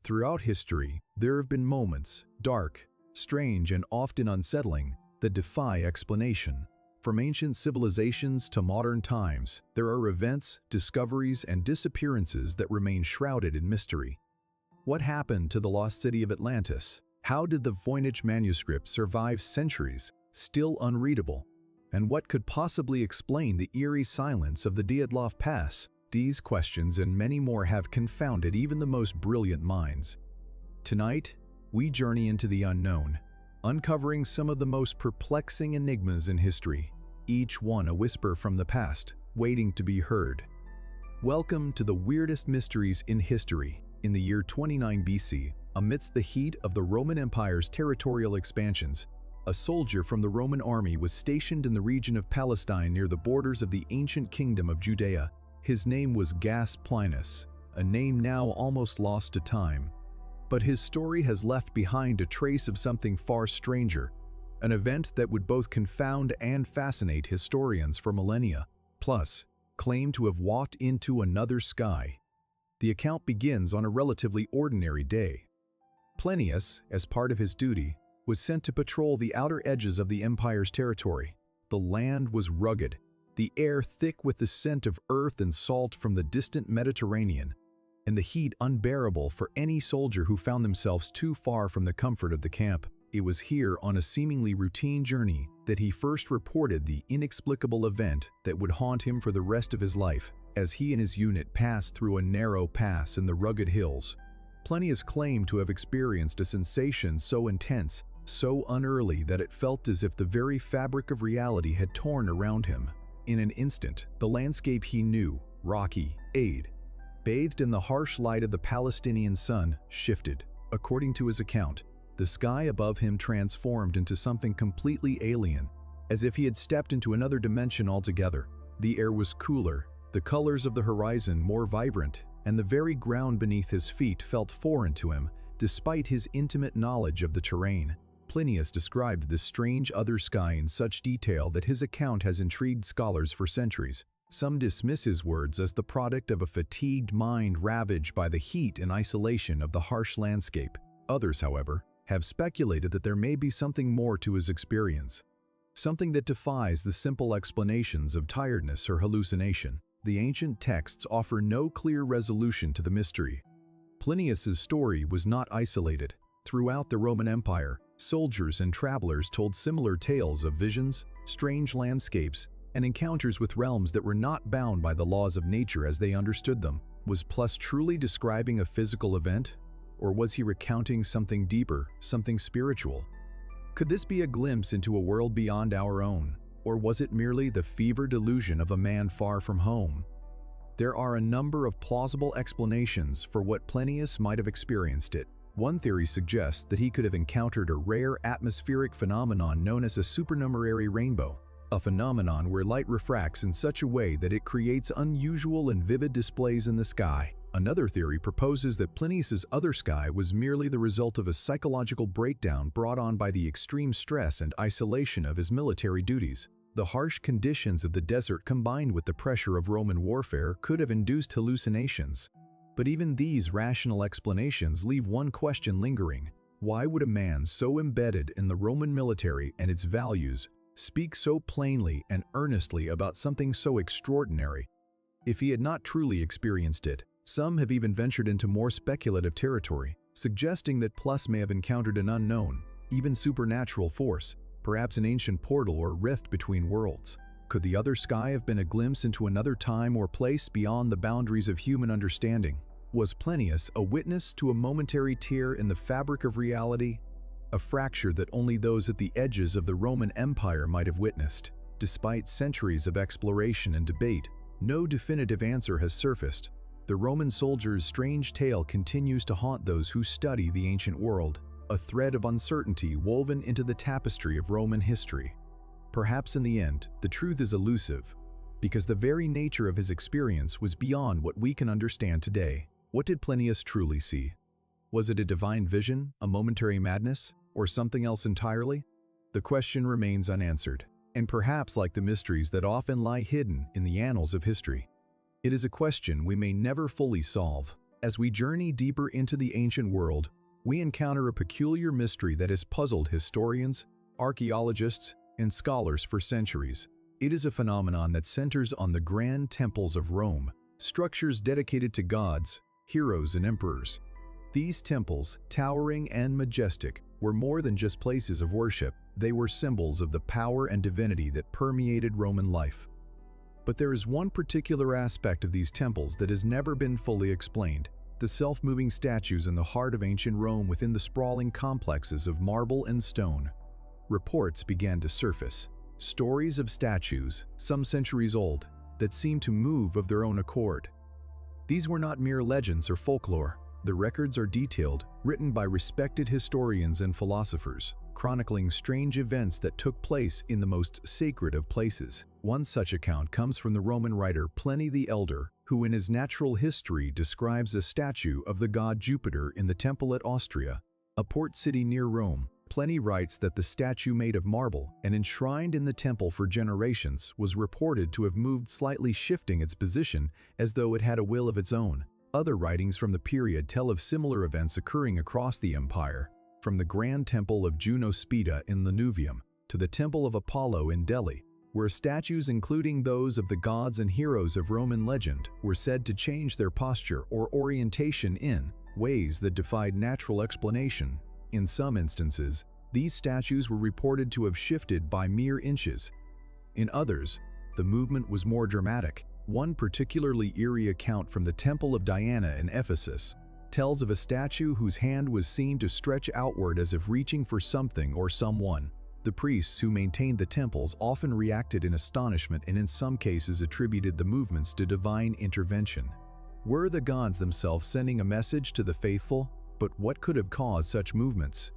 Throughout history, there have been moments, dark, strange, and often unsettling, that defy explanation. From ancient civilizations to modern times, there are events, discoveries, and disappearances that remain shrouded in mystery. What happened to the lost city of Atlantis? How did the Voynich manuscript survive centuries, still unreadable? And what could possibly explain the eerie silence of the Dyatlov Pass? These questions and many more have confounded even the most brilliant minds. Tonight, we journey into the unknown, uncovering some of the most perplexing enigmas in history, each one a whisper from the past, waiting to be heard. Welcome to the weirdest mysteries in history. In the year 29 BC, amidst the heat of the Roman Empire's territorial expansions, a soldier from the Roman army was stationed in the region of Palestine near the borders of the ancient kingdom of Judea. His name was Gaius Plinius, a name now almost lost to time. But his story has left behind a trace of something far stranger, an event that would both confound and fascinate historians for millennia, plus claim to have walked into another sky. The account begins on a relatively ordinary day. Plinius, as part of his duty, was sent to patrol the outer edges of the empire's territory. The land was rugged, the air thick with the scent of earth and salt from the distant Mediterranean, and the heat unbearable for any soldier who found themselves too far from the comfort of the camp. It was here, on a seemingly routine journey, that he first reported the inexplicable event that would haunt him for the rest of his life. As he and his unit passed through a narrow pass in the rugged hills, Plinius claimed to have experienced a sensation so intense, so unearthly that it felt as if the very fabric of reality had torn around him. In an instant, the landscape he knew, rocky, arid, bathed in the harsh light of the Palestinian sun, shifted. According to his account, the sky above him transformed into something completely alien, as if he had stepped into another dimension altogether. The air was cooler, the colors of the horizon more vibrant, and the very ground beneath his feet felt foreign to him, despite his intimate knowledge of the terrain. Plinius described this strange other sky in such detail that his account has intrigued scholars for centuries. Some dismiss his words as the product of a fatigued mind ravaged by the heat and isolation of the harsh landscape. Others, however, have speculated that there may be something more to his experience, something that defies the simple explanations of tiredness or hallucination. The ancient texts offer no clear resolution to the mystery. Plinius's story was not isolated. Throughout the Roman Empire, soldiers and travelers told similar tales of visions, strange landscapes, and encounters with realms that were not bound by the laws of nature as they understood them. Was Plinius truly describing a physical event? Or was he recounting something deeper, something spiritual? Could this be a glimpse into a world beyond our own? Or was it merely the fevered delusion of a man far from home? There are a number of plausible explanations for what Plinius might have experienced it. One theory suggests that he could have encountered a rare atmospheric phenomenon known as a supernumerary rainbow, a phenomenon where light refracts in such a way that it creates unusual and vivid displays in the sky. Another theory proposes that Plinius's other sky was merely the result of a psychological breakdown brought on by the extreme stress and isolation of his military duties. The harsh conditions of the desert combined with the pressure of Roman warfare could have induced hallucinations. But even these rational explanations leave one question lingering. Why would a man so embedded in the Roman military and its values speak so plainly and earnestly about something so extraordinary? If he had not truly experienced it, some have even ventured into more speculative territory, suggesting that Plinius may have encountered an unknown, even supernatural force, perhaps an ancient portal or rift between worlds. Could the other sky have been a glimpse into another time or place beyond the boundaries of human understanding? Was Plinius a witness to a momentary tear in the fabric of reality, a fracture that only those at the edges of the Roman Empire might have witnessed? Despite centuries of exploration and debate, no definitive answer has surfaced. The Roman soldier's strange tale continues to haunt those who study the ancient world, a thread of uncertainty woven into the tapestry of Roman history. Perhaps in the end, the truth is elusive, because the very nature of his experience was beyond what we can understand today. What did Plinius truly see? Was it a divine vision, a momentary madness, or something else entirely? The question remains unanswered, and perhaps like the mysteries that often lie hidden in the annals of history, it is a question we may never fully solve. As we journey deeper into the ancient world, we encounter a peculiar mystery that has puzzled historians, archaeologists, and scholars for centuries. It is a phenomenon that centers on the grand temples of Rome, structures dedicated to gods, heroes, and emperors. These temples, towering and majestic, were more than just places of worship. They were symbols of the power and divinity that permeated Roman life. But there is one particular aspect of these temples that has never been fully explained: the self-moving statues in the heart of ancient Rome within the sprawling complexes of marble and stone. Reports began to surface, stories of statues, some centuries old, that seemed to move of their own accord. These were not mere legends or folklore. The records are detailed, written by respected historians and philosophers, chronicling strange events that took place in the most sacred of places. One such account comes from the Roman writer Pliny the Elder, who in his Natural History describes a statue of the god Jupiter in the temple at Austria, a port city near Rome. Pliny writes that the statue, made of marble and enshrined in the temple for generations, was reported to have moved slightly, shifting its position as though it had a will of its own. Other writings from the period tell of similar events occurring across the empire, from the Grand Temple of Juno Spida in the Nubium to the Temple of Apollo in Delhi, where statues, including those of the gods and heroes of Roman legend, were said to change their posture or orientation in ways that defied natural explanation. In some instances, these statues were reported to have shifted by mere inches. In others, the movement was more dramatic. One particularly eerie account from the Temple of Diana in Ephesus tells of a statue whose hand was seen to stretch outward as if reaching for something or someone. The priests who maintained the temples often reacted in astonishment and in some cases attributed the movements to divine intervention. Were the gods themselves sending a message to the faithful? But what could have caused such movements?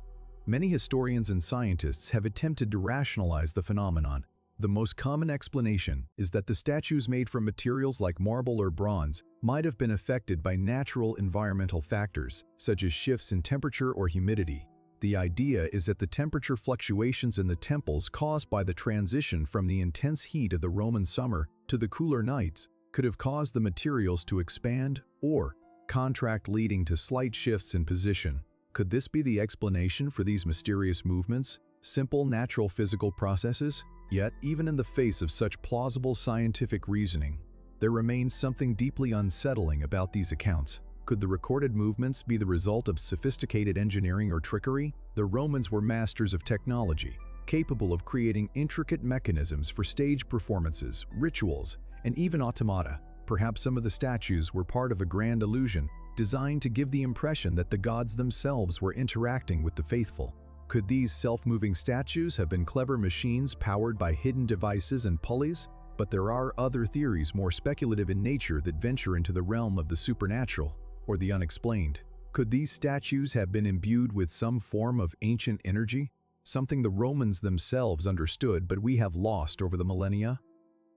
Many historians and scientists have attempted to rationalize the phenomenon. The most common explanation is that the statues made from materials like marble or bronze might have been affected by natural environmental factors, such as shifts in temperature or humidity. The idea is that the temperature fluctuations in the temples caused by the transition from the intense heat of the Roman summer to the cooler nights could have caused the materials to expand or contract, leading to slight shifts in position. Could this be the explanation for these mysterious movements? Simple natural physical processes? Yet, even in the face of such plausible scientific reasoning, there remains something deeply unsettling about these accounts. Could the recorded movements be the result of sophisticated engineering or trickery? The Romans were masters of technology, capable of creating intricate mechanisms for stage performances, rituals, and even automata. Perhaps some of the statues were part of a grand illusion, designed to give the impression that the gods themselves were interacting with the faithful. Could these self-moving statues have been clever machines powered by hidden devices and pulleys? But there are other theories, more speculative in nature, that venture into the realm of the supernatural or the unexplained. Could these statues have been imbued with some form of ancient energy, something the Romans themselves understood but we have lost over the millennia?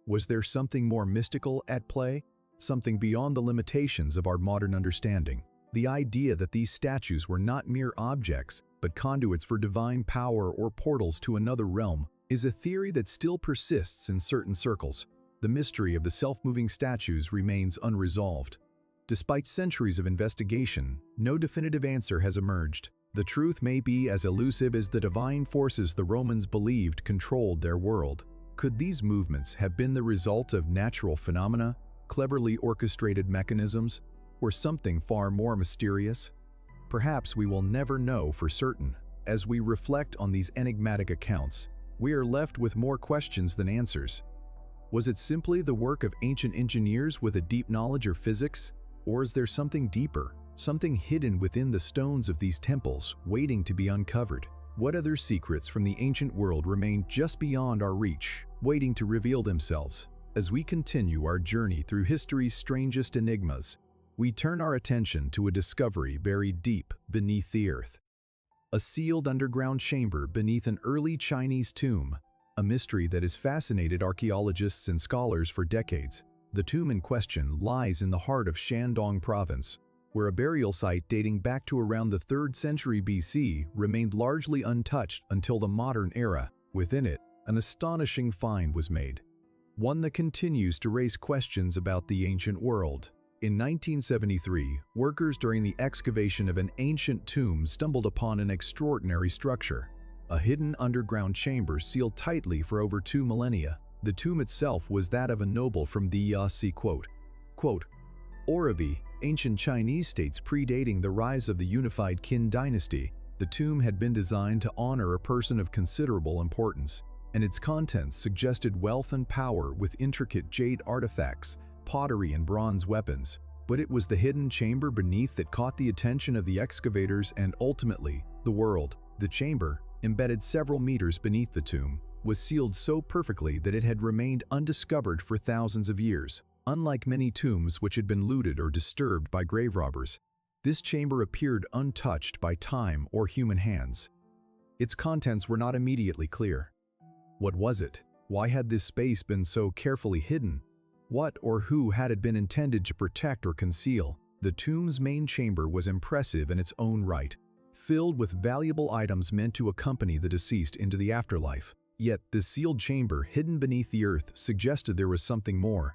Was there something more mystical at play, something beyond the limitations of our modern understanding? The idea that these statues were not mere objects, but conduits for divine power or portals to another realm, is a theory that still persists in certain circles. The mystery of the self-moving statues remains unresolved. Despite centuries of investigation, no definitive answer has emerged. The truth may be as elusive as the divine forces the Romans believed controlled their world. Could these movements have been the result of natural phenomena, cleverly orchestrated mechanisms, or something far more mysterious? Perhaps we will never know for certain. As we reflect on these enigmatic accounts, we are left with more questions than answers. Was it simply the work of ancient engineers with a deep knowledge of physics? Or is there something deeper, something hidden within the stones of these temples, waiting to be uncovered? What other secrets from the ancient world remain just beyond our reach, waiting to reveal themselves? As we continue our journey through history's strangest enigmas, we turn our attention to a discovery buried deep beneath the earth. A sealed underground chamber beneath an early Chinese tomb, a mystery that has fascinated archaeologists and scholars for decades. The tomb in question lies in the heart of Shandong province, where a burial site dating back to around the 3rd century BC remained largely untouched until the modern era. Within it, an astonishing find was made, one that continues to raise questions about the ancient world. In 1973, workers during the excavation of an ancient tomb stumbled upon an extraordinary structure, a hidden underground chamber sealed tightly for over 2 millennia. The tomb itself was that of a noble from the Yasi Oravi, ancient Chinese states predating the rise of the unified Qin dynasty. The tomb had been designed to honor a person of considerable importance, and its contents suggested wealth and power with intricate jade artifacts, pottery and bronze weapons. But it was the hidden chamber beneath that caught the attention of the excavators and ultimately, the world. The chamber, embedded several meters beneath the tomb, was sealed so perfectly that it had remained undiscovered for thousands of years. Unlike many tombs which had been looted or disturbed by grave robbers, this chamber appeared untouched by time or human hands. Its contents were not immediately clear. What was it? Why had this space been so carefully hidden? What or who had it been intended to protect or conceal? The tomb's main chamber was impressive in its own right, filled with valuable items meant to accompany the deceased into the afterlife. Yet this sealed chamber hidden beneath the earth suggested there was something more.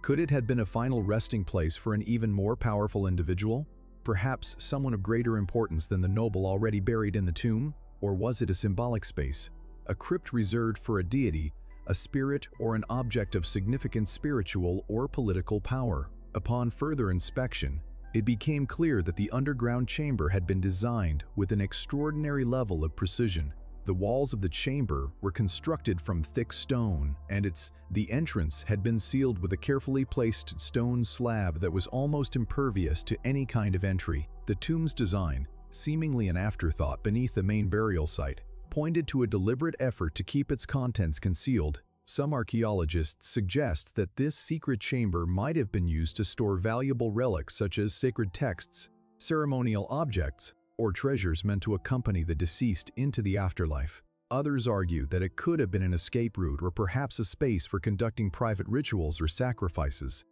Could it have been a final resting place for an even more powerful individual? Perhaps someone of greater importance than the noble already buried in the tomb? Or was it a symbolic space, a crypt reserved for a deity, a spirit, or an object of significant spiritual or political power? Upon further inspection, it became clear that the underground chamber had been designed with an extraordinary level of precision. The walls of the chamber were constructed from thick stone, and the entrance had been sealed with a carefully placed stone slab that was almost impervious to any kind of entry. The tomb's design, seemingly an afterthought beneath the main burial site, pointed to a deliberate effort to keep its contents concealed. Some archaeologists suggest that this secret chamber might have been used to store valuable relics such as sacred texts, ceremonial objects, or treasures meant to accompany the deceased into the afterlife. Others argue that it could have been an escape route or perhaps a space for conducting private rituals or sacrifices.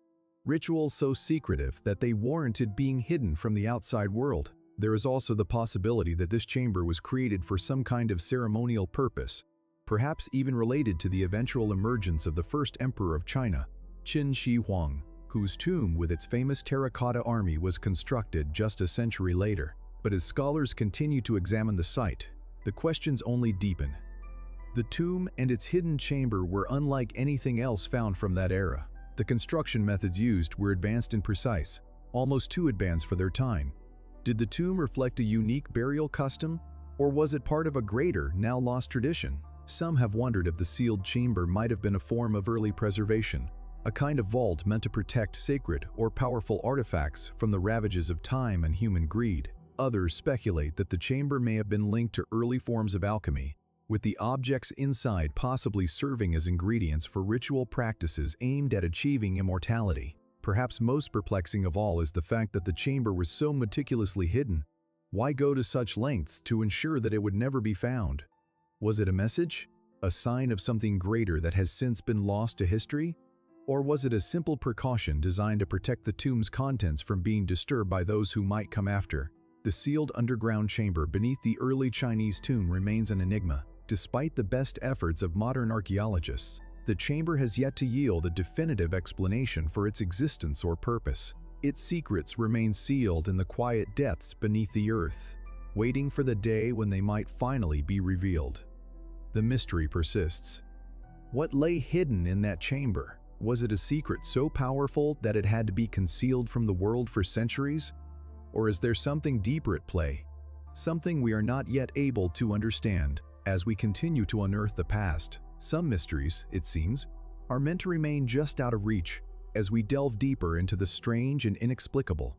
Rituals so secretive that they warranted being hidden from the outside world. There is also the possibility that this chamber was created for some kind of ceremonial purpose, perhaps even related to the eventual emergence of the first emperor of China, Qin Shi Huang, whose tomb with its famous terracotta army was constructed just a century later. But as scholars continue to examine the site, the questions only deepen. The tomb and its hidden chamber were unlike anything else found from that era. The construction methods used were advanced and precise, almost too advanced for their time. Did the tomb reflect a unique burial custom, or was it part of a greater, now lost tradition? Some have wondered if the sealed chamber might have been a form of early preservation, a kind of vault meant to protect sacred or powerful artifacts from the ravages of time and human greed. Others speculate that the chamber may have been linked to early forms of alchemy, with the objects inside possibly serving as ingredients for ritual practices aimed at achieving immortality. Perhaps most perplexing of all is the fact that the chamber was so meticulously hidden. Why go to such lengths to ensure that it would never be found? Was it a message? A sign of something greater that has since been lost to history? Or was it a simple precaution designed to protect the tomb's contents from being disturbed by those who might come after? The sealed underground chamber beneath the early Chinese tomb remains an enigma. Despite the best efforts of modern archaeologists, the chamber has yet to yield a definitive explanation for its existence or purpose. Its secrets remain sealed in the quiet depths beneath the earth, waiting for the day when they might finally be revealed. The mystery persists. What lay hidden in that chamber? Was it a secret so powerful that it had to be concealed from the world for centuries? Or is there something deeper at play? Something we are not yet able to understand. As we continue to unearth the past, some mysteries, it seems, are meant to remain just out of reach. As we delve deeper into the strange and inexplicable,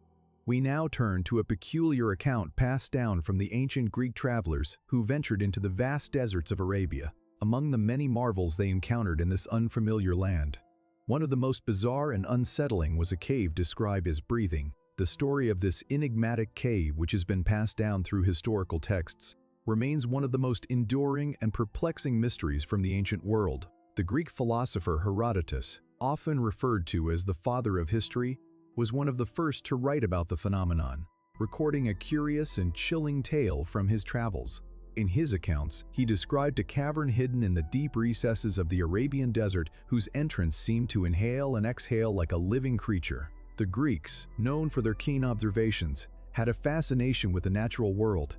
we now turn to a peculiar account passed down from the ancient Greek travelers who ventured into the vast deserts of Arabia. Among the many marvels they encountered in this unfamiliar land, one of the most bizarre and unsettling was a cave described as breathing. The story of this enigmatic cave, which has been passed down through historical texts, remains one of the most enduring and perplexing mysteries from the ancient world. The Greek philosopher Herodotus, often referred to as the father of history, was one of the first to write about the phenomenon, recording a curious and chilling tale from his travels. In his accounts, he described a cavern hidden in the deep recesses of the Arabian desert whose entrance seemed to inhale and exhale like a living creature. The Greeks, known for their keen observations, had a fascination with the natural world,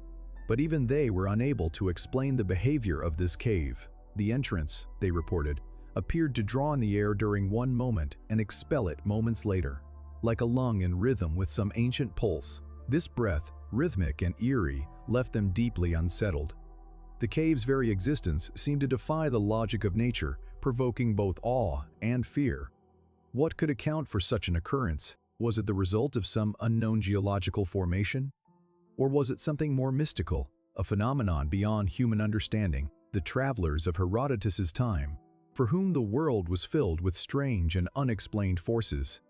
but even they were unable to explain the behavior of this cave. The entrance, they reported, appeared to draw in the air during one moment and expel it moments later, like a lung in rhythm with some ancient pulse. This breath, rhythmic and eerie, left them deeply unsettled. The cave's very existence seemed to defy the logic of nature, provoking both awe and fear. What could account for such an occurrence? Was it the result of some unknown geological formation? Or was it something more mystical, a phenomenon beyond human understanding? The travelers of Herodotus's time, for whom the world was filled with strange and unexplained forces,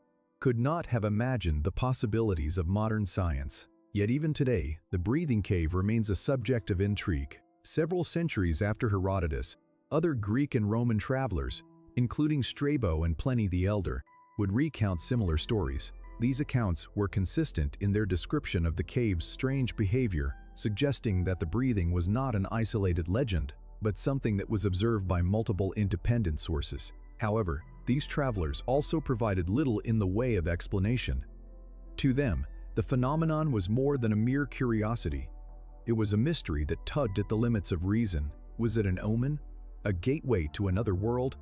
could not have imagined the possibilities of modern science. Yet even today, the breathing cave remains a subject of intrigue. Several centuries after Herodotus, other Greek and Roman travelers, including Strabo and Pliny the Elder, would recount similar stories. These accounts were consistent in their description of the cave's strange behavior, suggesting that the breathing was not an isolated legend, but something that was observed by multiple independent sources. However, these travelers also provided little in the way of explanation. To them, the phenomenon was more than a mere curiosity. It was a mystery that tugged at the limits of reason. Was it an omen, a gateway to another world,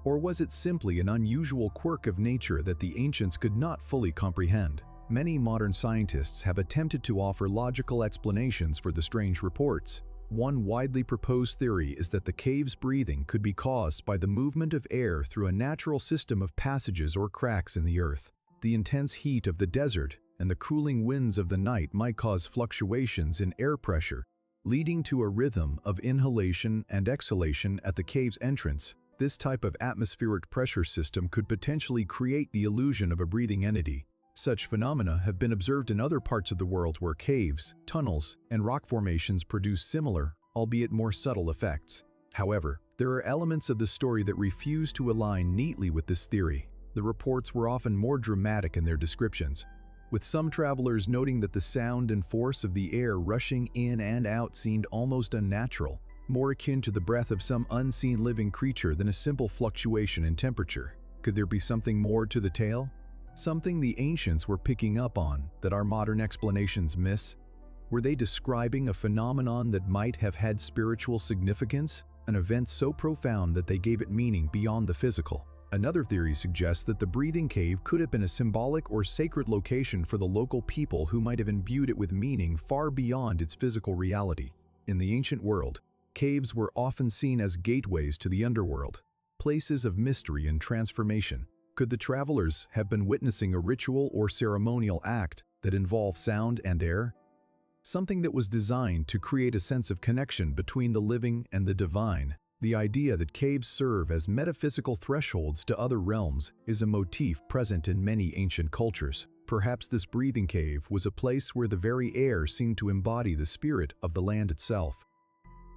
or was it simply an unusual quirk of nature that the ancients could not fully comprehend? Many modern scientists have attempted to offer logical explanations for the strange reports. One widely proposed theory is that the cave's breathing could be caused by the movement of air through a natural system of passages or cracks in the earth. The intense heat of the desert and the cooling winds of the night might cause fluctuations in air pressure, leading to a rhythm of inhalation and exhalation at the cave's entrance. This type of atmospheric pressure system could potentially create the illusion of a breathing entity. Such phenomena have been observed in other parts of the world where caves, tunnels, and rock formations produce similar, albeit more subtle effects. However, there are elements of the story that refuse to align neatly with this theory. The reports were often more dramatic in their descriptions, with some travelers noting that the sound and force of the air rushing in and out seemed almost unnatural, more akin to the breath of some unseen living creature than a simple fluctuation in temperature. Could there be something more to the tale? Something the ancients were picking up on that our modern explanations miss? Were they describing a phenomenon that might have had spiritual significance, an event so profound that they gave it meaning beyond the physical? Another theory suggests that the breathing cave could have been a symbolic or sacred location for the local people who might have imbued it with meaning far beyond its physical reality. In the ancient world, caves were often seen as gateways to the underworld, places of mystery and transformation. Could the travelers have been witnessing a ritual or ceremonial act that involved sound and air? Something that was designed to create a sense of connection between the living and the divine. The idea that caves serve as metaphysical thresholds to other realms is a motif present in many ancient cultures. Perhaps this breathing cave was a place where the very air seemed to embody the spirit of the land itself.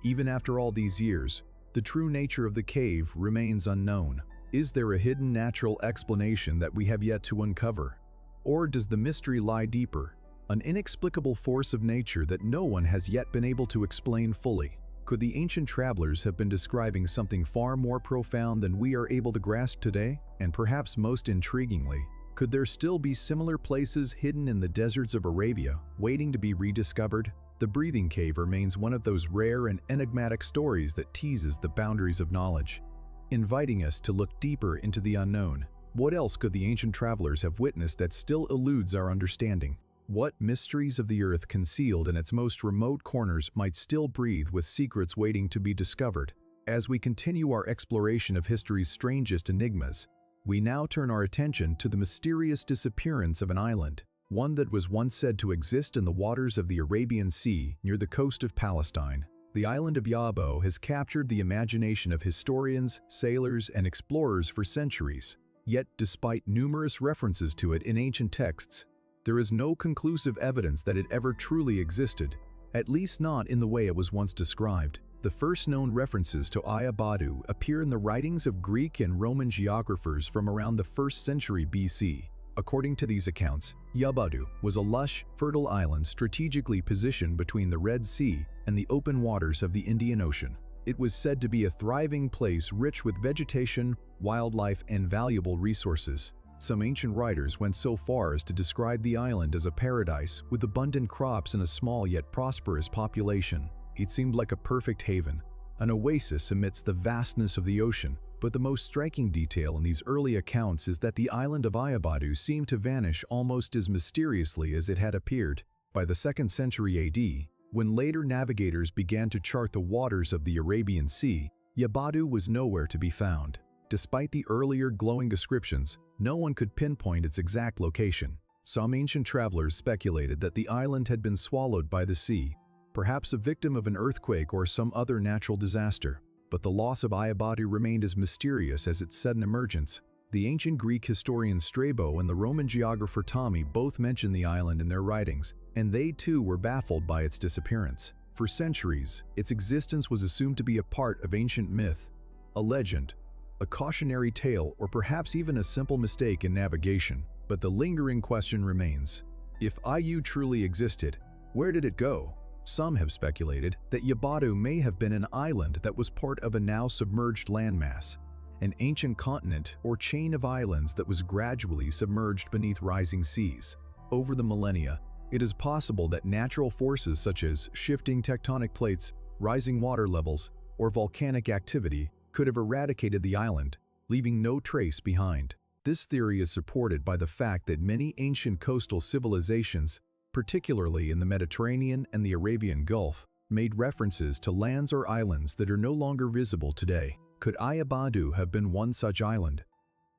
Even after all these years, the true nature of the cave remains unknown. Is there a hidden natural explanation that we have yet to uncover? Or does the mystery lie deeper, an inexplicable force of nature that no one has yet been able to explain fully? Could the ancient travelers have been describing something far more profound than we are able to grasp today? And perhaps most intriguingly, could there still be similar places hidden in the deserts of Arabia, waiting to be rediscovered? The breathing cave remains one of those rare and enigmatic stories that teases the boundaries of knowledge, inviting us to look deeper into the unknown. What else could the ancient travelers have witnessed that still eludes our understanding? What mysteries of the earth concealed in its most remote corners might still breathe with secrets waiting to be discovered? As we continue our exploration of history's strangest enigmas, we now turn our attention to the mysterious disappearance of an island, one that was once said to exist in the waters of the Arabian Sea near the coast of Palestine. The island of Iabadiu has captured the imagination of historians, sailors, and explorers for centuries. Yet, despite numerous references to it in ancient texts, there is no conclusive evidence that it ever truly existed, at least not in the way it was once described. The first known references to Iabadiu appear in the writings of Greek and Roman geographers from around the 1st century BC. According to these accounts, Iabadiu was a lush, fertile island strategically positioned between the Red Sea and the open waters of the Indian Ocean. It was said to be a thriving place rich with vegetation, wildlife, and valuable resources. Some ancient writers went so far as to describe the island as a paradise with abundant crops and a small yet prosperous population. It seemed like a perfect haven, an oasis amidst the vastness of the ocean. But the most striking detail in these early accounts is that the island of Iabadiu seemed to vanish almost as mysteriously as it had appeared. By the 2nd century AD, when later navigators began to chart the waters of the Arabian Sea, Iabadiu was nowhere to be found. Despite the earlier glowing descriptions, no one could pinpoint its exact location. Some ancient travelers speculated that the island had been swallowed by the sea, perhaps a victim of an earthquake or some other natural disaster. But the loss of Iabadiu remained as mysterious as its sudden emergence. The ancient Greek historian Strabo and the Roman geographer Ptolemy both mention the island in their writings, and they too were baffled by its disappearance. For centuries, its existence was assumed to be a part of ancient myth, a legend, a cautionary tale, or perhaps even a simple mistake in navigation. But the lingering question remains: if Iu truly existed, where did it go? Some have speculated that Iabadiu may have been an island that was part of a now submerged landmass, an ancient continent or chain of islands that was gradually submerged beneath rising seas. Over the millennia, it is possible that natural forces such as shifting tectonic plates, rising water levels, or volcanic activity could have eradicated the island, leaving no trace behind. This theory is supported by the fact that many ancient coastal civilizations, particularly in the Mediterranean and the Arabian Gulf, made references to lands or islands that are no longer visible today. Could Iabadiu have been one such island?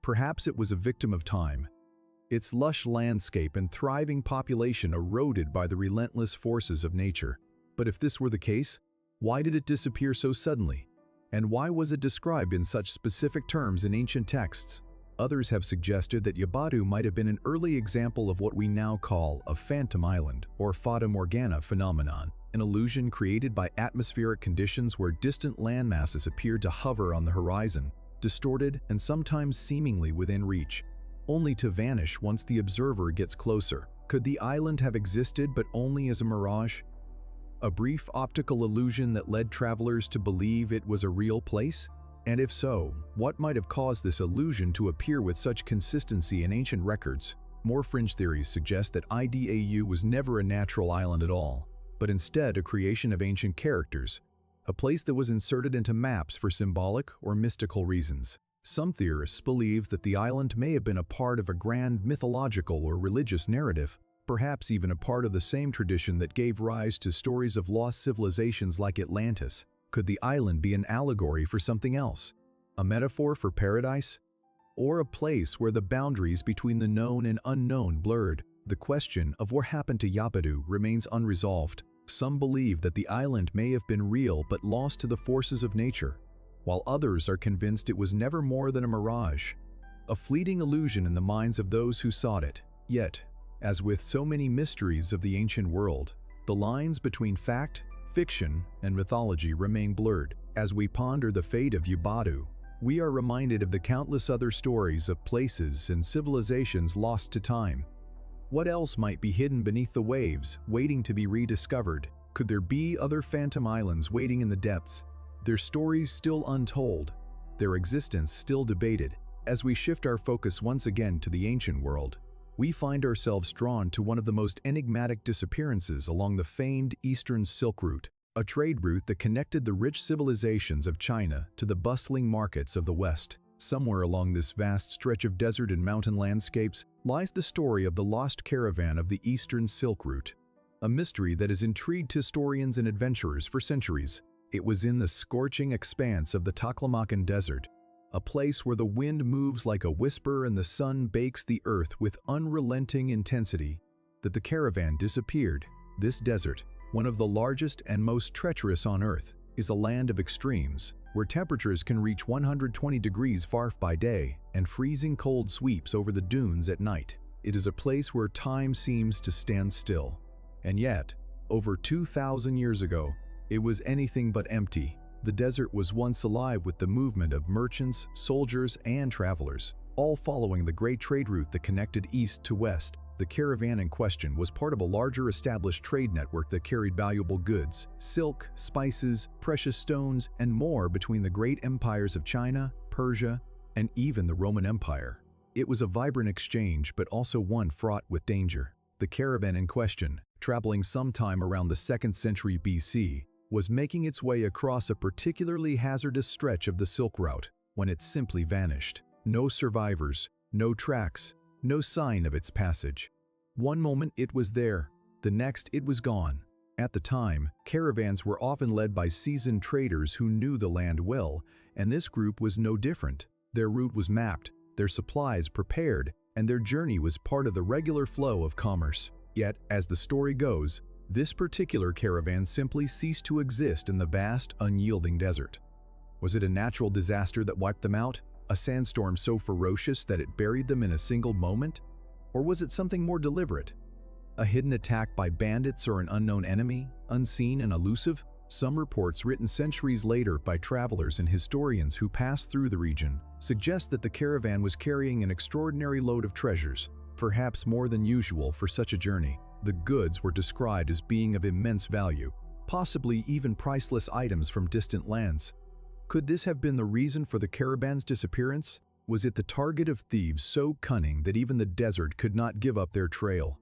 Perhaps it was a victim of time, its lush landscape and thriving population eroded by the relentless forces of nature. But if this were the case, why did it disappear so suddenly? And why was it described in such specific terms in ancient texts? Others have suggested that Iabadiu might have been an early example of what we now call a phantom island or fata morgana phenomenon, an illusion created by atmospheric conditions where distant landmasses appeared to hover on the horizon, distorted and sometimes seemingly within reach, only to vanish once the observer gets closer. Could the island have existed but only as a mirage? A brief optical illusion that led travelers to believe it was a real place? And if so, what might have caused this illusion to appear with such consistency in ancient records? More fringe theories suggest that Iabadiu was never a natural island at all, but instead a creation of ancient characters, a place that was inserted into maps for symbolic or mystical reasons. Some theorists believe that the island may have been a part of a grand mythological or religious narrative, perhaps even a part of the same tradition that gave rise to stories of lost civilizations like Atlantis. Could the island be an allegory for something else? A metaphor for paradise? Or a place where the boundaries between the known and unknown blurred? The question of what happened to Iabadiu remains unresolved. Some believe that the island may have been real but lost to the forces of nature, while others are convinced it was never more than a mirage, a fleeting illusion in the minds of those who sought it. Yet, as with so many mysteries of the ancient world, the lines between fact, fiction, and mythology remain blurred. As we ponder the fate of Iabadiu, we are reminded of the countless other stories of places and civilizations lost to time. What else might be hidden beneath the waves, waiting to be rediscovered? Could there be other phantom islands waiting in the depths, their stories still untold, their existence still debated? As we shift our focus once again to the ancient world, we find ourselves drawn to one of the most enigmatic disappearances along the famed Eastern Silk Route, a trade route that connected the rich civilizations of China to the bustling markets of the West. Somewhere along this vast stretch of desert and mountain landscapes lies the story of the lost caravan of the Eastern Silk Route, a mystery that has intrigued historians and adventurers for centuries. It was in the scorching expanse of the Taklamakan Desert, a place where the wind moves like a whisper and the sun bakes the earth with unrelenting intensity, that the caravan disappeared. This desert, one of the largest and most treacherous on Earth, is a land of extremes, where temperatures can reach 120 degrees Fahrenheit by day and freezing cold sweeps over the dunes at night. It is a place where time seems to stand still. And yet, over 2,000 years ago, it was anything but empty. The desert was once alive with the movement of merchants, soldiers, and travelers, all following the great trade route that connected east to west. The caravan in question was part of a larger established trade network that carried valuable goods, silk, spices, precious stones, and more between the great empires of China, Persia, and even the Roman Empire. It was a vibrant exchange, but also one fraught with danger. The caravan in question, traveling sometime around the 2nd century BC, was making its way across a particularly hazardous stretch of the Silk Route when it simply vanished. No survivors, no tracks, no sign of its passage. One moment it was there, the next it was gone. At the time, caravans were often led by seasoned traders who knew the land well, and this group was no different. Their route was mapped, their supplies prepared, and their journey was part of the regular flow of commerce. Yet, as the story goes, this particular caravan simply ceased to exist in the vast, unyielding desert. Was it a natural disaster that wiped them out? A sandstorm so ferocious that it buried them in a single moment? Or was it something more deliberate? A hidden attack by bandits or an unknown enemy, unseen and elusive? Some reports written centuries later by travelers and historians who passed through the region suggest that the caravan was carrying an extraordinary load of treasures, perhaps more than usual for such a journey. The goods were described as being of immense value, possibly even priceless items from distant lands. Could this have been the reason for the caravan's disappearance? Was it the target of thieves so cunning that even the desert could not give up their trail?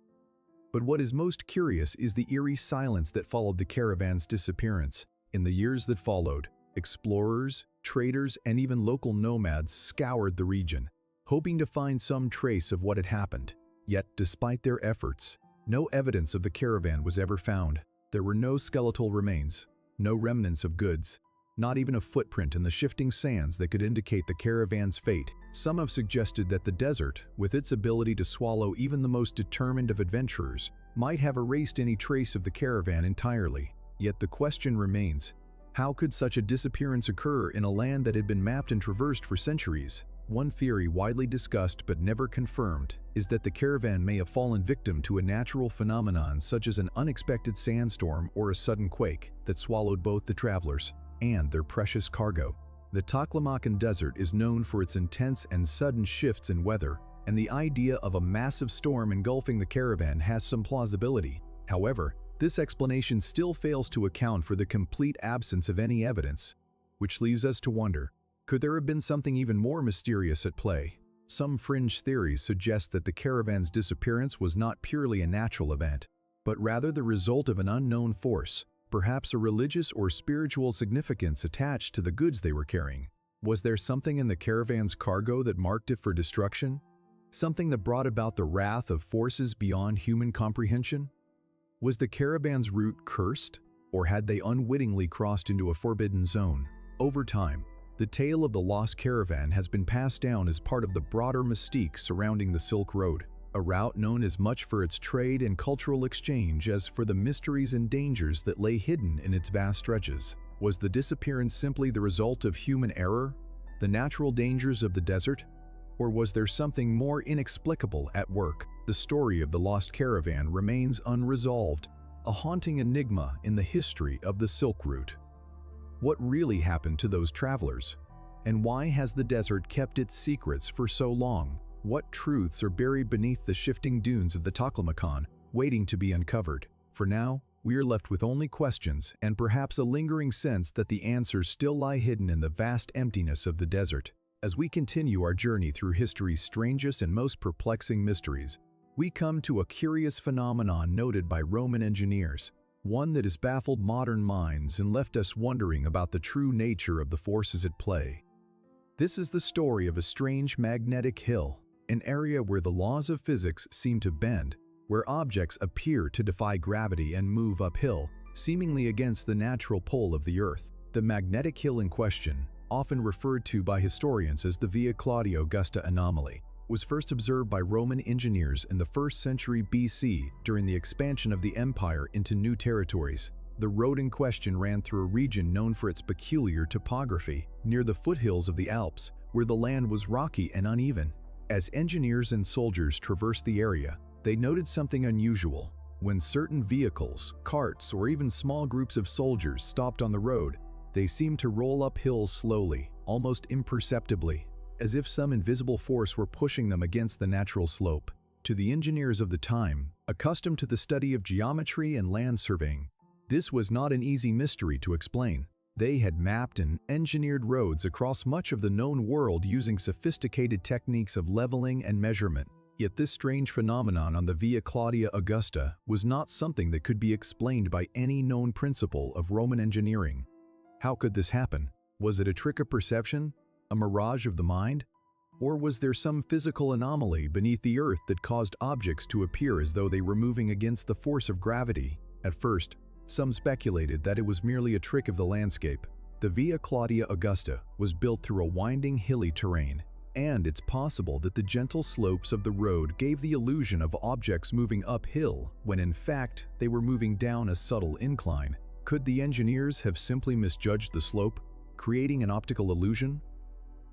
But what is most curious is the eerie silence that followed the caravan's disappearance. In the years that followed, explorers, traders, and even local nomads scoured the region, hoping to find some trace of what had happened. Yet, despite their efforts, no evidence of the caravan was ever found. There were no skeletal remains, no remnants of goods, not even a footprint in the shifting sands that could indicate the caravan's fate. Some have suggested that the desert, with its ability to swallow even the most determined of adventurers, might have erased any trace of the caravan entirely. Yet the question remains, how could such a disappearance occur in a land that had been mapped and traversed for centuries? One theory widely discussed but never confirmed is that the caravan may have fallen victim to a natural phenomenon such as an unexpected sandstorm or a sudden quake that swallowed both the travelers and their precious cargo. The Taklamakan Desert is known for its intense and sudden shifts in weather, and the idea of a massive storm engulfing the caravan has some plausibility. However, this explanation still fails to account for the complete absence of any evidence, which leaves us to wonder, could there have been something even more mysterious at play? Some fringe theories suggest that the caravan's disappearance was not purely a natural event, but rather the result of an unknown force, perhaps a religious or spiritual significance attached to the goods they were carrying. Was there something in the caravan's cargo that marked it for destruction? Something that brought about the wrath of forces beyond human comprehension? Was the caravan's route cursed, or had they unwittingly crossed into a forbidden zone? Over time, the tale of the lost caravan has been passed down as part of the broader mystique surrounding the Silk Road, a route known as much for its trade and cultural exchange as for the mysteries and dangers that lay hidden in its vast stretches. Was the disappearance simply the result of human error, the natural dangers of the desert, or was there something more inexplicable at work? The story of the lost caravan remains unresolved, a haunting enigma in the history of the Silk Route. What really happened to those travelers? And why has the desert kept its secrets for so long? What truths are buried beneath the shifting dunes of the Taklamakan, waiting to be uncovered? For now, we are left with only questions and perhaps a lingering sense that the answers still lie hidden in the vast emptiness of the desert. As we continue our journey through history's strangest and most perplexing mysteries, we come to a curious phenomenon noted by Roman engineers, one that has baffled modern minds and left us wondering about the true nature of the forces at play. This is the story of a strange magnetic hill, an area where the laws of physics seem to bend, where objects appear to defy gravity and move uphill, seemingly against the natural pull of the Earth. The magnetic hill in question, often referred to by historians as the Via Claudia Augusta anomaly, was first observed by Roman engineers in the 1st century BC during the expansion of the empire into new territories. The road in question ran through a region known for its peculiar topography, near the foothills of the Alps, where the land was rocky and uneven. As engineers and soldiers traversed the area, they noted something unusual. When certain vehicles, carts, or even small groups of soldiers stopped on the road, they seemed to roll uphill slowly, almost imperceptibly, as if some invisible force were pushing them against the natural slope. To the engineers of the time, accustomed to the study of geometry and land surveying, this was not an easy mystery to explain. They had mapped and engineered roads across much of the known world using sophisticated techniques of leveling and measurement. Yet this strange phenomenon on the Via Claudia Augusta was not something that could be explained by any known principle of Roman engineering. How could this happen? Was it a trick of perception? A mirage of the mind? Or was there some physical anomaly beneath the earth that caused objects to appear as though they were moving against the force of gravity? At first, some speculated that it was merely a trick of the landscape. The Via Claudia Augusta was built through a winding, hilly terrain, and it's possible that the gentle slopes of the road gave the illusion of objects moving uphill when in fact they were moving down a subtle incline. Could the engineers have simply misjudged the slope, creating an optical illusion?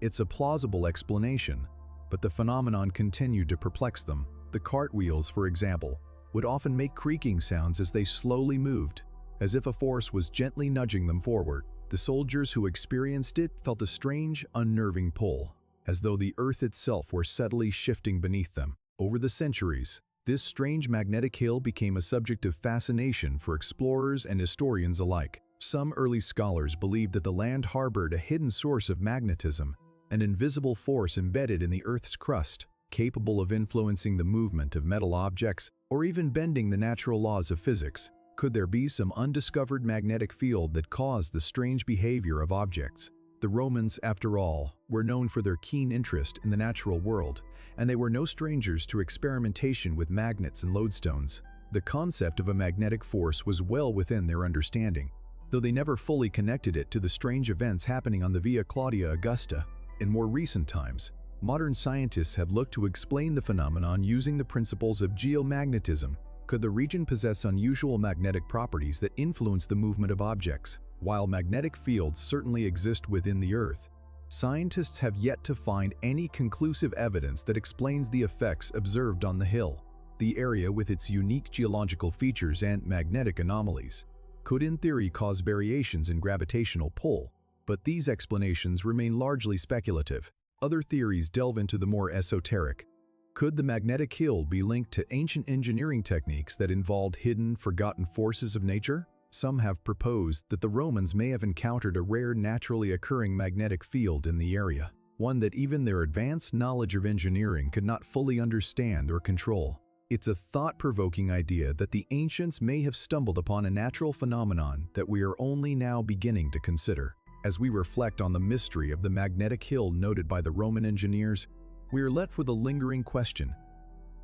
It's a plausible explanation, but the phenomenon continued to perplex them. The cartwheels, for example, would often make creaking sounds as they slowly moved, as if a force was gently nudging them forward. The soldiers who experienced it felt a strange, unnerving pull, as though the earth itself were subtly shifting beneath them. Over the centuries, this strange magnetic hill became a subject of fascination for explorers and historians alike. Some early scholars believed that the land harbored a hidden source of magnetism, an invisible force embedded in the Earth's crust, capable of influencing the movement of metal objects or even bending the natural laws of physics. Could there be some undiscovered magnetic field that caused the strange behavior of objects? The Romans, after all, were known for their keen interest in the natural world, and they were no strangers to experimentation with magnets and lodestones. The concept of a magnetic force was well within their understanding, though they never fully connected it to the strange events happening on the Via Claudia Augusta. In more recent times, modern scientists have looked to explain the phenomenon using the principles of geomagnetism. Could the region possess unusual magnetic properties that influence the movement of objects? While magnetic fields certainly exist within the Earth, scientists have yet to find any conclusive evidence that explains the effects observed on the hill. The area, with its unique geological features and magnetic anomalies, could in theory cause variations in gravitational pull, but these explanations remain largely speculative. Other theories delve into the more esoteric. Could the magnetic hill be linked to ancient engineering techniques that involved hidden, forgotten forces of nature? Some have proposed that the Romans may have encountered a rare, naturally occurring magnetic field in the area, one that even their advanced knowledge of engineering could not fully understand or control. It's a thought-provoking idea that the ancients may have stumbled upon a natural phenomenon that we are only now beginning to consider. As we reflect on the mystery of the magnetic hill noted by the Roman engineers, we are left with a lingering question.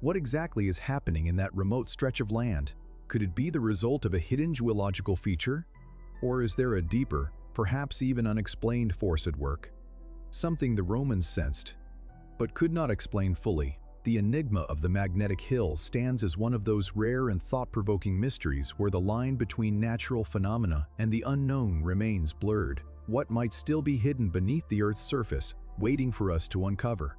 What exactly is happening in that remote stretch of land? Could it be the result of a hidden geological feature? Or is there a deeper, perhaps even unexplained force at work? Something the Romans sensed, but could not explain fully. The enigma of the magnetic hill stands as one of those rare and thought-provoking mysteries where the line between natural phenomena and the unknown remains blurred. What might still be hidden beneath the Earth's surface, waiting for us to uncover?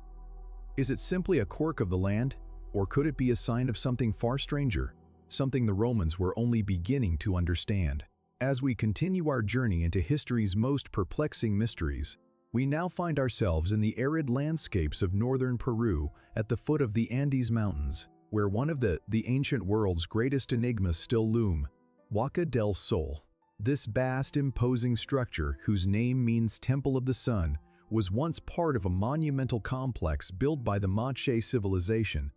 Is it simply a quirk of the land, or could it be a sign of something far stranger, something the Romans were only beginning to understand? As we continue our journey into history's most perplexing mysteries, we now find ourselves in the arid landscapes of northern Peru at the foot of the Andes Mountains, where one of the ancient world's greatest enigmas still loom, Huaca del Sol. This vast, imposing structure, whose name means Temple of the Sun, was once part of a monumental complex built by the Mache civilization,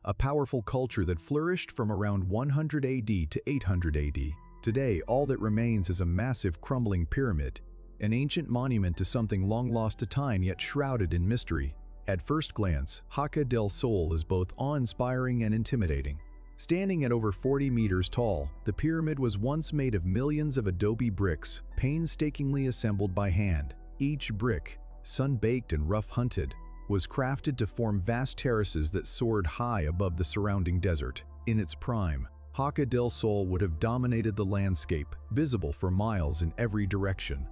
a powerful culture that flourished from around 100 AD to 800 AD. Today, all that remains is a massive crumbling pyramid, an ancient monument to something long lost to time yet shrouded in mystery. At first glance, Huaca del Sol is both awe-inspiring and intimidating. Standing at over 40 meters tall, the pyramid was once made of millions of adobe bricks, painstakingly assembled by hand. Each brick, sun-baked and rough-hunted, was crafted to form vast terraces that soared high above the surrounding desert. In its prime, Huaca del Sol would have dominated the landscape, visible for miles in every direction.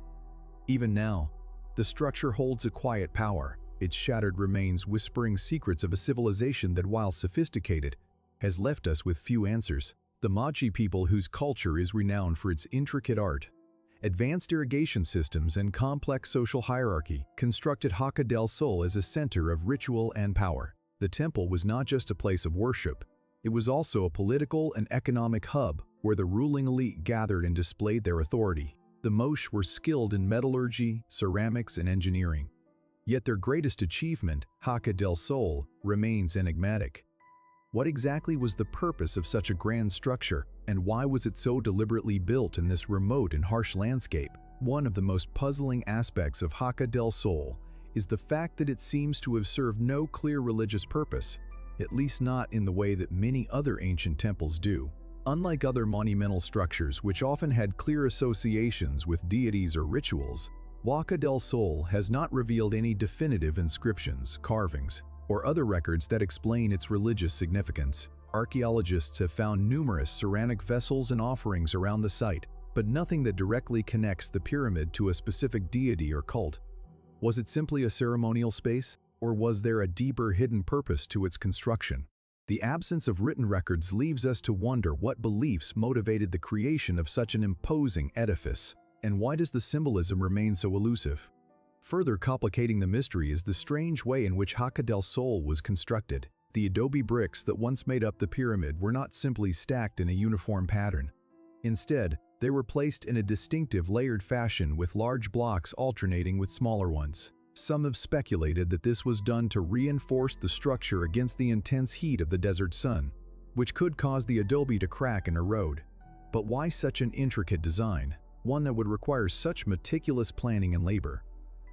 Even now, the structure holds a quiet power, its shattered remains whispering secrets of a civilization that, while sophisticated, has left us with few answers. The Machi people, whose culture is renowned for its intricate art, advanced irrigation systems, and complex social hierarchy, constructed Huaca del Sol as a center of ritual and power. The temple was not just a place of worship, it was also a political and economic hub where the ruling elite gathered and displayed their authority. The Moche were skilled in metallurgy, ceramics, and engineering. Yet their greatest achievement, Haka del Sol, remains enigmatic. What exactly was the purpose of such a grand structure, and why was it so deliberately built in this remote and harsh landscape? One of the most puzzling aspects of Haka del Sol is the fact that it seems to have served no clear religious purpose, at least not in the way that many other ancient temples do. Unlike other monumental structures which often had clear associations with deities or rituals, Haka del Sol has not revealed any definitive inscriptions, carvings, or other records that explain its religious significance. Archaeologists have found numerous ceramic vessels and offerings around the site, but nothing that directly connects the pyramid to a specific deity or cult. Was it simply a ceremonial space, or was there a deeper hidden purpose to its construction? The absence of written records leaves us to wonder what beliefs motivated the creation of such an imposing edifice, and why does the symbolism remain so elusive? Further complicating the mystery is the strange way in which Haka del Sol was constructed. The adobe bricks that once made up the pyramid were not simply stacked in a uniform pattern. Instead, they were placed in a distinctive layered fashion with large blocks alternating with smaller ones. Some have speculated that this was done to reinforce the structure against the intense heat of the desert sun, which could cause the adobe to crack and erode. But why such an intricate design, one that would require such meticulous planning and labor?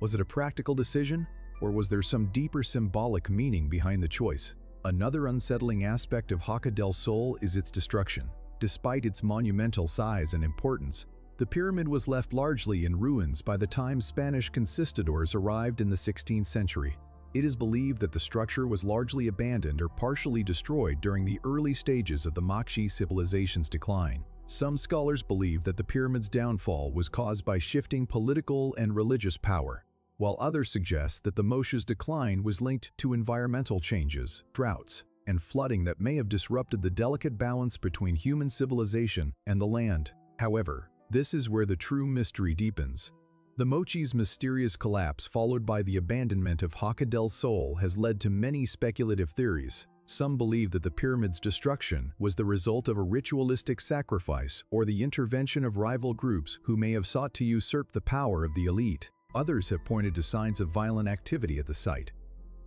Was it a practical decision, or was there some deeper symbolic meaning behind the choice? Another unsettling aspect of Haka del Sol is its destruction. Despite its monumental size and importance, the pyramid was left largely in ruins by the time Spanish conquistadors arrived in the 16th century. It is believed that the structure was largely abandoned or partially destroyed during the early stages of the Moche civilization's decline. Some scholars believe that the pyramid's downfall was caused by shifting political and religious power, while others suggest that the Moche's decline was linked to environmental changes, droughts, and flooding that may have disrupted the delicate balance between human civilization and the land. However, this is where the true mystery deepens. The Moche's mysterious collapse followed by the abandonment of Haka del Sol has led to many speculative theories. Some believe that the pyramid's destruction was the result of a ritualistic sacrifice or the intervention of rival groups who may have sought to usurp the power of the elite. Others have pointed to signs of violent activity at the site,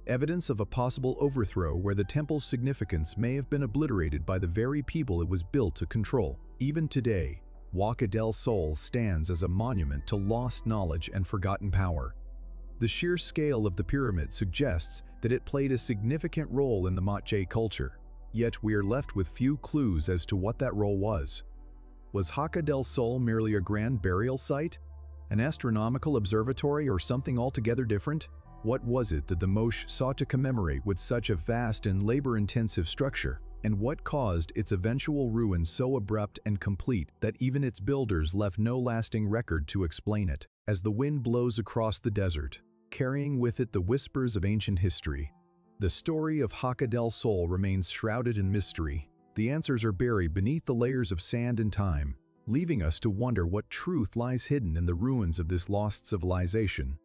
evidence of a possible overthrow where the temple's significance may have been obliterated by the very people it was built to control. Even today, Haka del Sol stands as a monument to lost knowledge and forgotten power. The sheer scale of the pyramid suggests that it played a significant role in the Moche culture, yet we are left with few clues as to what that role was. Was Haka del Sol merely a grand burial site, an astronomical observatory, or something altogether different? What was it that the Moche sought to commemorate with such a vast and labor-intensive structure? And what caused its eventual ruin so abrupt and complete that even its builders left no lasting record to explain it? As the wind blows across the desert, carrying with it the whispers of ancient history, the story of Haka del Sol remains shrouded in mystery. The answers are buried beneath the layers of sand and time, leaving us to wonder what truth lies hidden in the ruins of this lost civilization.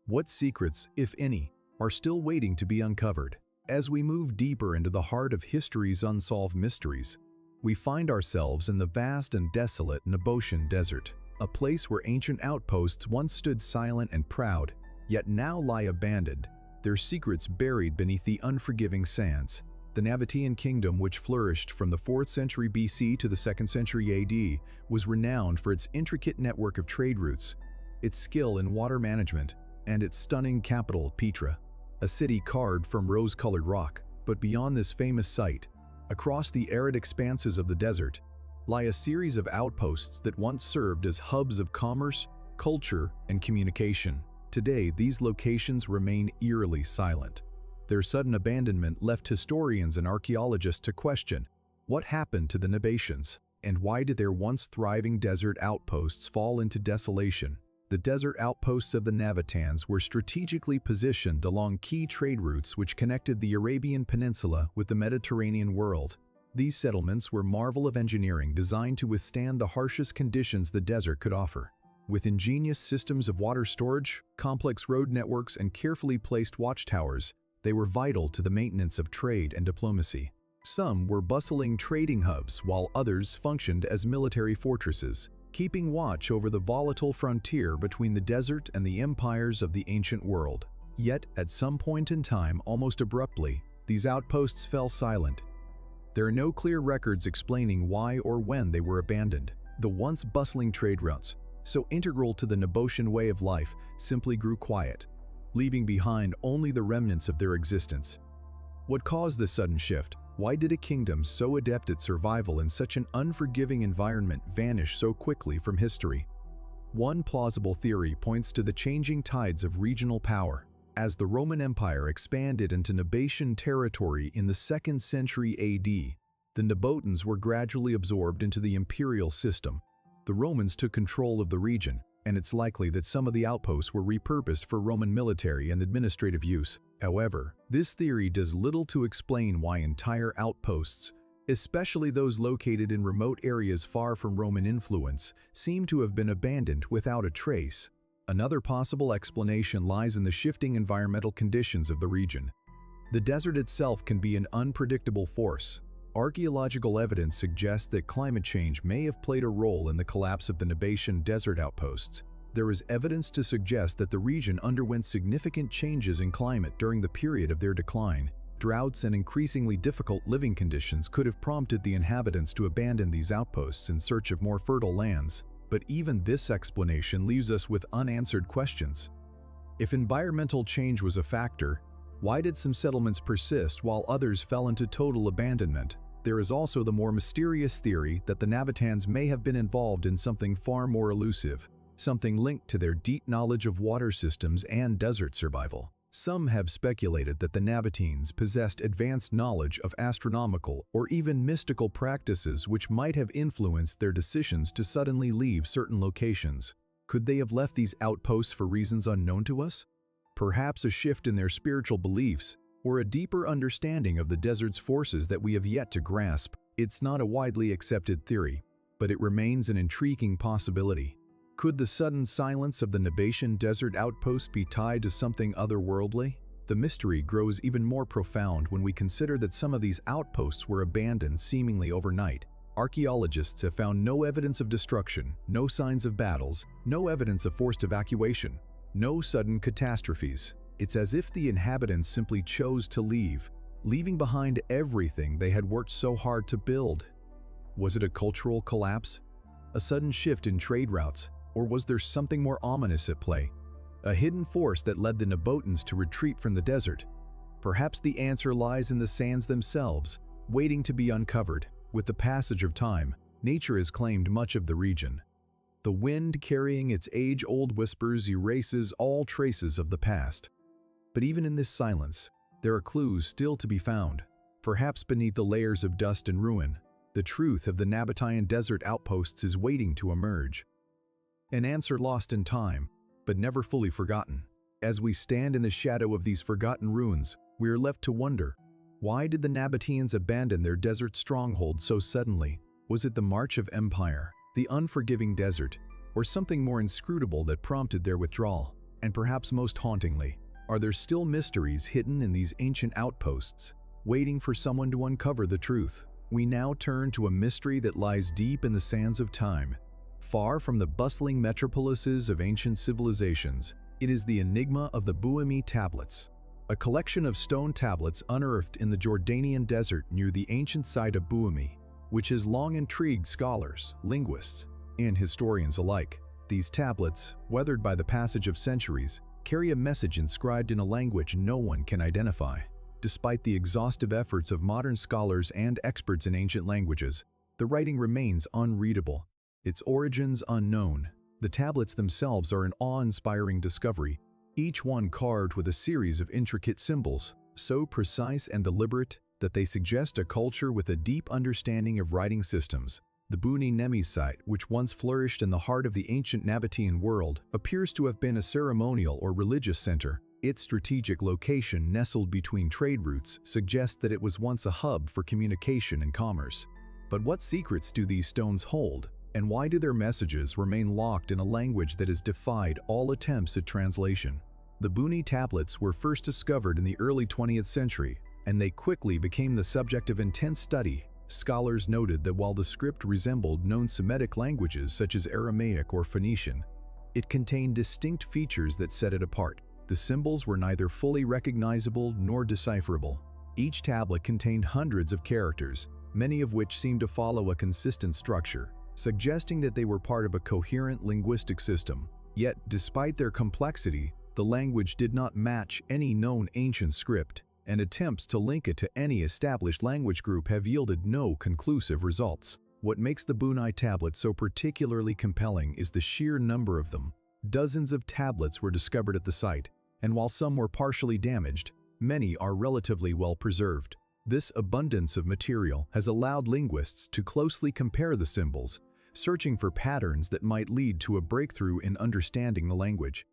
What secrets, if any, are still waiting to be uncovered? As we move deeper into the heart of history's unsolved mysteries, we find ourselves in the vast and desolate Nabataean desert, a place where ancient outposts once stood silent and proud, yet now lie abandoned, their secrets buried beneath the unforgiving sands. The Nabataean kingdom, which flourished from the 4th century BC to the 2nd century AD, was renowned for its intricate network of trade routes, its skill in water management, and its stunning capital, Petra, a city carved from rose-colored rock. But beyond this famous site, across the arid expanses of the desert, lie a series of outposts that once served as hubs of commerce, culture, and communication. Today, these locations remain eerily silent. Their sudden abandonment left historians and archaeologists to question what happened to the Nabataeans, and why did their once thriving desert outposts fall into desolation? The desert outposts of the Nabataeans were strategically positioned along key trade routes which connected the Arabian Peninsula with the Mediterranean world. These settlements were marvels of engineering designed to withstand the harshest conditions the desert could offer. With ingenious systems of water storage, complex road networks, and carefully placed watchtowers, they were vital to the maintenance of trade and diplomacy. Some were bustling trading hubs, while others functioned as military fortresses. keeping watch over the volatile frontier between the desert and the empires of the ancient world. Yet, at some point in time, almost abruptly, these outposts fell silent. There are no clear records explaining why or when they were abandoned. The once bustling trade routes, so integral to the Nabataean way of life, simply grew quiet, leaving behind only the remnants of their existence. What caused this sudden shift? Why did a kingdom so adept at survival in such an unforgiving environment vanish so quickly from history? One plausible theory points to the changing tides of regional power. As the Roman Empire expanded into Nabataean territory in the 2nd century AD, the Nabataeans were gradually absorbed into the imperial system. The Romans took control of the region, and it's likely that some of the outposts were repurposed for Roman military and administrative use. However, this theory does little to explain why entire outposts, especially those located in remote areas far from Roman influence, seem to have been abandoned without a trace. Another possible explanation lies in the shifting environmental conditions of the region. The desert itself can be an unpredictable force. Archaeological evidence suggests that climate change may have played a role in the collapse of the Nabataean desert outposts. There is evidence to suggest that the region underwent significant changes in climate during the period of their decline. Droughts and increasingly difficult living conditions could have prompted the inhabitants to abandon these outposts in search of more fertile lands. But even this explanation leaves us with unanswered questions. If environmental change was a factor, why did some settlements persist while others fell into total abandonment? There is also the more mysterious theory that the Nabataeans may have been involved in something far more elusive, something linked to their deep knowledge of water systems and desert survival. Some have speculated that the Nabataeans possessed advanced knowledge of astronomical or even mystical practices which might have influenced their decisions to suddenly leave certain locations. Could they have left these outposts for reasons unknown to us? Perhaps a shift in their spiritual beliefs, or a deeper understanding of the desert's forces that we have yet to grasp. It's not a widely accepted theory, but it remains an intriguing possibility. Could the sudden silence of the Nabataean desert outpost be tied to something otherworldly? The mystery grows even more profound when we consider that some of these outposts were abandoned seemingly overnight. Archaeologists have found no evidence of destruction, no signs of battles, no evidence of forced evacuation, no sudden catastrophes. It's as if the inhabitants simply chose to leave, leaving behind everything they had worked so hard to build. Was it a cultural collapse? A sudden shift in trade routes? Or was there something more ominous at play? A hidden force that led the Nabataeans to retreat from the desert? Perhaps the answer lies in the sands themselves, waiting to be uncovered. With the passage of time, nature has claimed much of the region. The wind carrying its age-old whispers erases all traces of the past. But even in this silence, there are clues still to be found. Perhaps beneath the layers of dust and ruin, the truth of the Nabataean desert outposts is waiting to emerge. An answer lost in time, but never fully forgotten. As we stand in the shadow of these forgotten ruins, we are left to wonder, why did the Nabataeans abandon their desert stronghold so suddenly? Was it the march of empire, the unforgiving desert, or something more inscrutable that prompted their withdrawal? And perhaps most hauntingly, are there still mysteries hidden in these ancient outposts, waiting for someone to uncover the truth? We now turn to a mystery that lies deep in the sands of time. Far from the bustling metropolises of ancient civilizations, it is the enigma of the Buemi tablets, a collection of stone tablets unearthed in the Jordanian desert near the ancient site of Buemi, which has long intrigued scholars, linguists, and historians alike. These tablets, weathered by the passage of centuries, carry a message inscribed in a language no one can identify. Despite the exhaustive efforts of modern scholars and experts in ancient languages, the writing remains unreadable, its origins unknown. The tablets themselves are an awe-inspiring discovery, each one carved with a series of intricate symbols, so precise and deliberate that they suggest a culture with a deep understanding of writing systems. The Buni Nemi site, which once flourished in the heart of the ancient Nabataean world, appears to have been a ceremonial or religious center. Its strategic location, nestled between trade routes, suggests that it was once a hub for communication and commerce. But what secrets do these stones hold? And why do their messages remain locked in a language that has defied all attempts at translation? The Buni tablets were first discovered in the early 20th century, and they quickly became the subject of intense study. scholars noted that while the script resembled known Semitic languages such as Aramaic or Phoenician, it contained distinct features that set it apart. The symbols were neither fully recognizable nor decipherable. Each tablet contained hundreds of characters, many of which seemed to follow a consistent structure, suggesting that they were part of a coherent linguistic system. Yet, despite their complexity, the language did not match any known ancient script, and attempts to link it to any established language group have yielded no conclusive results. What makes the Bunai tablet so particularly compelling is the sheer number of them. Dozens of tablets were discovered at the site, and while some were partially damaged, many are relatively well preserved. This abundance of material has allowed linguists to closely compare the symbols, searching for patterns that might lead to a breakthrough in understanding the language.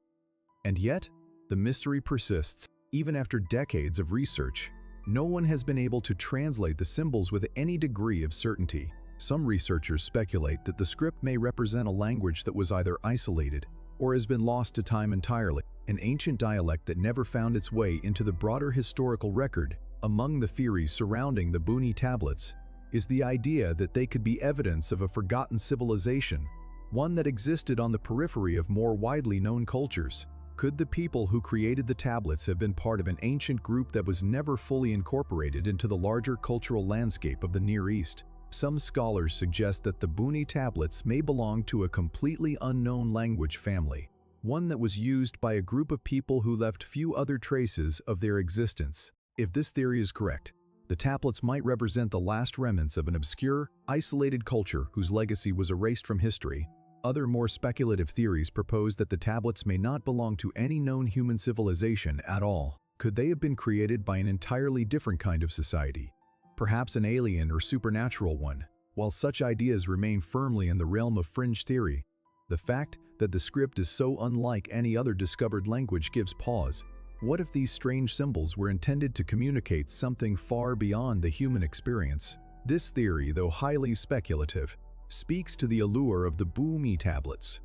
And yet, the mystery persists. Even after decades of research, no one has been able to translate the symbols with any degree of certainty. Some researchers speculate that the script may represent a language that was either isolated or has been lost to time entirely, an ancient dialect that never found its way into the broader historical record. Among the theories surrounding the Bunai tablets is the idea that they could be evidence of a forgotten civilization, one that existed on the periphery of more widely known cultures. Could the people who created the tablets have been part of an ancient group that was never fully incorporated into the larger cultural landscape of the Near East? Some scholars suggest that the Bunai tablets may belong to a completely unknown language family, one that was used by a group of people who left few other traces of their existence. If this theory is correct, the tablets might represent the last remnants of an obscure, isolated culture whose legacy was erased from history. Other more speculative theories propose that the tablets may not belong to any known human civilization at all. Could they have been created by an entirely different kind of society? Perhaps an alien or supernatural one? While such ideas remain firmly in the realm of fringe theory, the fact that the script is so unlike any other discovered language gives pause. What if these strange symbols were intended to communicate something far beyond the human experience? This theory, though highly speculative, speaks to the allure of the Bunai tablets,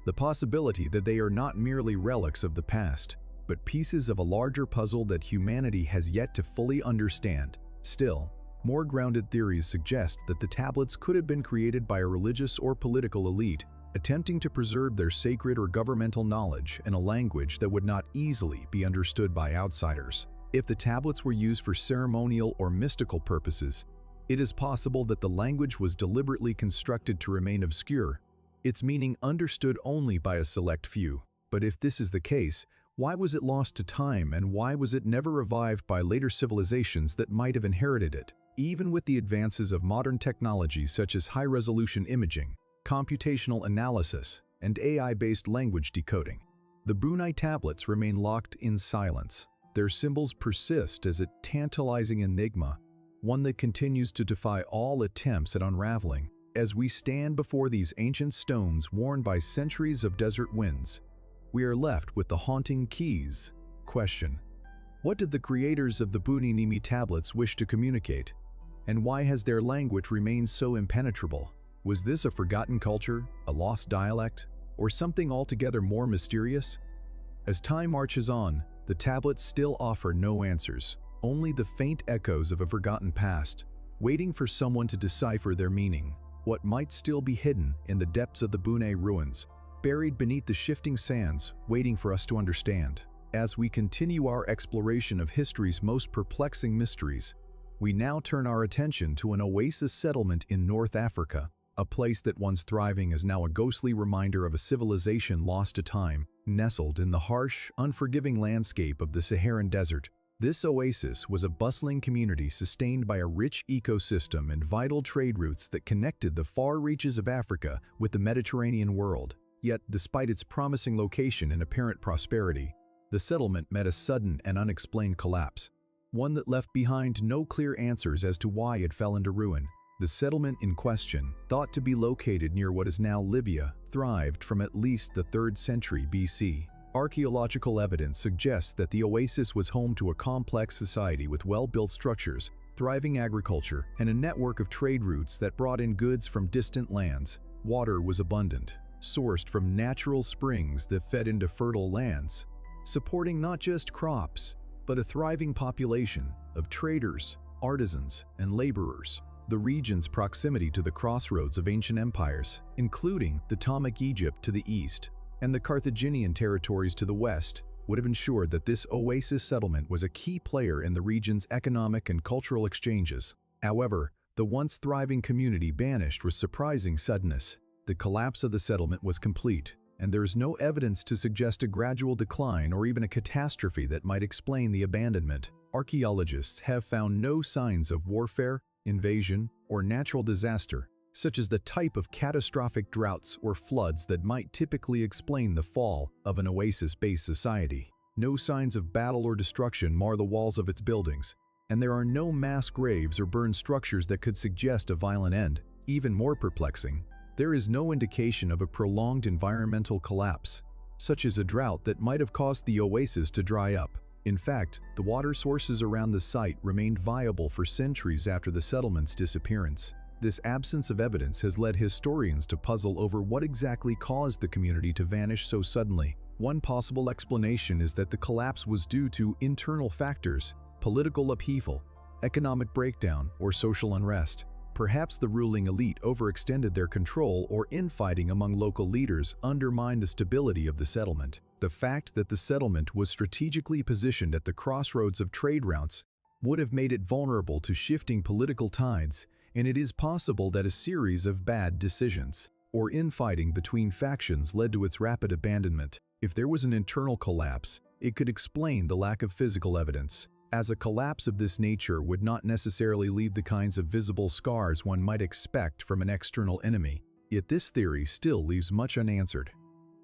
the possibility that they are not merely relics of the past, but pieces of a larger puzzle that humanity has yet to fully understand. Still, more grounded theories suggest that the tablets could have been created by a religious or political elite, attempting to preserve their sacred or governmental knowledge in a language that would not easily be understood by outsiders. If the tablets were used for ceremonial or mystical purposes, it is possible that the language was deliberately constructed to remain obscure, its meaning understood only by a select few. But if this is the case, why was it lost to time, and why was it never revived by later civilizations that might have inherited it? Even with the advances of modern technologies such as high-resolution imaging, computational analysis, and AI-based language decoding, the Bunai tablets remain locked in silence. Their symbols persist as a tantalizing enigma, one that continues to defy all attempts at unraveling. As we stand before these ancient stones worn by centuries of desert winds, we are left with the haunting keys question. What did the creators of the Bunai Nemi tablets wish to communicate? And why has their language remained so impenetrable? Was this a forgotten culture, a lost dialect, or something altogether more mysterious? As time marches on, the tablets still offer no answers, only the faint echoes of a forgotten past, waiting for someone to decipher their meaning. What might still be hidden in the depths of the Bunai ruins, buried beneath the shifting sands, waiting for us to understand. As we continue our exploration of history's most perplexing mysteries, we now turn our attention to an Oasis settlement in North Africa, a place that once thriving is now a ghostly reminder of a civilization lost to time, nestled in the harsh, unforgiving landscape of the Saharan desert. This oasis was a bustling community sustained by a rich ecosystem and vital trade routes that connected the far reaches of Africa with the Mediterranean world. Yet, despite its promising location and apparent prosperity, the settlement met a sudden and unexplained collapse, one that left behind no clear answers as to why it fell into ruin. The settlement in question, thought to be located near what is now Libya, thrived from at least the 3rd century BC. Archaeological evidence suggests that the oasis was home to a complex society with well-built structures, thriving agriculture, and a network of trade routes that brought in goods from distant lands. Water was abundant, sourced from natural springs that fed into fertile lands, supporting not just crops, but a thriving population of traders, artisans, and laborers. the region's proximity to the crossroads of ancient empires, including the Ptolemaic Egypt to the east and the Carthaginian territories to the west, would have ensured that this Oasis settlement was a key player in the region's economic and cultural exchanges. However, the once thriving community vanished with surprising suddenness. The collapse of the settlement was complete, and there is no evidence to suggest a gradual decline or even a catastrophe that might explain the abandonment. Archaeologists have found no signs of warfare, invasion, or natural disaster, such as the type of catastrophic droughts or floods that might typically explain the fall of an Oasis-based society. No signs of battle or destruction mar the walls of its buildings, and there are no mass graves or burned structures that could suggest a violent end. Even more perplexing, there is no indication of a prolonged environmental collapse, such as a drought that might have caused the oasis to dry up. In fact, the water sources around the site remained viable for centuries after the settlement's disappearance. This absence of evidence has led historians to puzzle over what exactly caused the community to vanish so suddenly. One possible explanation is that the collapse was due to internal factors, political upheaval, economic breakdown, or social unrest. Perhaps the ruling elite overextended their control, or infighting among local leaders undermined the stability of the settlement. The fact that the settlement was strategically positioned at the crossroads of trade routes would have made it vulnerable to shifting political tides, and it is possible that a series of bad decisions or infighting between factions led to its rapid abandonment. If there was an internal collapse, it could explain the lack of physical evidence, as a collapse of this nature would not necessarily leave the kinds of visible scars one might expect from an external enemy. Yet this theory still leaves much unanswered.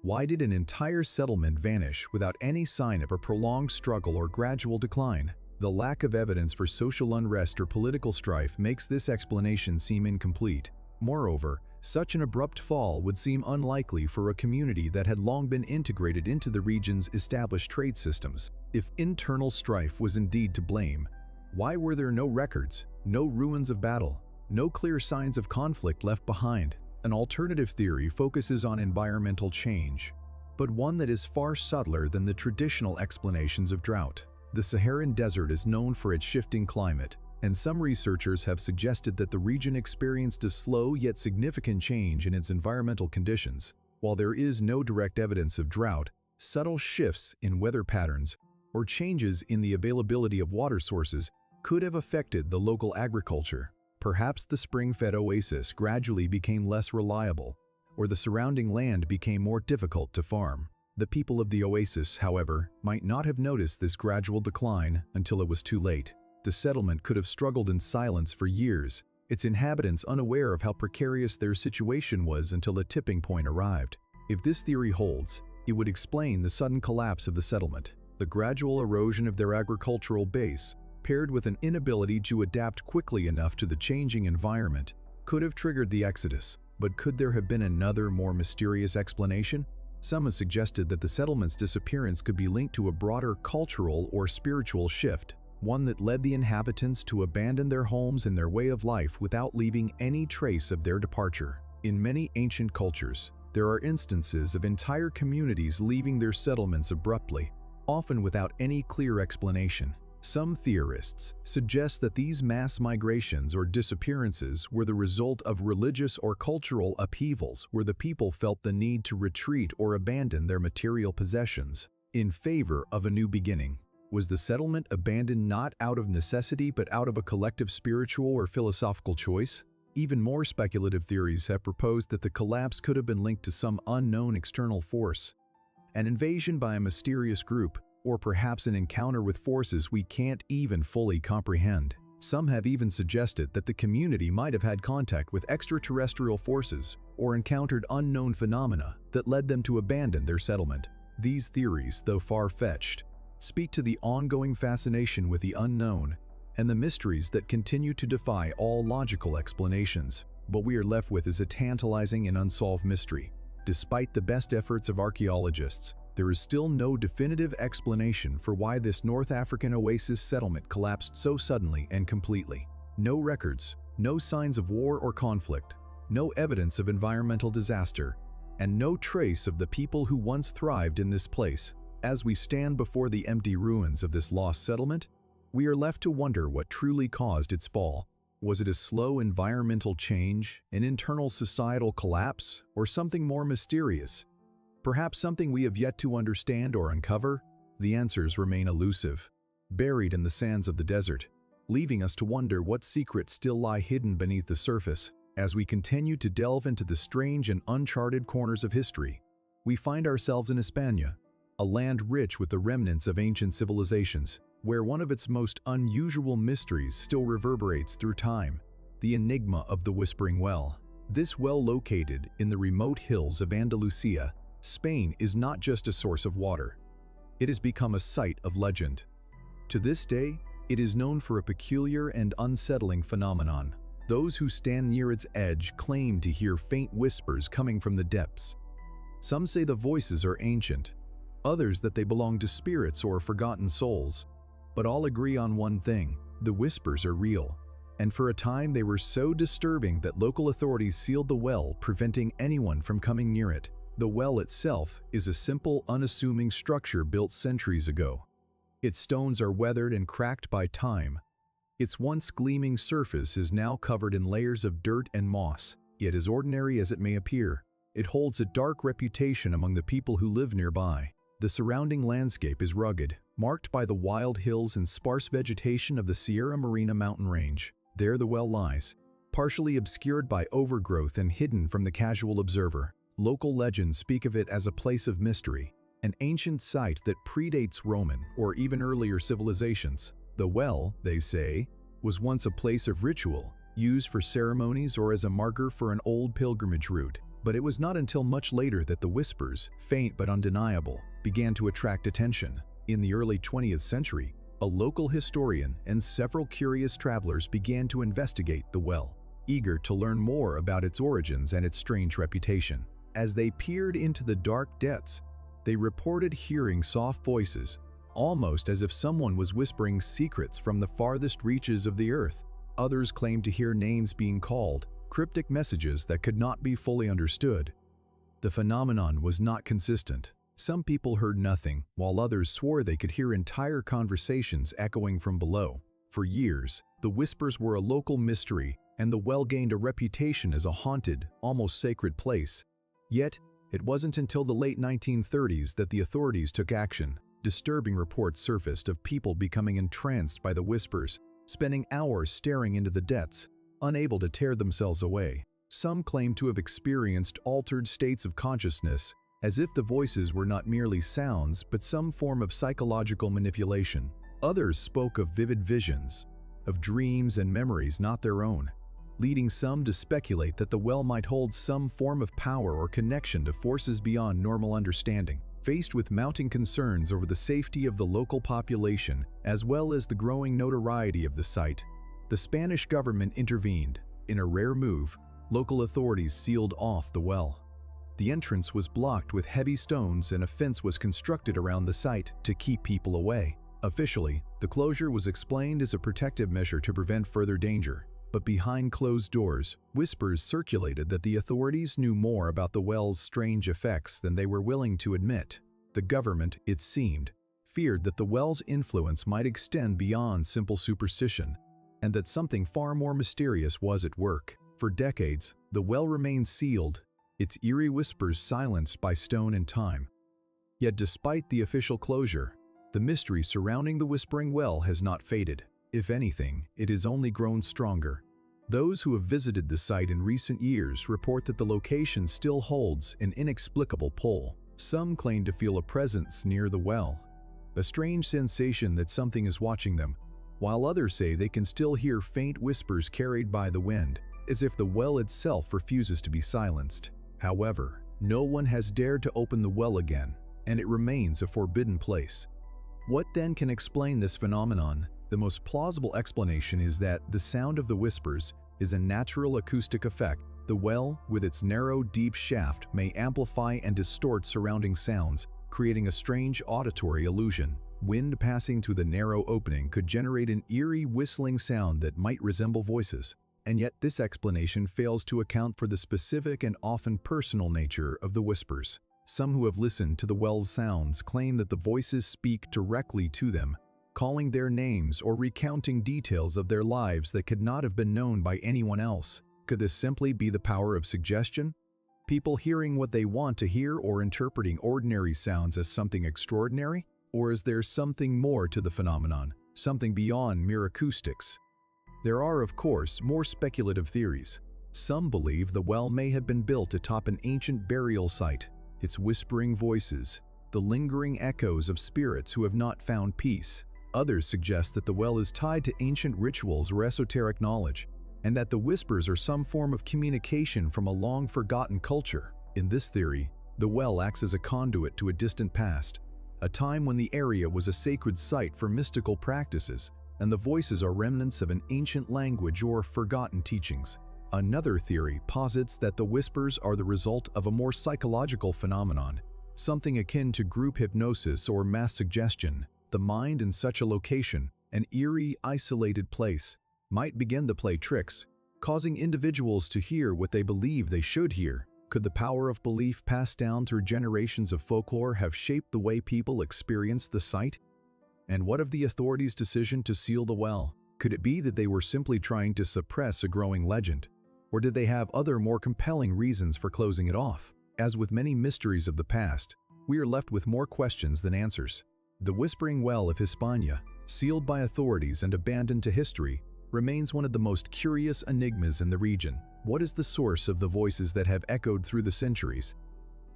Why did an entire settlement vanish without any sign of a prolonged struggle or gradual decline? The lack of evidence for social unrest or political strife makes this explanation seem incomplete. Moreover, such an abrupt fall would seem unlikely for a community that had long been integrated into the region's established trade systems. If internal strife was indeed to blame, why were there no records, no ruins of battle, no clear signs of conflict left behind? An alternative theory focuses on environmental change, but one that is far subtler than the traditional explanations of drought. The Saharan desert is known for its shifting climate, and some researchers have suggested that the region experienced a slow yet significant change in its environmental conditions. While there is no direct evidence of drought, subtle shifts in weather patterns or changes in the availability of water sources could have affected the local agriculture. Perhaps the spring-fed oasis gradually became less reliable, or the surrounding land became more difficult to farm. The people of the oasis, however, might not have noticed this gradual decline until it was too late. The settlement could have struggled in silence for years, its inhabitants unaware of how precarious their situation was until a tipping point arrived. If this theory holds, it would explain the sudden collapse of the settlement. The gradual erosion of their agricultural base, paired with an inability to adapt quickly enough to the changing environment, could have triggered the exodus. But could there have been another, more mysterious explanation? Some have suggested that the settlement's disappearance could be linked to a broader cultural or spiritual shift, one that led the inhabitants to abandon their homes and their way of life without leaving any trace of their departure. In many ancient cultures, there are instances of entire communities leaving their settlements abruptly, often without any clear explanation. Some theorists suggest that these mass migrations or disappearances were the result of religious or cultural upheavals where the people felt the need to retreat or abandon their material possessions in favor of a new beginning. Was the settlement abandoned not out of necessity but out of a collective spiritual or philosophical choice? Even more speculative theories have proposed that the collapse could have been linked to some unknown external force, an invasion by a mysterious group, or perhaps an encounter with forces we can't even fully comprehend. Some have even suggested that the community might have had contact with extraterrestrial forces or encountered unknown phenomena that led them to abandon their settlement. These theories, though far-fetched, speak to the ongoing fascination with the unknown and the mysteries that continue to defy all logical explanations. What we are left with is a tantalizing and unsolved mystery. Despite the best efforts of archaeologists, there is still no definitive explanation for why this North African oasis settlement collapsed so suddenly and completely. No records, no signs of war or conflict, no evidence of environmental disaster, and no trace of the people who once thrived in this place. As we stand before the empty ruins of this lost settlement, we are left to wonder what truly caused its fall. Was it a slow environmental change, an internal societal collapse, or something more mysterious? Perhaps something we have yet to understand or uncover? The answers remain elusive, buried in the sands of the desert, leaving us to wonder what secrets still lie hidden beneath the surface. As we continue to delve into the strange and uncharted corners of history, we find ourselves in Hispania, a land rich with the remnants of ancient civilizations, where one of its most unusual mysteries still reverberates through time: the enigma of the Whispering Well. This well, located in the remote hills of Andalusia, Spain, is not just a source of water. It has become a site of legend. To this day, it is known for a peculiar and unsettling phenomenon. Those who stand near its edge claim to hear faint whispers coming from the depths. Some say the voices are ancient, others that they belong to spirits or forgotten souls. But all agree on one thing: the whispers are real. And for a time they were so disturbing that local authorities sealed the well, preventing anyone from coming near it. The well itself is a simple, unassuming structure built centuries ago. Its stones are weathered and cracked by time. Its once gleaming surface is now covered in layers of dirt and moss. Yet as ordinary as it may appear, it holds a dark reputation among the people who live nearby. The surrounding landscape is rugged, marked by the wild hills and sparse vegetation of the Sierra Morena mountain range. There the well lies, partially obscured by overgrowth and hidden from the casual observer. Local legends speak of it as a place of mystery, an ancient site that predates Roman or even earlier civilizations. The well, they say, was once a place of ritual, used for ceremonies or as a marker for an old pilgrimage route. But it was not until much later that the whispers, faint but undeniable, began to attract attention. In the early 20th century, a local historian and several curious travelers began to investigate the well, eager to learn more about its origins and its strange reputation. As they peered into the dark depths, they reported hearing soft voices, almost as if someone was whispering secrets from the farthest reaches of the earth. Others claimed to hear names being called, cryptic messages that could not be fully understood. The phenomenon was not consistent. Some people heard nothing, while others swore they could hear entire conversations echoing from below. For years, the whispers were a local mystery, and the well gained a reputation as a haunted, almost sacred place. Yet, it wasn't until the late 1930s that the authorities took action. Disturbing reports surfaced of people becoming entranced by the whispers, spending hours staring into the depths, unable to tear themselves away. Some claimed to have experienced altered states of consciousness, as if the voices were not merely sounds but some form of psychological manipulation. Others spoke of vivid visions, of dreams and memories not their own, leading some to speculate that the well might hold some form of power or connection to forces beyond normal understanding. Faced with mounting concerns over the safety of the local population, as well as the growing notoriety of the site, the Spanish government intervened. In a rare move, local authorities sealed off the well. The entrance was blocked with heavy stones and a fence was constructed around the site to keep people away. Officially, the closure was explained as a protective measure to prevent further danger. But behind closed doors, whispers circulated that the authorities knew more about the well's strange effects than they were willing to admit. The government, it seemed, feared that the well's influence might extend beyond simple superstition, and that something far more mysterious was at work. For decades, the well remained sealed, its eerie whispers silenced by stone and time. Yet despite the official closure, the mystery surrounding the Whispering Well has not faded. If anything, it has only grown stronger. Those who have visited the site in recent years report that the location still holds an inexplicable pull. Some claim to feel a presence near the well, a strange sensation that something is watching them, while others say they can still hear faint whispers carried by the wind, as if the well itself refuses to be silenced. However, no one has dared to open the well again, and it remains a forbidden place. What then can explain this phenomenon? The most plausible explanation is that the sound of the whispers is a natural acoustic effect. The well, with its narrow, deep shaft, may amplify and distort surrounding sounds, creating a strange auditory illusion. Wind passing through the narrow opening could generate an eerie whistling sound that might resemble voices. And yet this explanation fails to account for the specific and often personal nature of the whispers. Some who have listened to the well's sounds claim that the voices speak directly to them, calling their names or recounting details of their lives that could not have been known by anyone else. Could this simply be the power of suggestion? People hearing what they want to hear or interpreting ordinary sounds as something extraordinary? Or is there something more to the phenomenon, something beyond mere acoustics? There are, of course, more speculative theories. Some believe the well may have been built atop an ancient burial site, its whispering voices, the lingering echoes of spirits who have not found peace. Others suggest that the well is tied to ancient rituals or esoteric knowledge, and that the whispers are some form of communication from a long-forgotten culture. In this theory, the well acts as a conduit to a distant past, a time when the area was a sacred site for mystical practices, and the voices are remnants of an ancient language or forgotten teachings. Another theory posits that the whispers are the result of a more psychological phenomenon, something akin to group hypnosis or mass suggestion. The mind in such a location, an eerie, isolated place, might begin to play tricks, causing individuals to hear what they believe they should hear. Could the power of belief passed down through generations of folklore have shaped the way people experience the site? And what of the authorities' decision to seal the well? Could it be that they were simply trying to suppress a growing legend? Or did they have other more compelling reasons for closing it off? As with many mysteries of the past, we are left with more questions than answers. The Whispering Well of Hispania, sealed by authorities and abandoned to history, remains one of the most curious enigmas in the region. What is the source of the voices that have echoed through the centuries?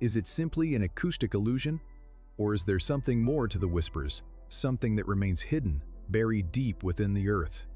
Is it simply an acoustic illusion? Or is there something more to the whispers, something that remains hidden, buried deep within the earth?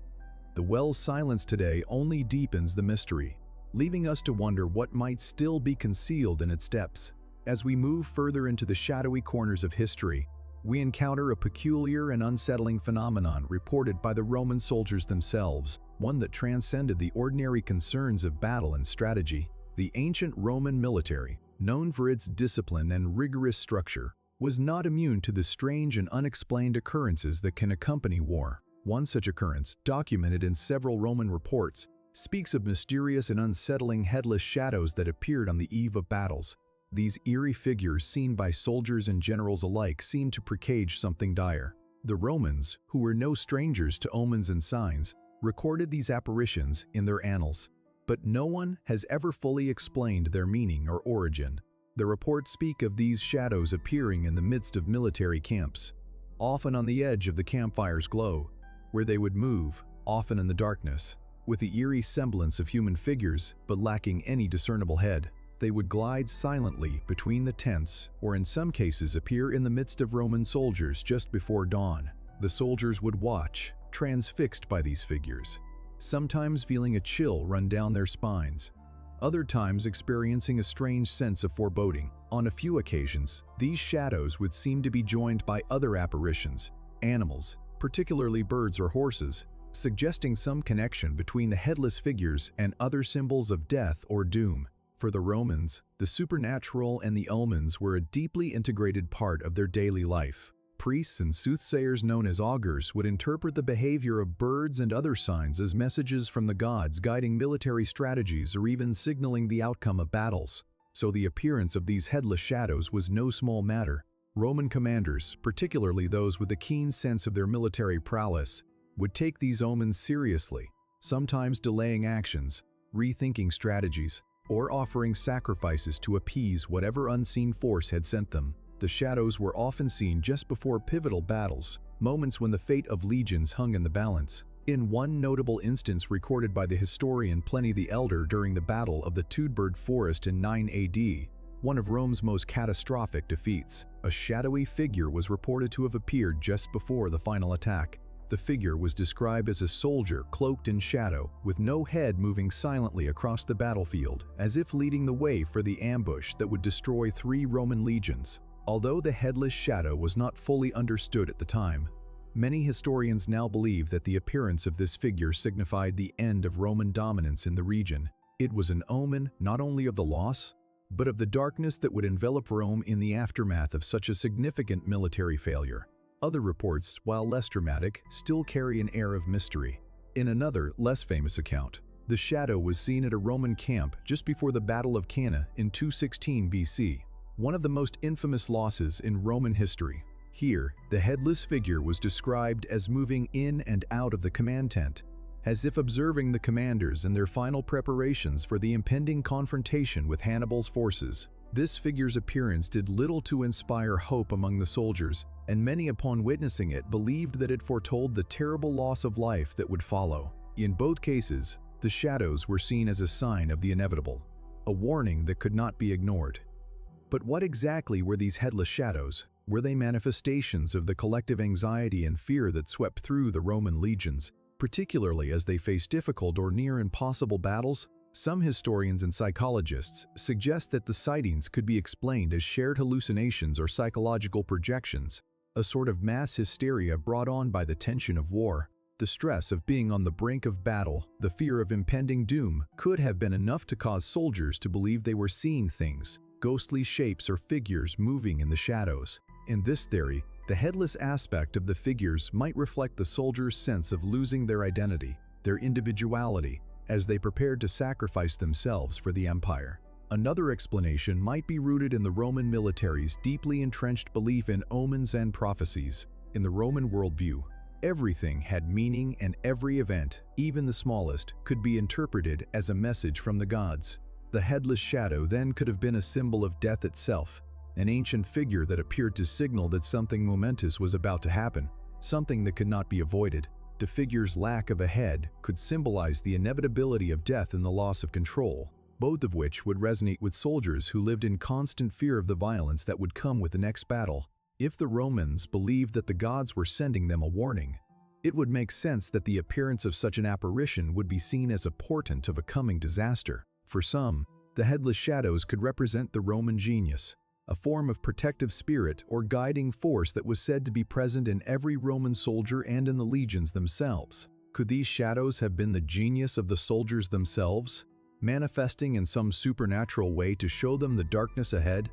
The well's silence today only deepens the mystery, leaving us to wonder what might still be concealed in its depths. As we move further into the shadowy corners of history, we encounter a peculiar and unsettling phenomenon reported by the Roman soldiers themselves, one that transcended the ordinary concerns of battle and strategy. The ancient Roman military, known for its discipline and rigorous structure, was not immune to the strange and unexplained occurrences that can accompany war. One such occurrence, documented in several Roman reports, speaks of mysterious and unsettling headless shadows that appeared on the eve of battles. These eerie figures seen by soldiers and generals alike seemed to presage something dire. The Romans, who were no strangers to omens and signs, recorded these apparitions in their annals, but no one has ever fully explained their meaning or origin. The reports speak of these shadows appearing in the midst of military camps, often on the edge of the campfire's glow, where they would move, often in the darkness, with the eerie semblance of human figures but lacking any discernible head. They would glide silently between the tents, or in some cases appear in the midst of Roman soldiers just before dawn. The soldiers would watch, transfixed by these figures, sometimes feeling a chill run down their spines, other times experiencing a strange sense of foreboding. On a few occasions, these shadows would seem to be joined by other apparitions, animals, particularly birds or horses, suggesting some connection between the headless figures and other symbols of death or doom. For the Romans, the supernatural and the omens were a deeply integrated part of their daily life. Priests and soothsayers known as augurs would interpret the behavior of birds and other signs as messages from the gods guiding military strategies or even signaling the outcome of battles. So the appearance of these headless shadows was no small matter. Roman commanders, particularly those with a keen sense of their military prowess, would take these omens seriously, sometimes delaying actions, rethinking strategies, or offering sacrifices to appease whatever unseen force had sent them. The shadows were often seen just before pivotal battles, moments when the fate of legions hung in the balance. In one notable instance recorded by the historian Pliny the Elder during the Battle of the Tudbird Forest in 9 AD, one of Rome's most catastrophic defeats, a shadowy figure was reported to have appeared just before the final attack. The figure was described as a soldier cloaked in shadow, with no head, moving silently across the battlefield, as if leading the way for the ambush that would destroy 3 Roman legions. Although the headless shadow was not fully understood at the time, many historians now believe that the appearance of this figure signified the end of Roman dominance in the region. It was an omen not only of the loss, but of the darkness that would envelop Rome in the aftermath of such a significant military failure. Other reports, while less dramatic, still carry an air of mystery. In another, less famous account, the shadow was seen at a Roman camp just before the Battle of Cannae in 216 BC, one of the most infamous losses in Roman history. Here, the headless figure was described as moving in and out of the command tent, as if observing the commanders and their final preparations for the impending confrontation with Hannibal's forces. This figure's appearance did little to inspire hope among the soldiers, and many upon witnessing it believed that it foretold the terrible loss of life that would follow. In both cases, the shadows were seen as a sign of the inevitable, a warning that could not be ignored. But what exactly were these headless shadows? Were they manifestations of the collective anxiety and fear that swept through the Roman legions, particularly as they faced difficult or near impossible battles? Some historians and psychologists suggest that the sightings could be explained as shared hallucinations or psychological projections, a sort of mass hysteria brought on by the tension of war. The stress of being on the brink of battle, the fear of impending doom, could have been enough to cause soldiers to believe they were seeing things, ghostly shapes or figures moving in the shadows. In this theory, the headless aspect of the figures might reflect the soldiers' sense of losing their identity, their individuality, as they prepared to sacrifice themselves for the empire. Another explanation might be rooted in the Roman military's deeply entrenched belief in omens and prophecies. In the Roman worldview, everything had meaning, and every event, even the smallest, could be interpreted as a message from the gods. The headless shadow then could have been a symbol of death itself, an ancient figure that appeared to signal that something momentous was about to happen, something that could not be avoided. The figure's lack of a head could symbolize the inevitability of death and the loss of control, both of which would resonate with soldiers who lived in constant fear of the violence that would come with the next battle. If the Romans believed that the gods were sending them a warning, it would make sense that the appearance of such an apparition would be seen as a portent of a coming disaster. For some, the headless shadows could represent the Roman genius, a form of protective spirit or guiding force that was said to be present in every Roman soldier and in the legions themselves. Could these shadows have been the genius of the soldiers themselves, manifesting in some supernatural way to show them the darkness ahead?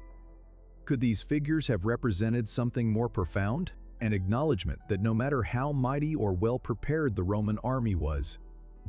Could these figures have represented something more profound? An acknowledgement that no matter how mighty or well-prepared the Roman army was,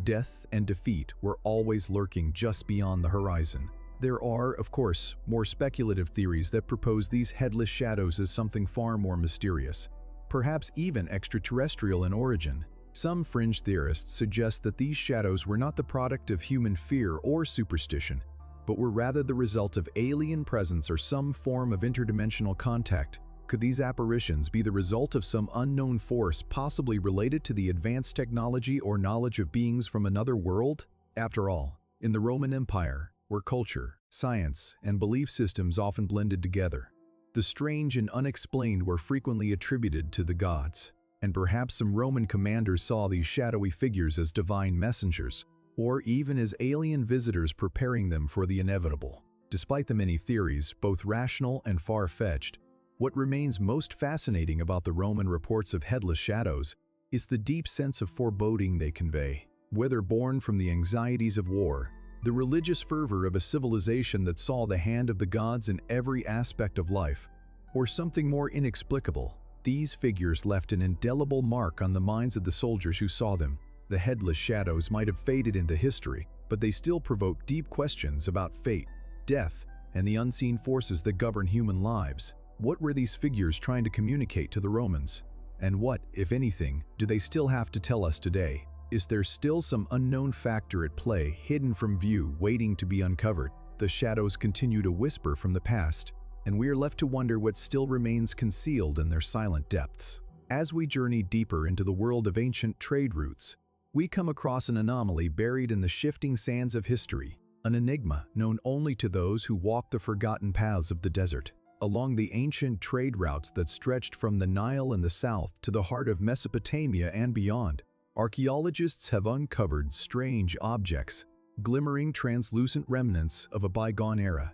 death and defeat were always lurking just beyond the horizon. There are, of course, more speculative theories that propose these headless shadows as something far more mysterious, perhaps even extraterrestrial in origin. Some fringe theorists suggest that these shadows were not the product of human fear or superstition, but were rather the result of alien presence or some form of interdimensional contact. Could these apparitions be the result of some unknown force possibly related to the advanced technology or knowledge of beings from another world? After all, in the Roman Empire, where culture, science, and belief systems often blended together, the strange and unexplained were frequently attributed to the gods, and perhaps some Roman commanders saw these shadowy figures as divine messengers, or even as alien visitors preparing them for the inevitable. Despite the many theories, both rational and far-fetched, what remains most fascinating about the Roman reports of headless shadows is the deep sense of foreboding they convey. Whether born from the anxieties of war, the religious fervor of a civilization that saw the hand of the gods in every aspect of life, or something more inexplicable, these figures left an indelible mark on the minds of the soldiers who saw them. The headless shadows might have faded into history, but they still provoke deep questions about fate, death, and the unseen forces that govern human lives. What were these figures trying to communicate to the Romans? And what, if anything, do they still have to tell us today? Is there still some unknown factor at play, hidden from view, waiting to be uncovered? The shadows continue to whisper from the past, and we are left to wonder what still remains concealed in their silent depths. As we journey deeper into the world of ancient trade routes, we come across an anomaly buried in the shifting sands of history, an enigma known only to those who walk the forgotten paths of the desert. Along the ancient trade routes that stretched from the Nile in the south to the heart of Mesopotamia and beyond, archaeologists have uncovered strange objects, glimmering translucent remnants of a bygone era.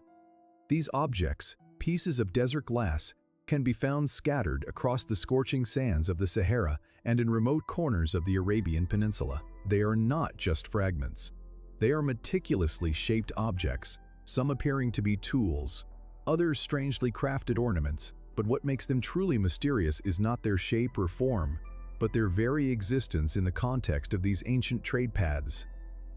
These objects, pieces of desert glass, can be found scattered across the scorching sands of the Sahara and in remote corners of the Arabian Peninsula. They are not just fragments. They are meticulously shaped objects, some appearing to be tools, others strangely crafted ornaments. But what makes them truly mysterious is not their shape or form, but their very existence in the context of these ancient trade paths.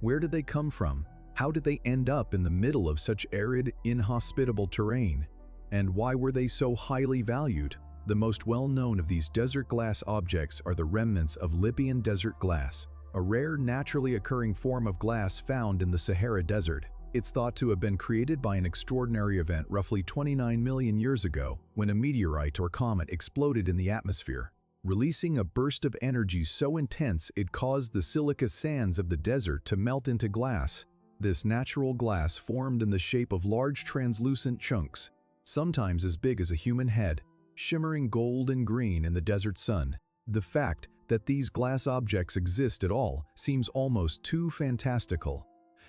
Where did they come from? How did they end up in the middle of such arid, inhospitable terrain? And why were they so highly valued? The most well-known of these desert glass objects are the remnants of Libyan desert glass, a rare naturally occurring form of glass found in the Sahara Desert. It's thought to have been created by an extraordinary event roughly 29 million years ago when a meteorite or comet exploded in the atmosphere, releasing a burst of energy so intense it caused the silica sands of the desert to melt into glass. This natural glass formed in the shape of large translucent chunks, sometimes as big as a human head, shimmering gold and green in the desert sun. The fact that these glass objects exist at all seems almost too fantastical.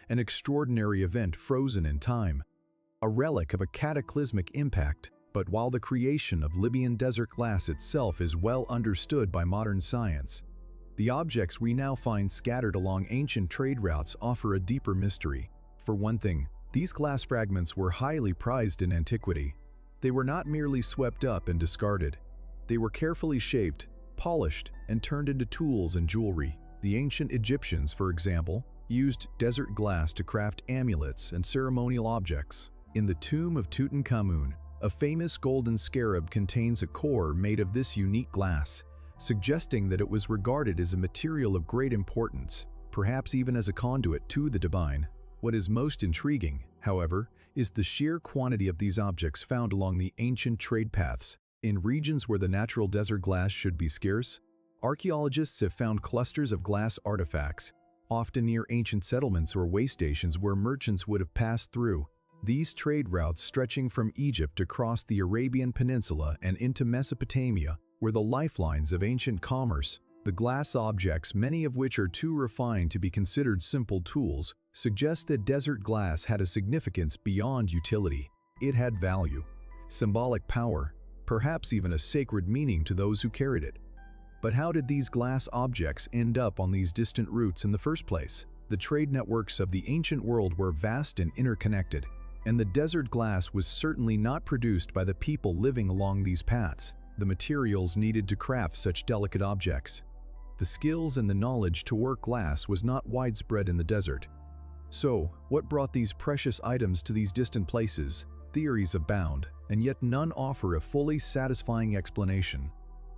An extraordinary event frozen in time, a relic of a cataclysmic impact. But while the creation of Libyan desert glass itself is well understood by modern science, the objects we now find scattered along ancient trade routes offer a deeper mystery. For one thing, these glass fragments were highly prized in antiquity. They were not merely swept up and discarded. They were carefully shaped, polished, and turned into tools and jewelry. The ancient Egyptians, for example, used desert glass to craft amulets and ceremonial objects. In the tomb of Tutankhamun, a famous golden scarab contains a core made of this unique glass, suggesting that it was regarded as a material of great importance, perhaps even as a conduit to the divine. What is most intriguing, however, is the sheer quantity of these objects found along the ancient trade paths. In regions where the natural desert glass should be scarce, archaeologists have found clusters of glass artifacts, often near ancient settlements or way stations where merchants would have passed through. These trade routes stretching from Egypt across the Arabian Peninsula and into Mesopotamia were the lifelines of ancient commerce. The glass objects, many of which are too refined to be considered simple tools, suggest that desert glass had a significance beyond utility. It had value, symbolic power, perhaps even a sacred meaning to those who carried it. But how did these glass objects end up on these distant routes in the first place? The trade networks of the ancient world were vast and interconnected, and the desert glass was certainly not produced by the people living along these paths. The materials needed to craft such delicate objects, the skills and the knowledge to work glass was not widespread in the desert. So, what brought these precious items to these distant places? Theories abound, and yet none offer a fully satisfying explanation.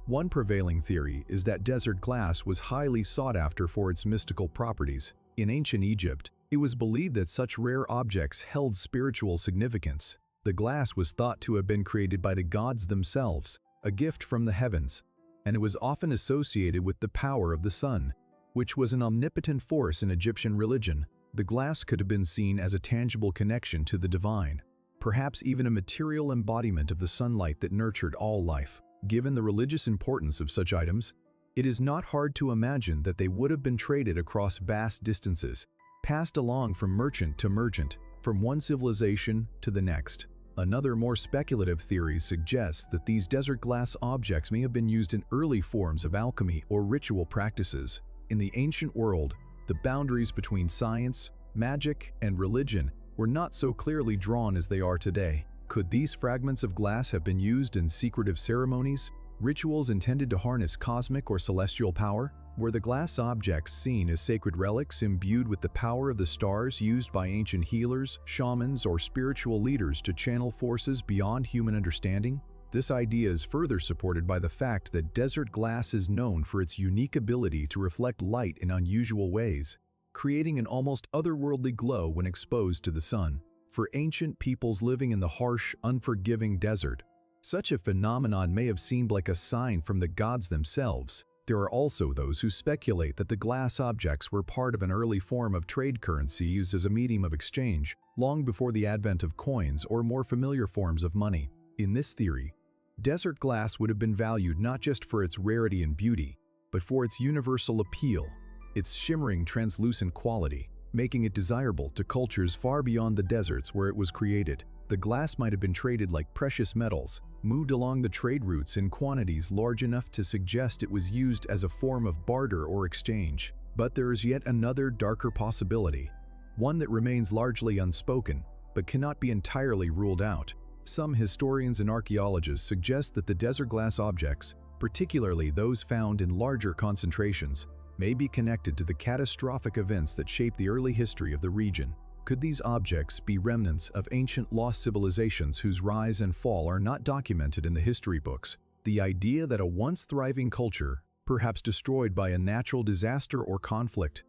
One prevailing theory is that desert glass was highly sought after for its mystical properties. In ancient Egypt, it was believed that such rare objects held spiritual significance. The glass was thought to have been created by the gods themselves, a gift from the heavens, and it was often associated with the power of the sun, which was an omnipotent force in Egyptian religion. The glass could have been seen as a tangible connection to the divine, perhaps even a material embodiment of the sunlight that nurtured all life. Given the religious importance of such items, it is not hard to imagine that they would have been traded across vast distances, passed along from merchant to merchant, from one civilization to the next. Another more speculative theory suggests that these desert glass objects may have been used in early forms of alchemy or ritual practices. In the ancient world, the boundaries between science, magic, and religion were not so clearly drawn as they are today. Could these fragments of glass have been used in secretive ceremonies, rituals intended to harness cosmic or celestial power? Were the glass objects seen as sacred relics imbued with the power of the stars used by ancient healers, shamans, or spiritual leaders to channel forces beyond human understanding? This idea is further supported by the fact that desert glass is known for its unique ability to reflect light in unusual ways, creating an almost otherworldly glow when exposed to the sun. For ancient peoples living in the harsh, unforgiving desert, such a phenomenon may have seemed like a sign from the gods themselves. There are also those who speculate that the glass objects were part of an early form of trade currency used as a medium of exchange, long before the advent of coins or more familiar forms of money. In this theory, desert glass would have been valued not just for its rarity and beauty, but for its universal appeal, its shimmering, translucent quality, making it desirable to cultures far beyond the deserts where it was created. The glass might have been traded like precious metals, moved along the trade routes in quantities large enough to suggest it was used as a form of barter or exchange. But there is yet another darker possibility, one that remains largely unspoken, but cannot be entirely ruled out. Some historians and archaeologists suggest that the desert glass objects, particularly those found in larger concentrations, may be connected to the catastrophic events that shaped the early history of the region. Could these objects be remnants of ancient lost civilizations whose rise and fall are not documented in the history books? The idea that a once thriving culture, perhaps destroyed by a natural disaster or conflict,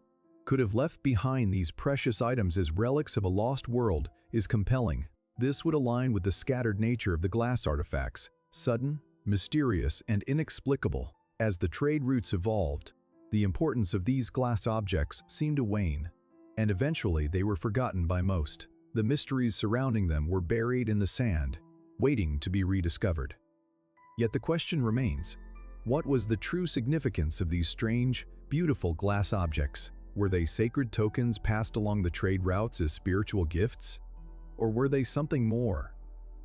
could have left behind these precious items as relics of a lost world is compelling. This would align with the scattered nature of the glass artifacts, sudden, mysterious, and inexplicable. As the trade routes evolved, the importance of these glass objects seemed to wane, and eventually they were forgotten by most. The mysteries surrounding them were buried in the sand, waiting to be rediscovered. Yet the question remains, what was the true significance of these strange, beautiful glass objects? Were they sacred tokens passed along the trade routes as spiritual gifts? Or were they something more?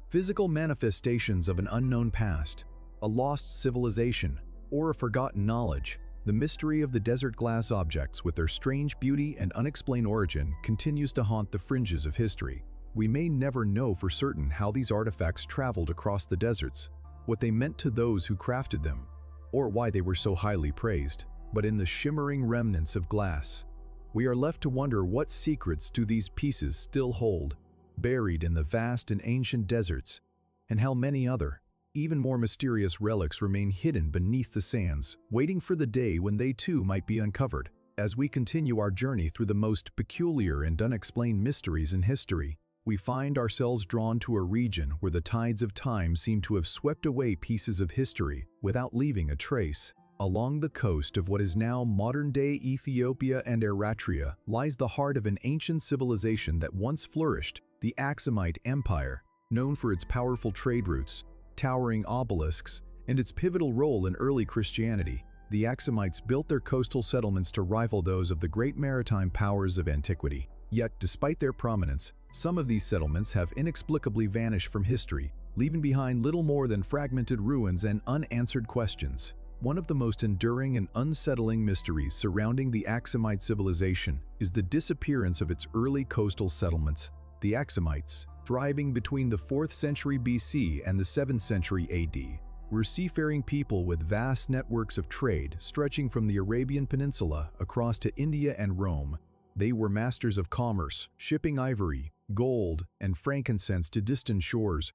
Physical manifestations of an unknown past, a lost civilization, or a forgotten knowledge? The mystery of the desert glass objects with their strange beauty and unexplained origin continues to haunt the fringes of history. We may never know for certain how these artifacts traveled across the deserts, what they meant to those who crafted them, or why they were so highly praised. But in the shimmering remnants of glass, we are left to wonder what secrets do these pieces still hold, buried in the vast and ancient deserts, and how many other, even more mysterious relics remain hidden beneath the sands, waiting for the day when they too might be uncovered. As we continue our journey through the most peculiar and unexplained mysteries in history, we find ourselves drawn to a region where the tides of time seem to have swept away pieces of history without leaving a trace. Along the coast of what is now modern-day Ethiopia and Eritrea lies the heart of an ancient civilization that once flourished, the Axumite Empire, known for its powerful trade routes, towering obelisks, and its pivotal role in early Christianity. The Axumites built their coastal settlements to rival those of the great maritime powers of antiquity. Yet, despite their prominence, some of these settlements have inexplicably vanished from history, leaving behind little more than fragmented ruins and unanswered questions. One of the most enduring and unsettling mysteries surrounding the Axumite civilization is the disappearance of its early coastal settlements. The Axumites, thriving between the 4th century BC and the 7th century AD, were seafaring people with vast networks of trade stretching from the Arabian Peninsula across to India and Rome. They were masters of commerce, shipping ivory, gold, and frankincense to distant shores,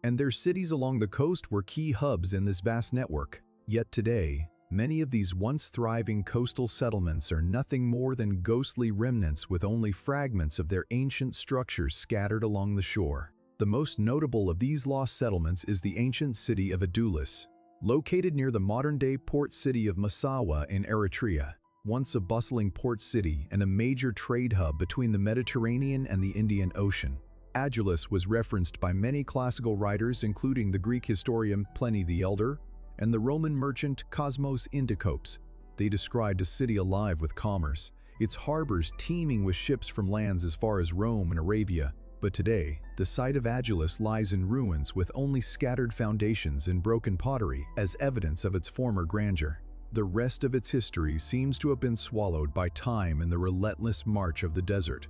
and their cities along the coast were key hubs in this vast network. Yet today, many of these once thriving coastal settlements are nothing more than ghostly remnants with only fragments of their ancient structures scattered along the shore. The most notable of these lost settlements is the ancient city of Adulis, located near the modern-day port city of Massawa in Eritrea. Once a bustling port city and a major trade hub between the Mediterranean and the Indian Ocean, Adulis was referenced by many classical writers including the Greek historian Pliny the Elder and the Roman merchant Cosmos Indicopes. They described a city alive with commerce, its harbors teeming with ships from lands as far as Rome and Arabia. But today, the site of Adulis lies in ruins with only scattered foundations and broken pottery as evidence of its former grandeur. The rest of its history seems to have been swallowed by time and the relentless march of the desert.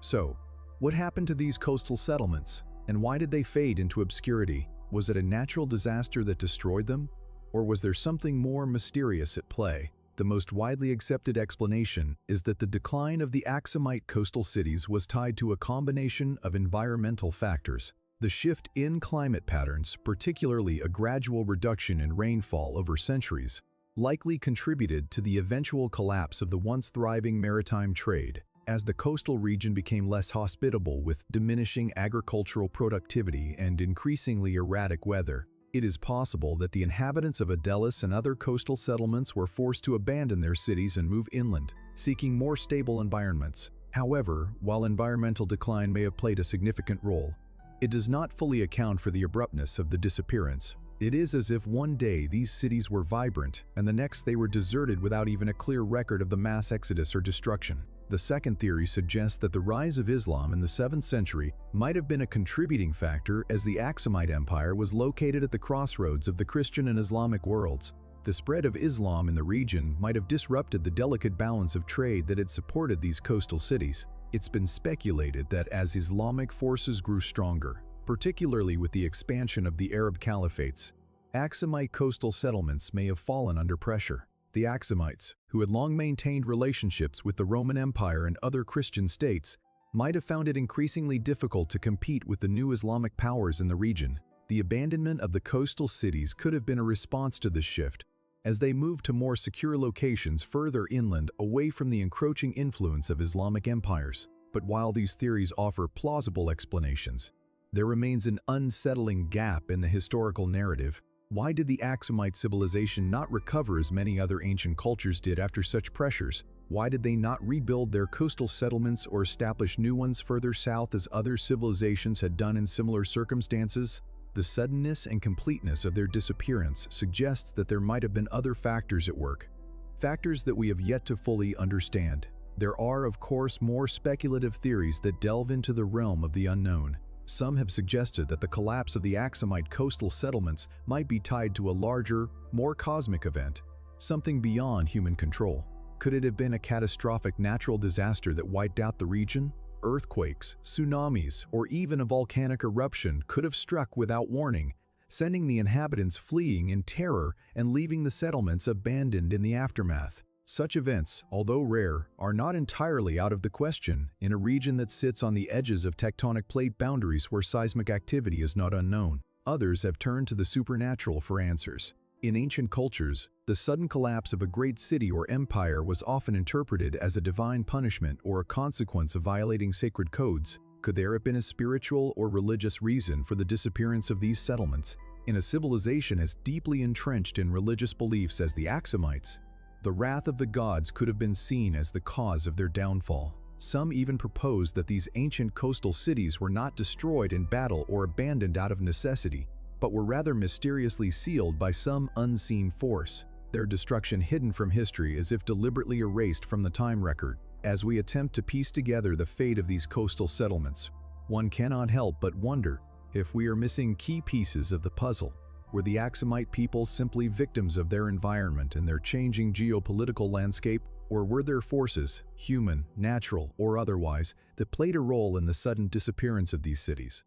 So, what happened to these coastal settlements, and why did they fade into obscurity? Was it a natural disaster that destroyed them, or was there something more mysterious at play? The most widely accepted explanation is that the decline of the Axumite coastal cities was tied to a combination of environmental factors. The shift in climate patterns, particularly a gradual reduction in rainfall over centuries, likely contributed to the eventual collapse of the once thriving maritime trade. As the coastal region became less hospitable with diminishing agricultural productivity and increasingly erratic weather, it is possible that the inhabitants of Headless and other coastal settlements were forced to abandon their cities and move inland, seeking more stable environments. However, while environmental decline may have played a significant role, it does not fully account for the abruptness of the disappearance. It is as if one day these cities were vibrant and the next they were deserted without even a clear record of the mass exodus or destruction. The second theory suggests that the rise of Islam in the 7th century might have been a contributing factor as the Axumite Empire was located at the crossroads of the Christian and Islamic worlds. The spread of Islam in the region might have disrupted the delicate balance of trade that had supported these coastal cities. It's been speculated that as Islamic forces grew stronger, particularly with the expansion of the Arab caliphates, Axumite coastal settlements may have fallen under pressure. The Axumites, who had long maintained relationships with the Roman Empire and other Christian states, might have found it increasingly difficult to compete with the new Islamic powers in the region. The abandonment of the coastal cities could have been a response to this shift, as they moved to more secure locations further inland away from the encroaching influence of Islamic empires. But while these theories offer plausible explanations, there remains an unsettling gap in the historical narrative. Why did the Axumite civilization not recover as many other ancient cultures did after such pressures? Why did they not rebuild their coastal settlements or establish new ones further south as other civilizations had done in similar circumstances? The suddenness and completeness of their disappearance suggests that there might have been other factors at work, factors that we have yet to fully understand. There are, of course, more speculative theories that delve into the realm of the unknown. Some have suggested that the collapse of the Axumite coastal settlements might be tied to a larger, more cosmic event, something beyond human control. Could it have been a catastrophic natural disaster that wiped out the region? Earthquakes, tsunamis, or even a volcanic eruption could have struck without warning, sending the inhabitants fleeing in terror and leaving the settlements abandoned in the aftermath. Such events, although rare, are not entirely out of the question in a region that sits on the edges of tectonic plate boundaries where seismic activity is not unknown. Others have turned to the supernatural for answers. In ancient cultures, the sudden collapse of a great city or empire was often interpreted as a divine punishment or a consequence of violating sacred codes. Could there have been a spiritual or religious reason for the disappearance of these settlements? In a civilization as deeply entrenched in religious beliefs as the Axumites, the wrath of the gods could have been seen as the cause of their downfall. Some even proposed that these ancient coastal cities were not destroyed in battle or abandoned out of necessity, but were rather mysteriously sealed by some unseen force, their destruction hidden from history as if deliberately erased from the time record. As we attempt to piece together the fate of these coastal settlements, one cannot help but wonder if we are missing key pieces of the puzzle. Were the Axumite people simply victims of their environment and their changing geopolitical landscape, or were there forces, human, natural, or otherwise, that played a role in the sudden disappearance of these cities?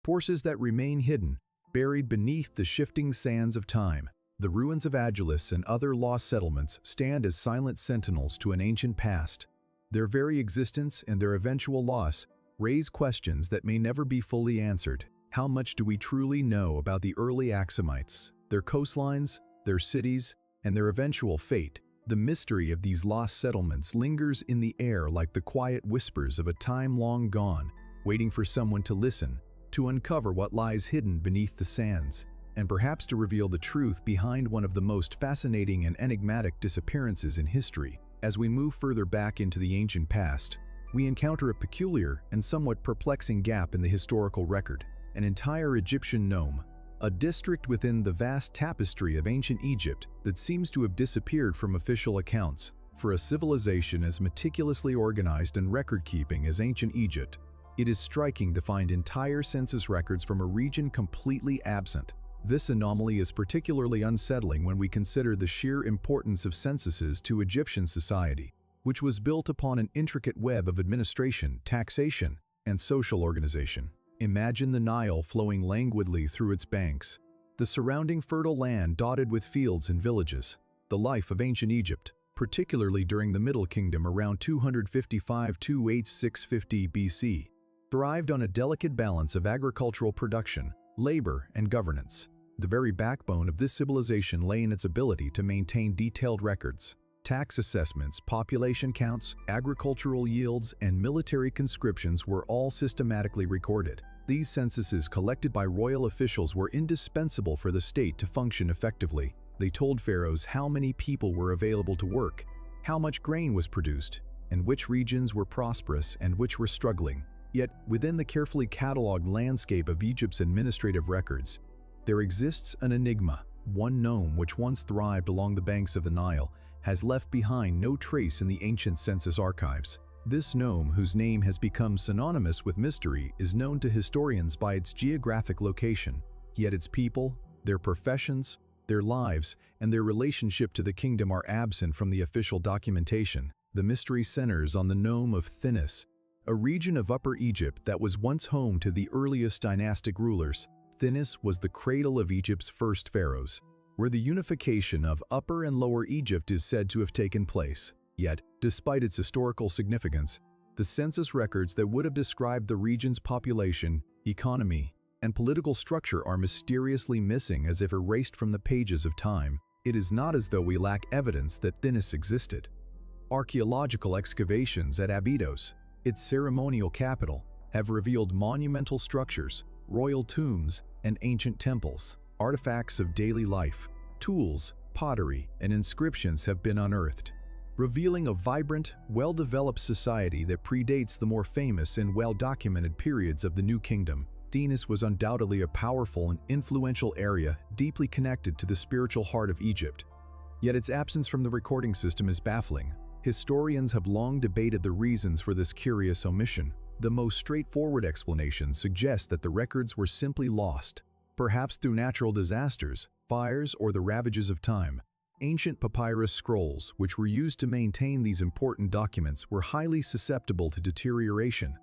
Forces that remain hidden, buried beneath the shifting sands of time. The ruins of Headless and other lost settlements stand as silent sentinels to an ancient past. Their very existence and their eventual loss raise questions that may never be fully answered. How much do we truly know about the early Axumites, their coastlines, their cities, and their eventual fate? The mystery of these lost settlements lingers in the air like the quiet whispers of a time long gone, waiting for someone to listen, to uncover what lies hidden beneath the sands, and perhaps to reveal the truth behind one of the most fascinating and enigmatic disappearances in history. As we move further back into the ancient past, we encounter a peculiar and somewhat perplexing gap in the historical record. An entire Egyptian Nome, a district within the vast tapestry of ancient Egypt that seems to have disappeared from official accounts. For a civilization as meticulously organized and record-keeping as ancient Egypt, it is striking to find entire census records from a region completely absent. This anomaly is particularly unsettling when we consider the sheer importance of censuses to Egyptian society, which was built upon an intricate web of administration, taxation, and social organization. Imagine the Nile flowing languidly through its banks, the surrounding fertile land dotted with fields and villages. The life of ancient Egypt, particularly during the Middle Kingdom around 255 to 650 BC, thrived on a delicate balance of agricultural production, labor, and governance. The very backbone of this civilization lay in its ability to maintain detailed records. Tax assessments, population counts, agricultural yields, and military conscriptions were all systematically recorded. These censuses collected by royal officials were indispensable for the state to function effectively. They told pharaohs how many people were available to work, how much grain was produced, and which regions were prosperous and which were struggling. Yet, within the carefully catalogued landscape of Egypt's administrative records, there exists an enigma. One nome which once thrived along the banks of the Nile has left behind no trace in the ancient census archives. This nome, whose name has become synonymous with mystery, is known to historians by its geographic location. Yet its people, their professions, their lives, and their relationship to the kingdom are absent from the official documentation. The mystery centers on the nome of Thinis, a region of Upper Egypt that was once home to the earliest dynastic rulers. Thinis was the cradle of Egypt's first pharaohs, where the unification of Upper and Lower Egypt is said to have taken place. Yet, despite its historical significance, the census records that would have described the region's population, economy, and political structure are mysteriously missing as if erased from the pages of time. It is not as though we lack evidence that Thinis existed. Archaeological excavations at Abydos, its ceremonial capital, have revealed monumental structures, royal tombs, and ancient temples. Artifacts of daily life, tools, pottery, and inscriptions have been unearthed, revealing a vibrant, well-developed society that predates the more famous and well-documented periods of the New Kingdom. Thinis was undoubtedly a powerful and influential area deeply connected to the spiritual heart of Egypt. Yet its absence from the recording system is baffling. Historians have long debated the reasons for this curious omission. The most straightforward explanation suggests that the records were simply lost, perhaps through natural disasters, fires, or the ravages of time. Ancient papyrus scrolls, which were used to maintain these important documents, were highly susceptible to deterioration.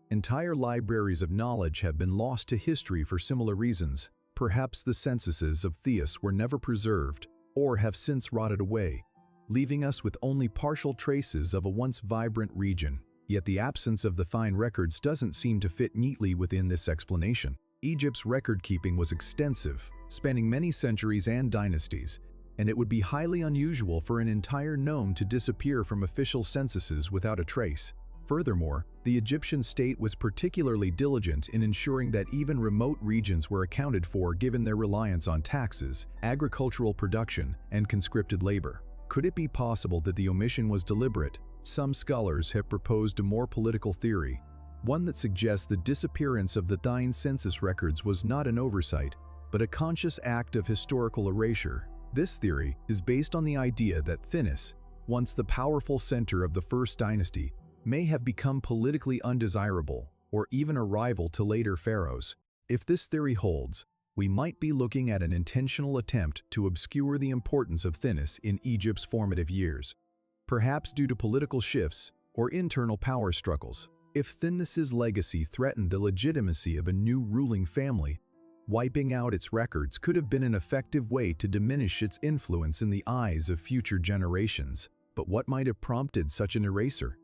Entire libraries of knowledge have been lost to history for similar reasons. Perhaps the censuses of Thinis were never preserved, or have since rotted away, leaving us with only partial traces of a once vibrant region. Yet the absence of the fine records doesn't seem to fit neatly within this explanation. Egypt's record-keeping was extensive, spanning many centuries and dynasties, and it would be highly unusual for an entire nome to disappear from official censuses without a trace. Furthermore, the Egyptian state was particularly diligent in ensuring that even remote regions were accounted for given their reliance on taxes, agricultural production, and conscripted labor. Could it be possible that the omission was deliberate? Some scholars have proposed a more political theory, one that suggests the disappearance of the Thinis census records was not an oversight, but a conscious act of historical erasure. This theory is based on the idea that Thinis, once the powerful center of the First Dynasty, may have become politically undesirable, or even a rival to later pharaohs. If this theory holds, we might be looking at an intentional attempt to obscure the importance of Thinis in Egypt's formative years, perhaps due to political shifts or internal power struggles. If Thinis's legacy threatened the legitimacy of a new ruling family, wiping out its records could have been an effective way to diminish its influence in the eyes of future generations. But what might have prompted such an erasure?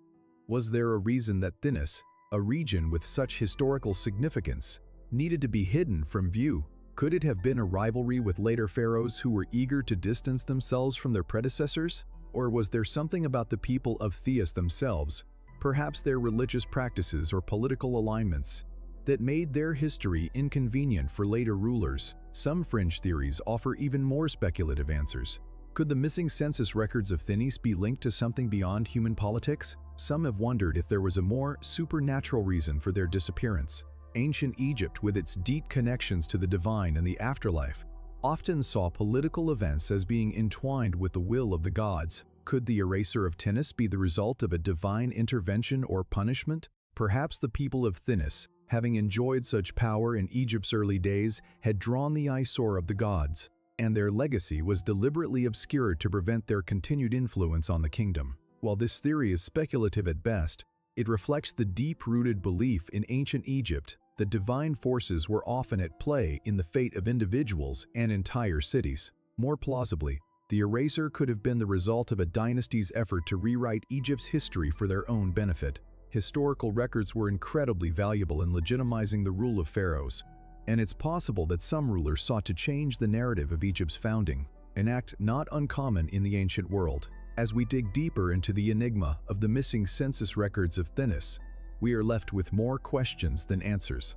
Was there a reason that Thinis, a region with such historical significance, needed to be hidden from view? Could it have been a rivalry with later pharaohs who were eager to distance themselves from their predecessors? Or was there something about the people of Thinis themselves, perhaps their religious practices or political alignments, that made their history inconvenient for later rulers? Some fringe theories offer even more speculative answers. Could the missing census records of Thinis be linked to something beyond human politics? Some have wondered if there was a more supernatural reason for their disappearance. Ancient Egypt, with its deep connections to the divine and the afterlife, often saw political events as being entwined with the will of the gods. Could the erasure of Thinis be the result of a divine intervention or punishment? Perhaps the people of Thinis, having enjoyed such power in Egypt's early days, had drawn the eyesore of the gods, and their legacy was deliberately obscured to prevent their continued influence on the kingdom. While this theory is speculative at best, it reflects the deep-rooted belief in ancient Egypt that divine forces were often at play in the fate of individuals and entire cities. More plausibly, the erasure could have been the result of a dynasty's effort to rewrite Egypt's history for their own benefit. Historical records were incredibly valuable in legitimizing the rule of pharaohs, and it's possible that some rulers sought to change the narrative of Egypt's founding, an act not uncommon in the ancient world. As we dig deeper into the enigma of the missing census records of Thinis, we are left with more questions than answers.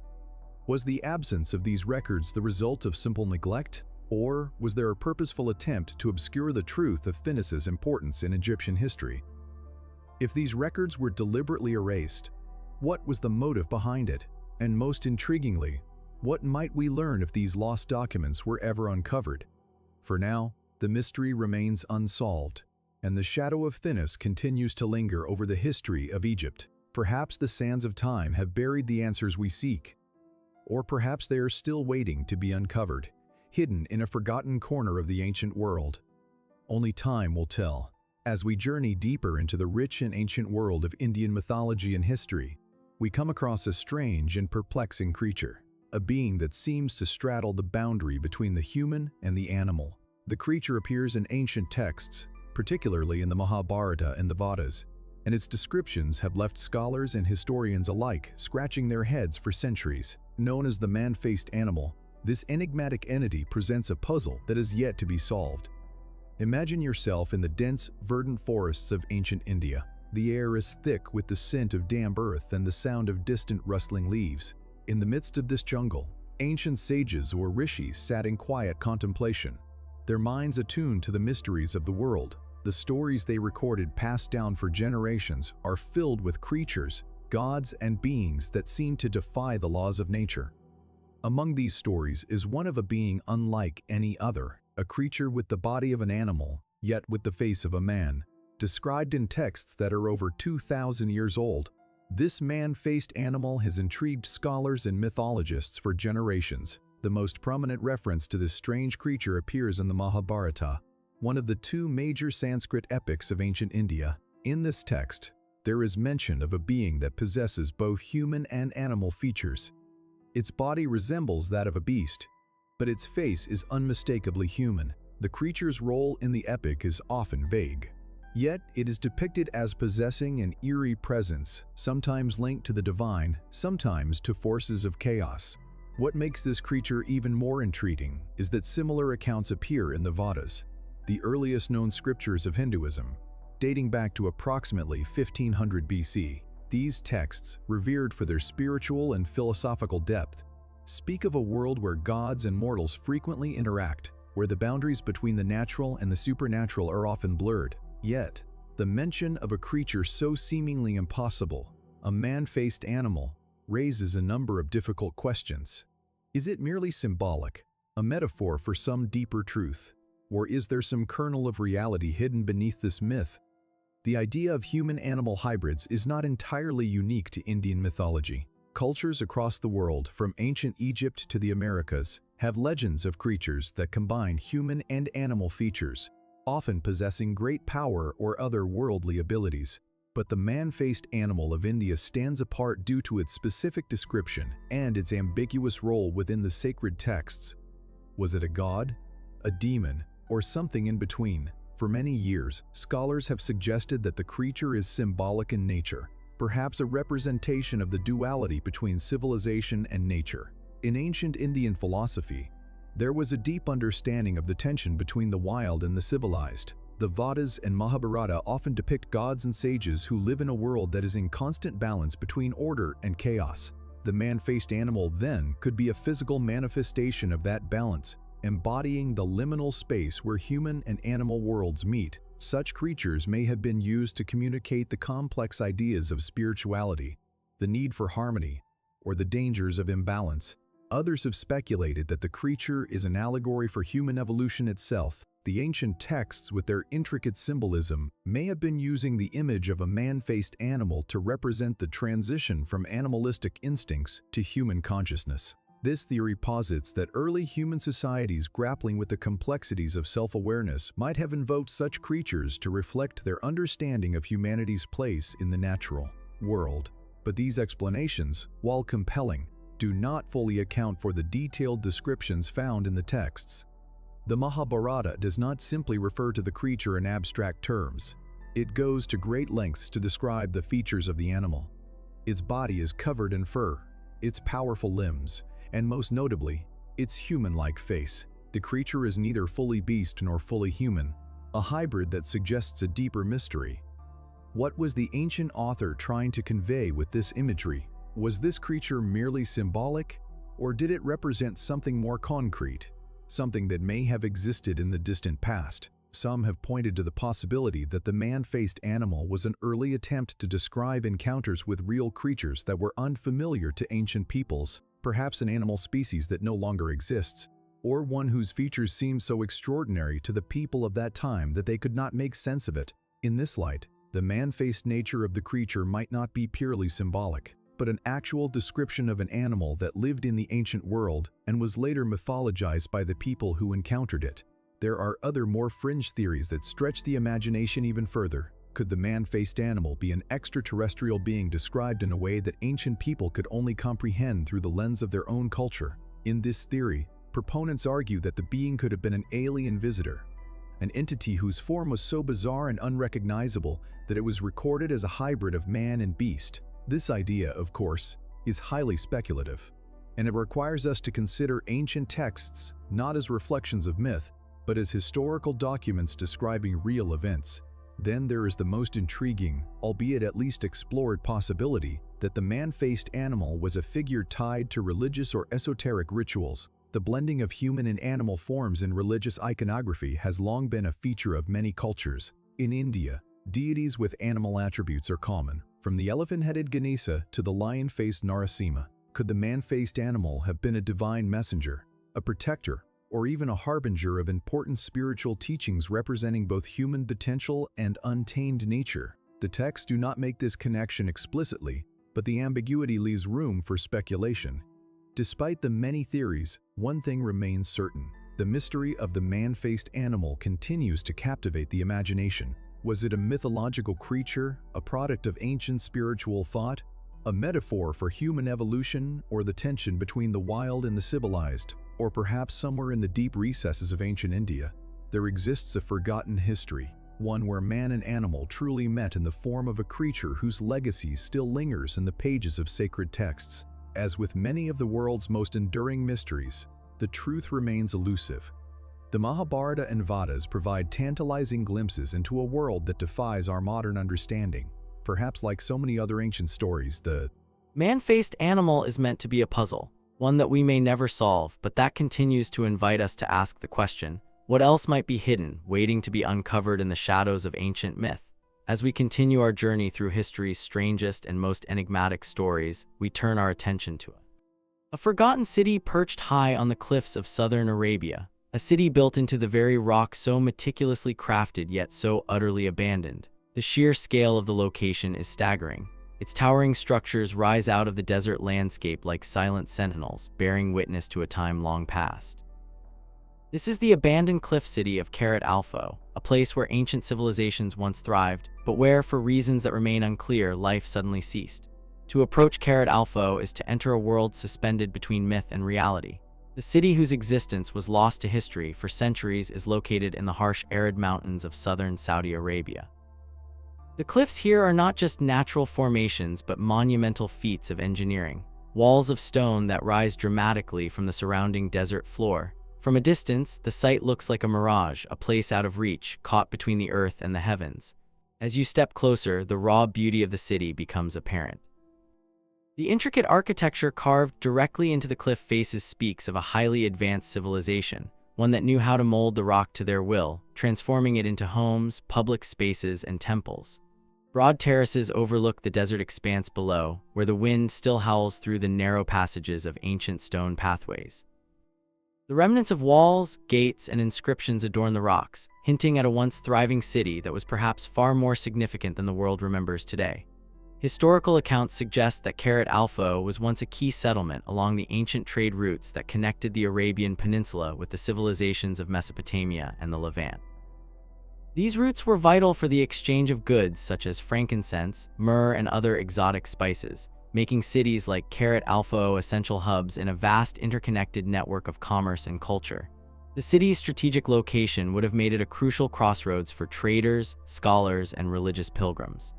Was the absence of these records the result of simple neglect, or was there a purposeful attempt to obscure the truth of Thinis's importance in Egyptian history? If these records were deliberately erased, what was the motive behind it? And most intriguingly, what might we learn if these lost documents were ever uncovered? For now, the mystery remains unsolved, and the shadow of Thinis continues to linger over the history of Egypt. Perhaps the sands of time have buried the answers we seek, or perhaps they are still waiting to be uncovered, hidden in a forgotten corner of the ancient world. Only time will tell. As we journey deeper into the rich and ancient world of Indian mythology and history, we come across a strange and perplexing creature, a being that seems to straddle the boundary between the human and the animal. The creature appears in ancient texts, particularly in the Mahabharata and the Vedas, and its descriptions have left scholars and historians alike scratching their heads for centuries. Known as the man-faced animal, this enigmatic entity presents a puzzle that is yet to be solved. Imagine yourself in the dense, verdant forests of ancient India. The air is thick with the scent of damp earth and the sound of distant rustling leaves. In the midst of this jungle, ancient sages or rishis sat in quiet contemplation, their minds attuned to the mysteries of the world. The stories they recorded, passed down for generations, are filled with creatures, gods, and beings that seem to defy the laws of nature. Among these stories is one of a being unlike any other, a creature with the body of an animal, yet with the face of a man, described in texts that are over 2,000 years old. This man-faced animal has intrigued scholars and mythologists for generations. The most prominent reference to this strange creature appears in the Mahabharata, one of the two major Sanskrit epics of ancient India. In this text, there is mention of a being that possesses both human and animal features. Its body resembles that of a beast, but its face is unmistakably human. The creature's role in the epic is often vague. Yet, it is depicted as possessing an eerie presence, sometimes linked to the divine, sometimes to forces of chaos. What makes this creature even more intriguing is that similar accounts appear in the Vedas, the earliest known scriptures of Hinduism, dating back to approximately 1500 BC. These texts, revered for their spiritual and philosophical depth, speak of a world where gods and mortals frequently interact, where the boundaries between the natural and the supernatural are often blurred. Yet, the mention of a creature so seemingly impossible, a man-faced animal, raises a number of difficult questions. Is it merely symbolic, a metaphor for some deeper truth? Or is there some kernel of reality hidden beneath this myth? The idea of human-animal hybrids is not entirely unique to Indian mythology. Cultures across the world, from ancient Egypt to the Americas, have legends of creatures that combine human and animal features, often possessing great power or other worldly abilities. But the man-faced animal of India stands apart due to its specific description and its ambiguous role within the sacred texts. Was it a god, a demon, or something in between? For many years, scholars have suggested that the creature is symbolic in nature, perhaps a representation of the duality between civilization and nature. In ancient Indian philosophy, there was a deep understanding of the tension between the wild and the civilized. The Vedas and Mahabharata often depict gods and sages who live in a world that is in constant balance between order and chaos. The man-faced animal, then, could be a physical manifestation of that balance, embodying the liminal space where human and animal worlds meet. Such creatures may have been used to communicate the complex ideas of spirituality, the need for harmony, or the dangers of imbalance. Others have speculated that the creature is an allegory for human evolution itself. The ancient texts, with their intricate symbolism, may have been using the image of a man-faced animal to represent the transition from animalistic instincts to human consciousness. This theory posits that early human societies grappling with the complexities of self-awareness might have invoked such creatures to reflect their understanding of humanity's place in the natural world. But these explanations, while compelling, do not fully account for the detailed descriptions found in the texts. The Mahabharata does not simply refer to the creature in abstract terms. It goes to great lengths to describe the features of the animal. Its body is covered in fur, its powerful limbs, and most notably, its human-like face. The creature is neither fully beast nor fully human, a hybrid that suggests a deeper mystery. What was the ancient author trying to convey with this imagery? Was this creature merely symbolic, or did it represent something more concrete, something that may have existed in the distant past? Some have pointed to the possibility that the man-faced animal was an early attempt to describe encounters with real creatures that were unfamiliar to ancient peoples, perhaps an animal species that no longer exists, or one whose features seemed so extraordinary to the people of that time that they could not make sense of it. In this light, the man-faced nature of the creature might not be purely symbolic, but an actual description of an animal that lived in the ancient world and was later mythologized by the people who encountered it. There are other more fringe theories that stretch the imagination even further. Could the man-faced animal be an extraterrestrial being described in a way that ancient people could only comprehend through the lens of their own culture? In this theory, proponents argue that the being could have been an alien visitor, an entity whose form was so bizarre and unrecognizable that it was recorded as a hybrid of man and beast. This idea, of course, is highly speculative, and it requires us to consider ancient texts not as reflections of myth, but as historical documents describing real events. Then there is the most intriguing, albeit at least explored possibility, that the man-faced animal was a figure tied to religious or esoteric rituals. The blending of human and animal forms in religious iconography has long been a feature of many cultures. In India, deities with animal attributes are common, from the elephant-headed Ganesha to the lion-faced Narasimha. Could the man-faced animal have been a divine messenger, a protector, or even a harbinger of important spiritual teachings representing both human potential and untamed nature? The texts do not make this connection explicitly, but the ambiguity leaves room for speculation. Despite the many theories, one thing remains certain. The mystery of the man-faced animal continues to captivate the imagination. Was it a mythological creature, a product of ancient spiritual thought, a metaphor for human evolution, or the tension between the wild and the civilized? Or perhaps somewhere in the deep recesses of ancient India, there exists a forgotten history, one where man and animal truly met in the form of a creature whose legacy still lingers in the pages of sacred texts. As with many of the world's most enduring mysteries, the truth remains elusive. The Mahabharata and Vedas provide tantalizing glimpses into a world that defies our modern understanding. Perhaps like so many other ancient stories, the man-faced animal is meant to be a puzzle, one that we may never solve, but that continues to invite us to ask the question, what else might be hidden, waiting to be uncovered in the shadows of ancient myth? As we continue our journey through history's strangest and most enigmatic stories, we turn our attention to it. A forgotten city perched high on the cliffs of southern Arabia, a city built into the very rock so meticulously crafted yet so utterly abandoned. The sheer scale of the location is staggering. Its towering structures rise out of the desert landscape like silent sentinels, bearing witness to a time long past. This is the abandoned cliff city of Karat Alfo, a place where ancient civilizations once thrived, but where, for reasons that remain unclear, life suddenly ceased. To approach Karat Alfo is to enter a world suspended between myth and reality. The city, whose existence was lost to history for centuries, is located in the harsh, arid mountains of southern Saudi Arabia. The cliffs here are not just natural formations, but monumental feats of engineering. Walls of stone that rise dramatically from the surrounding desert floor. From a distance, the site looks like a mirage, a place out of reach, caught between the earth and the heavens. As you step closer, the raw beauty of the city becomes apparent. The intricate architecture carved directly into the cliff faces speaks of a highly advanced civilization, one that knew how to mold the rock to their will, transforming it into homes, public spaces, and temples. Broad terraces overlook the desert expanse below, where the wind still howls through the narrow passages of ancient stone pathways. The remnants of walls, gates, and inscriptions adorn the rocks, hinting at a once thriving city that was perhaps far more significant than the world remembers today. Historical accounts suggest that Karat Alfo was once a key settlement along the ancient trade routes that connected the Arabian Peninsula with the civilizations of Mesopotamia and the Levant. These routes were vital for the exchange of goods such as frankincense, myrrh, and other exotic spices, making cities like Karat Alfo essential hubs in a vast interconnected network of commerce and culture. The city's strategic location would have made it a crucial crossroads for traders, scholars, and religious pilgrims.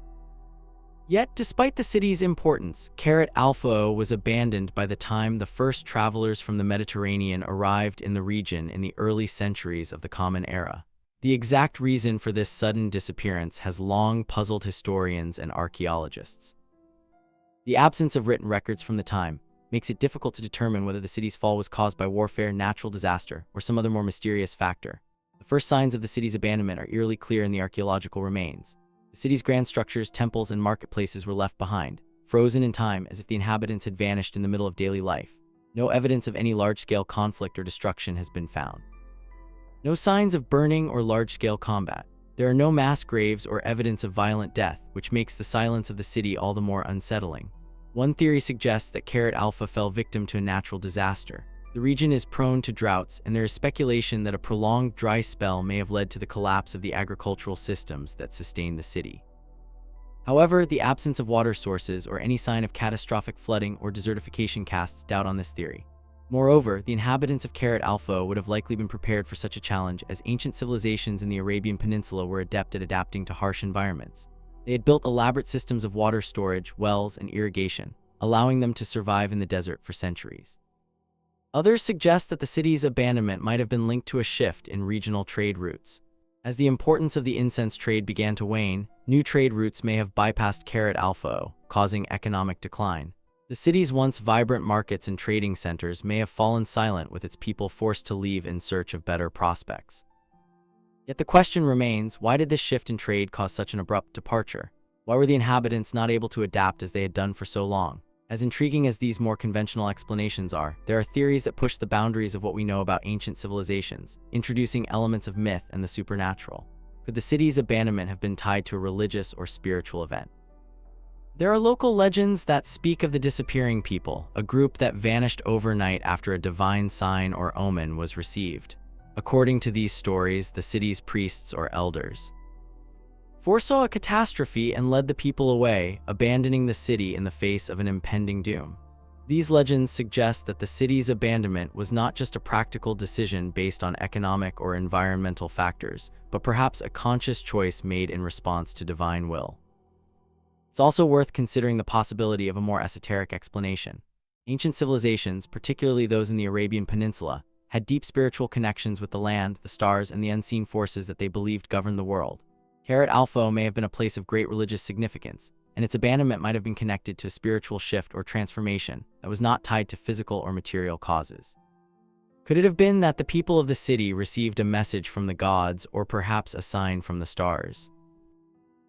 Yet, despite the city's importance, Karat Alfo was abandoned by the time the first travelers from the Mediterranean arrived in the region in the early centuries of the Common Era. The exact reason for this sudden disappearance has long puzzled historians and archaeologists. The absence of written records from the time makes it difficult to determine whether the city's fall was caused by warfare, natural disaster, or some other more mysterious factor. The first signs of the city's abandonment are eerily clear in the archaeological remains. The city's grand structures, temples, and marketplaces were left behind, frozen in time as if the inhabitants had vanished in the middle of daily life. No evidence of any large-scale conflict or destruction has been found. No signs of burning or large-scale combat. There are no mass graves or evidence of violent death, which makes the silence of the city all the more unsettling. One theory suggests that Karat Alfo fell victim to a natural disaster. The region is prone to droughts, and there is speculation that a prolonged dry spell may have led to the collapse of the agricultural systems that sustained the city. However, the absence of water sources or any sign of catastrophic flooding or desertification casts doubt on this theory. Moreover, the inhabitants of Alpha would have likely been prepared for such a challenge, as ancient civilizations in the Arabian Peninsula were adept at adapting to harsh environments. They had built elaborate systems of water storage, wells, and irrigation, allowing them to survive in the desert for centuries. Others suggest that the city's abandonment might have been linked to a shift in regional trade routes. As the importance of the incense trade began to wane, new trade routes may have bypassed Alpha, causing economic decline. The city's once vibrant markets and trading centers may have fallen silent, with its people forced to leave in search of better prospects. Yet the question remains, why did this shift in trade cause such an abrupt departure? Why were the inhabitants not able to adapt as they had done for so long? As intriguing as these more conventional explanations are, there are theories that push the boundaries of what we know about ancient civilizations, introducing elements of myth and the supernatural. Could the city's abandonment have been tied to a religious or spiritual event? There are local legends that speak of the disappearing people, a group that vanished overnight after a divine sign or omen was received. According to these stories, the city's priests or elders foresaw a catastrophe and led the people away, abandoning the city in the face of an impending doom. These legends suggest that the city's abandonment was not just a practical decision based on economic or environmental factors, but perhaps a conscious choice made in response to divine will. It's also worth considering the possibility of a more esoteric explanation. Ancient civilizations, particularly those in the Arabian Peninsula, had deep spiritual connections with the land, the stars, and the unseen forces that they believed governed the world. Alpha may have been a place of great religious significance, and its abandonment might have been connected to a spiritual shift or transformation that was not tied to physical or material causes. Could it have been that the people of the city received a message from the gods, or perhaps a sign from the stars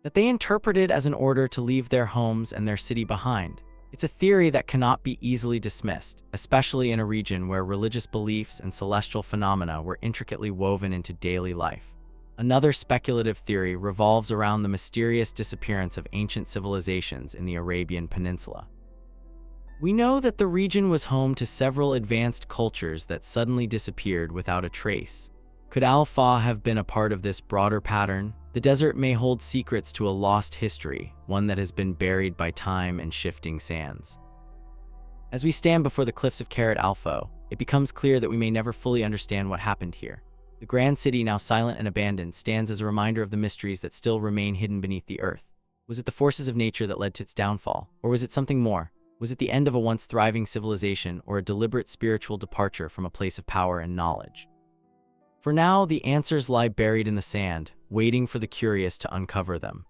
that they interpreted as an order to leave their homes and their city behind? It's a theory that cannot be easily dismissed, especially in a region where religious beliefs and celestial phenomena were intricately woven into daily life. Another speculative theory revolves around the mysterious disappearance of ancient civilizations in the Arabian Peninsula. We know that the region was home to several advanced cultures that suddenly disappeared without a trace. Could Alpha have been a part of this broader pattern? The desert may hold secrets to a lost history, one that has been buried by time and shifting sands. As we stand before the cliffs of Alpha, it becomes clear that we may never fully understand what happened here. The grand city, now silent and abandoned, stands as a reminder of the mysteries that still remain hidden beneath the earth. Was it the forces of nature that led to its downfall, or was it something more? Was it the end of a once thriving civilization, or a deliberate spiritual departure from a place of power and knowledge? For now, the answers lie buried in the sand, waiting for the curious to uncover them.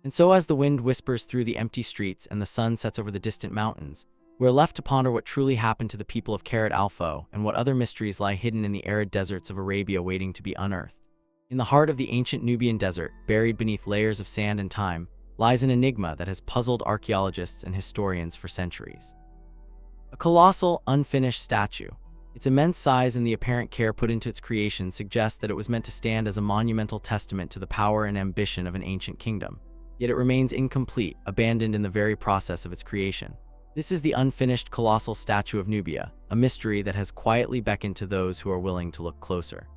And so, as the wind whispers through the empty streets and the sun sets over the distant mountains, we're left to ponder what truly happened to the people of Alpha and what other mysteries lie hidden in the arid deserts of Arabia waiting to be unearthed. In the heart of the ancient Nubian desert, buried beneath layers of sand and time, lies an enigma that has puzzled archaeologists and historians for centuries. A colossal, unfinished statue. Its immense size and the apparent care put into its creation suggest that it was meant to stand as a monumental testament to the power and ambition of an ancient kingdom. Yet it remains incomplete, abandoned in the very process of its creation. This is the unfinished colossal statue of Nubia, a mystery that has quietly beckoned to those who are willing to look closer.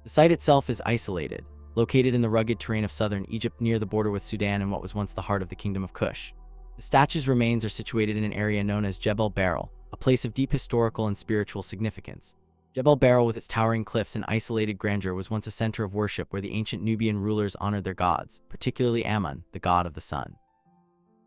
The site itself is isolated, located in the rugged terrain of southern Egypt near the border with Sudan in what was once the heart of the Kingdom of Kush. The statue's remains are situated in an area known as Jebel Beryl, a place of deep historical and spiritual significance. Jebel Beryl, with its towering cliffs and isolated grandeur, was once a center of worship where the ancient Nubian rulers honored their gods, particularly Amun, the god of the sun.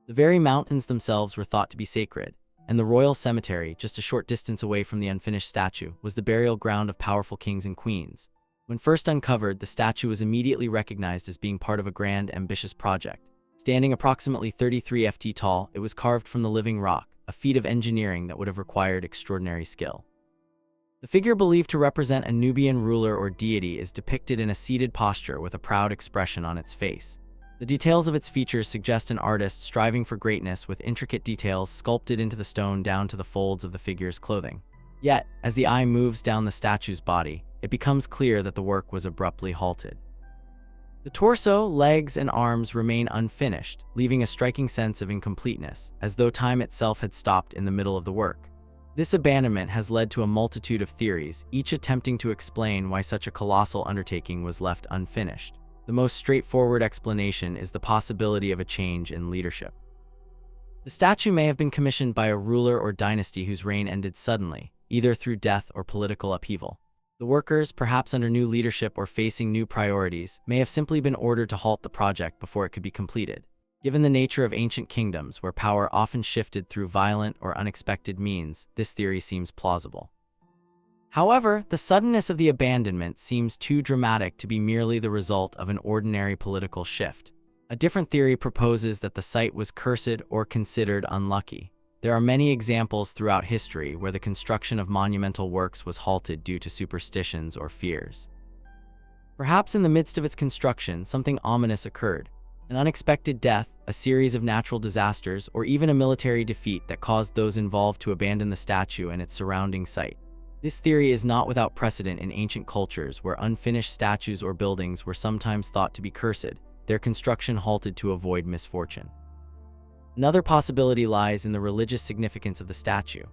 The very mountains themselves were thought to be sacred, and the royal cemetery, just a short distance away from the unfinished statue, was the burial ground of powerful kings and queens. When first uncovered, the statue was immediately recognized as being part of a grand, ambitious project. Standing approximately 33 ft tall, it was carved from the living rock, a feat of engineering that would have required extraordinary skill. The figure, believed to represent a Nubian ruler or deity, is depicted in a seated posture with a proud expression on its face. The details of its features suggest an artist striving for greatness, with intricate details sculpted into the stone down to the folds of the figure's clothing. Yet, as the eye moves down the statue's body, it becomes clear that the work was abruptly halted. The torso, legs, and arms remain unfinished, leaving a striking sense of incompleteness, as though time itself had stopped in the middle of the work. This abandonment has led to a multitude of theories, each attempting to explain why such a colossal undertaking was left unfinished. The most straightforward explanation is the possibility of a change in leadership. The statue may have been commissioned by a ruler or dynasty whose reign ended suddenly, either through death or political upheaval. The workers, perhaps under new leadership or facing new priorities, may have simply been ordered to halt the project before it could be completed. Given the nature of ancient kingdoms, where power often shifted through violent or unexpected means, this theory seems plausible. However, the suddenness of the abandonment seems too dramatic to be merely the result of an ordinary political shift. A different theory proposes that the site was cursed or considered unlucky. There are many examples throughout history where the construction of monumental works was halted due to superstitions or fears. Perhaps in the midst of its construction, something ominous occurred. An unexpected death, a series of natural disasters, or even a military defeat that caused those involved to abandon the statue and its surrounding site. This theory is not without precedent in ancient cultures where unfinished statues or buildings were sometimes thought to be cursed, their construction halted to avoid misfortune. Another possibility lies in the religious significance of the statue.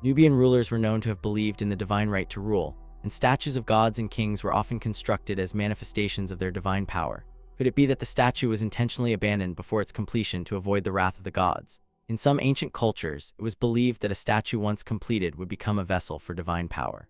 Nubian rulers were known to have believed in the divine right to rule, and statues of gods and kings were often constructed as manifestations of their divine power. Could it be that the statue was intentionally abandoned before its completion to avoid the wrath of the gods? In some ancient cultures, it was believed that a statue once completed would become a vessel for divine power.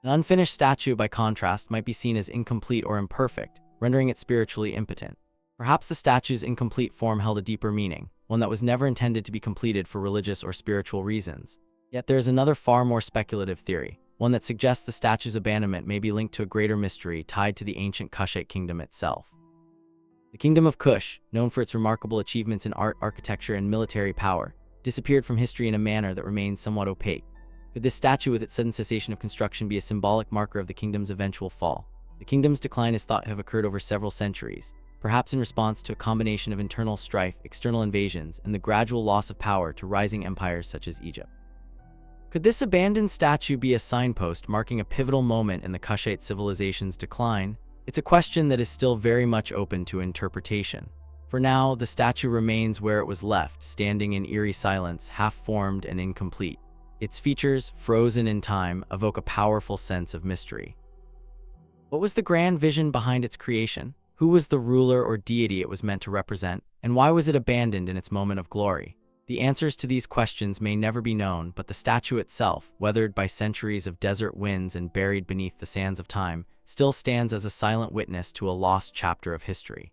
An unfinished statue, by contrast, might be seen as incomplete or imperfect, rendering it spiritually impotent. Perhaps the statue's incomplete form held a deeper meaning, one that was never intended to be completed for religious or spiritual reasons. Yet there is another far more speculative theory, one that suggests the statue's abandonment may be linked to a greater mystery tied to the ancient Kushite kingdom itself. The kingdom of Kush, known for its remarkable achievements in art, architecture, and military power, disappeared from history in a manner that remains somewhat opaque. Could this statue with its sudden cessation of construction be a symbolic marker of the kingdom's eventual fall? The kingdom's decline is thought to have occurred over several centuries, perhaps in response to a combination of internal strife, external invasions, and the gradual loss of power to rising empires such as Egypt. Could this abandoned statue be a signpost marking a pivotal moment in the Kushite civilization's decline? It's a question that is still very much open to interpretation. For now, the statue remains where it was left, standing in eerie silence, half-formed and incomplete. Its features, frozen in time, evoke a powerful sense of mystery. What was the grand vision behind its creation? Who was the ruler or deity it was meant to represent? And why was it abandoned in its moment of glory? The answers to these questions may never be known, but the statue itself, weathered by centuries of desert winds and buried beneath the sands of time, still stands as a silent witness to a lost chapter of history.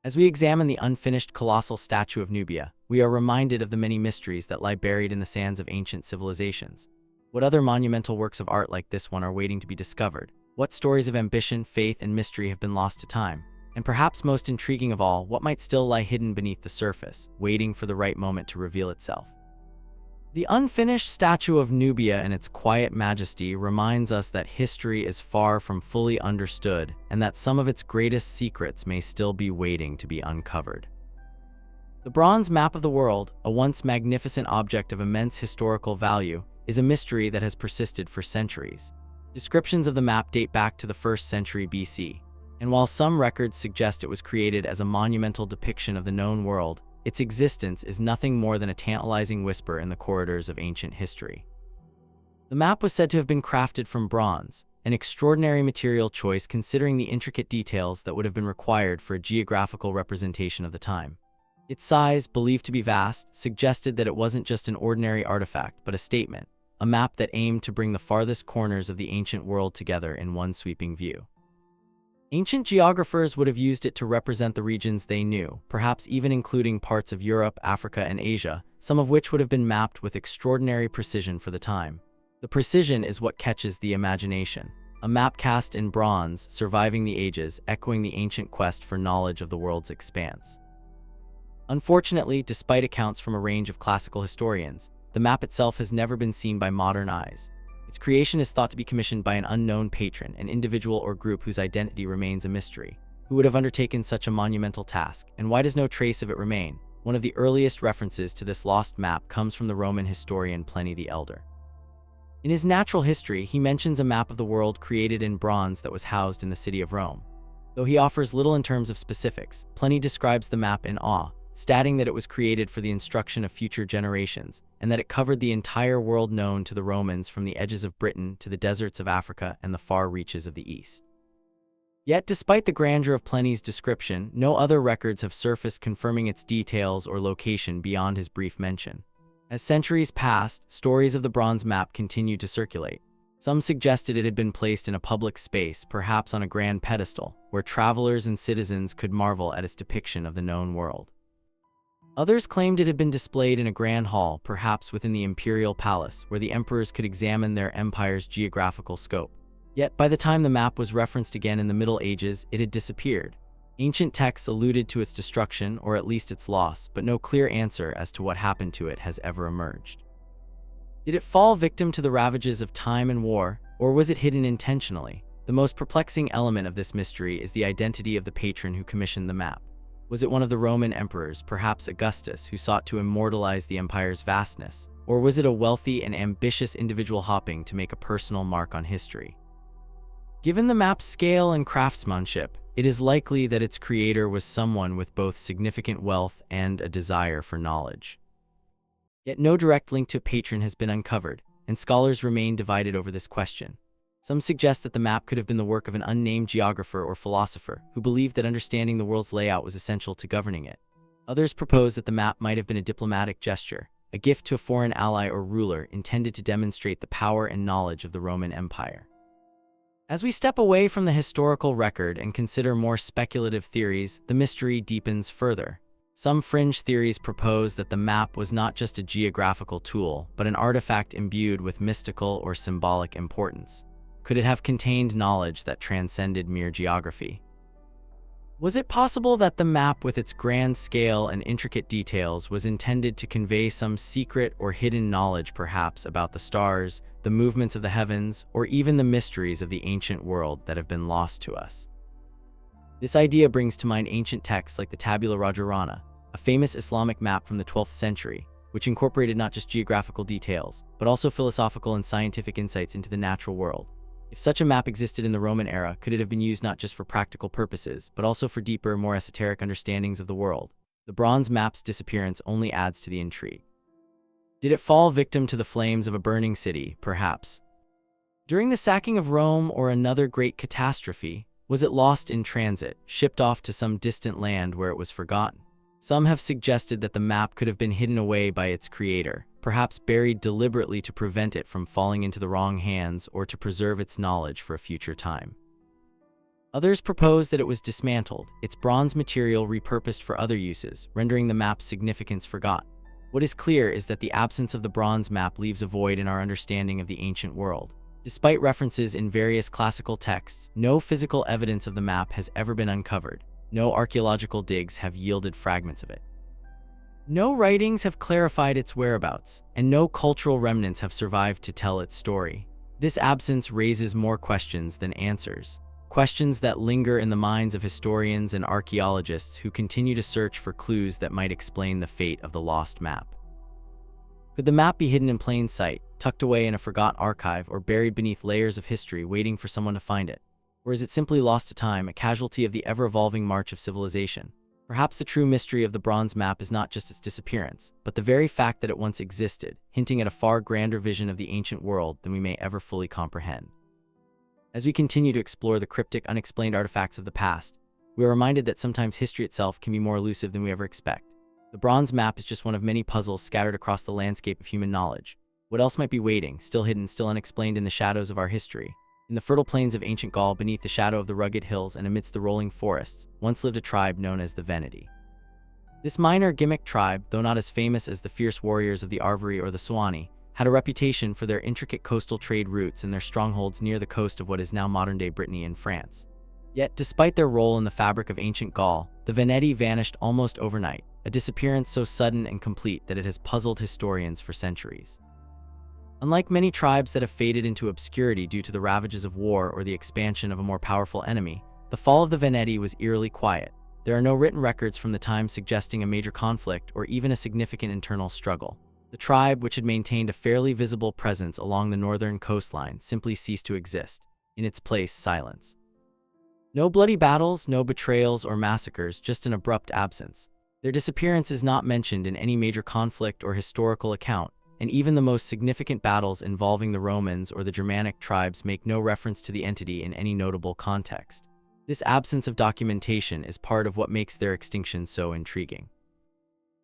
As we examine the unfinished colossal statue of Nubia, we are reminded of the many mysteries that lie buried in the sands of ancient civilizations. What other monumental works of art like this one are waiting to be discovered? What stories of ambition, faith, and mystery have been lost to time? And perhaps most intriguing of all, what might still lie hidden beneath the surface, waiting for the right moment to reveal itself? The unfinished statue of Nubia in its quiet majesty reminds us that history is far from fully understood and that some of its greatest secrets may still be waiting to be uncovered. The bronze map of the world, a once magnificent object of immense historical value, is a mystery that has persisted for centuries. Descriptions of the map date back to the 1st century BC, and while some records suggest it was created as a monumental depiction of the known world, its existence is nothing more than a tantalizing whisper in the corridors of ancient history. The map was said to have been crafted from bronze, an extraordinary material choice considering the intricate details that would have been required for a geographical representation of the time. Its size, believed to be vast, suggested that it wasn't just an ordinary artifact, but a statement, a map that aimed to bring the farthest corners of the ancient world together in one sweeping view. Ancient geographers would have used it to represent the regions they knew, perhaps even including parts of Europe, Africa, and Asia, some of which would have been mapped with extraordinary precision for the time. The precision is what catches the imagination. A map cast in bronze, surviving the ages, echoing the ancient quest for knowledge of the world's expanse. Unfortunately, despite accounts from a range of classical historians, the map itself has never been seen by modern eyes. Its creation is thought to be commissioned by an unknown patron, an individual or group whose identity remains a mystery. Who would have undertaken such a monumental task, and why does no trace of it remain? One of the earliest references to this lost map comes from the Roman historian Pliny the Elder. In his Natural History, he mentions a map of the world created in bronze that was housed in the city of Rome. Though he offers little in terms of specifics, Pliny describes the map in awe, stating that it was created for the instruction of future generations, and that it covered the entire world known to the Romans from the edges of Britain to the deserts of Africa and the far reaches of the East. Yet, despite the grandeur of Pliny's description, no other records have surfaced confirming its details or location beyond his brief mention. As centuries passed, stories of the bronze map continued to circulate. Some suggested it had been placed in a public space, perhaps on a grand pedestal, where travelers and citizens could marvel at its depiction of the known world. Others claimed it had been displayed in a grand hall, perhaps within the imperial palace, where the emperors could examine their empire's geographical scope. Yet, by the time the map was referenced again in the Middle Ages, it had disappeared. Ancient texts alluded to its destruction, or at least its loss, but no clear answer as to what happened to it has ever emerged. Did it fall victim to the ravages of time and war, or was it hidden intentionally? The most perplexing element of this mystery is the identity of the patron who commissioned the map. Was it one of the Roman emperors, perhaps Augustus, who sought to immortalize the empire's vastness? Or was it a wealthy and ambitious individual hoping to make a personal mark on history? Given the map's scale and craftsmanship, it is likely that its creator was someone with both significant wealth and a desire for knowledge. Yet no direct link to a patron has been uncovered, and scholars remain divided over this question. Some suggest that the map could have been the work of an unnamed geographer or philosopher who believed that understanding the world's layout was essential to governing it. Others propose that the map might have been a diplomatic gesture, a gift to a foreign ally or ruler intended to demonstrate the power and knowledge of the Roman Empire. As we step away from the historical record and consider more speculative theories, the mystery deepens further. Some fringe theories propose that the map was not just a geographical tool, but an artifact imbued with mystical or symbolic importance. Could it have contained knowledge that transcended mere geography? Was it possible that the map, with its grand scale and intricate details, was intended to convey some secret or hidden knowledge, perhaps about the stars, the movements of the heavens, or even the mysteries of the ancient world that have been lost to us? This idea brings to mind ancient texts like the Tabula Rajorana, a famous Islamic map from the 12th century, which incorporated not just geographical details, but also philosophical and scientific insights into the natural world. If such a map existed in the Roman era, could it have been used not just for practical purposes, but also for deeper, more esoteric understandings of the world? The bronze map's disappearance only adds to the intrigue. Did it fall victim to the flames of a burning city, perhaps? During the sacking of Rome or another great catastrophe, was it lost in transit, shipped off to some distant land where it was forgotten? Some have suggested that the map could have been hidden away by its creator, perhaps buried deliberately to prevent it from falling into the wrong hands or to preserve its knowledge for a future time. Others propose that it was dismantled, its bronze material repurposed for other uses, rendering the map's significance forgotten. What is clear is that the absence of the bronze map leaves a void in our understanding of the ancient world. Despite references in various classical texts, no physical evidence of the map has ever been uncovered. No archaeological digs have yielded fragments of it. No writings have clarified its whereabouts, and no cultural remnants have survived to tell its story. This absence raises more questions than answers. Questions that linger in the minds of historians and archaeologists who continue to search for clues that might explain the fate of the lost map. Could the map be hidden in plain sight, tucked away in a forgotten archive, or buried beneath layers of history waiting for someone to find it? Or is it simply lost to time, a casualty of the ever-evolving march of civilization? Perhaps the true mystery of the bronze map is not just its disappearance, but the very fact that it once existed, hinting at a far grander vision of the ancient world than we may ever fully comprehend. As we continue to explore the cryptic, unexplained artifacts of the past, we are reminded that sometimes history itself can be more elusive than we ever expect. The bronze map is just one of many puzzles scattered across the landscape of human knowledge. What else might be waiting, still hidden, still unexplained in the shadows of our history? In the fertile plains of ancient Gaul, beneath the shadow of the rugged hills and amidst the rolling forests, once lived a tribe known as the Veneti. This minor gimmick tribe, though not as famous as the fierce warriors of the Arvari or the Suani, had a reputation for their intricate coastal trade routes and their strongholds near the coast of what is now modern-day Brittany in France. Yet, despite their role in the fabric of ancient Gaul, the Veneti vanished almost overnight, a disappearance so sudden and complete that it has puzzled historians for centuries. Unlike many tribes that have faded into obscurity due to the ravages of war or the expansion of a more powerful enemy, the fall of the Veneti was eerily quiet. There are no written records from the time suggesting a major conflict or even a significant internal struggle. The tribe, which had maintained a fairly visible presence along the northern coastline, simply ceased to exist. In its place, silence. No bloody battles, no betrayals or massacres, just an abrupt absence. Their disappearance is not mentioned in any major conflict or historical account, and even the most significant battles involving the Romans or the Germanic tribes make no reference to the entity in any notable context. This absence of documentation is part of what makes their extinction so intriguing.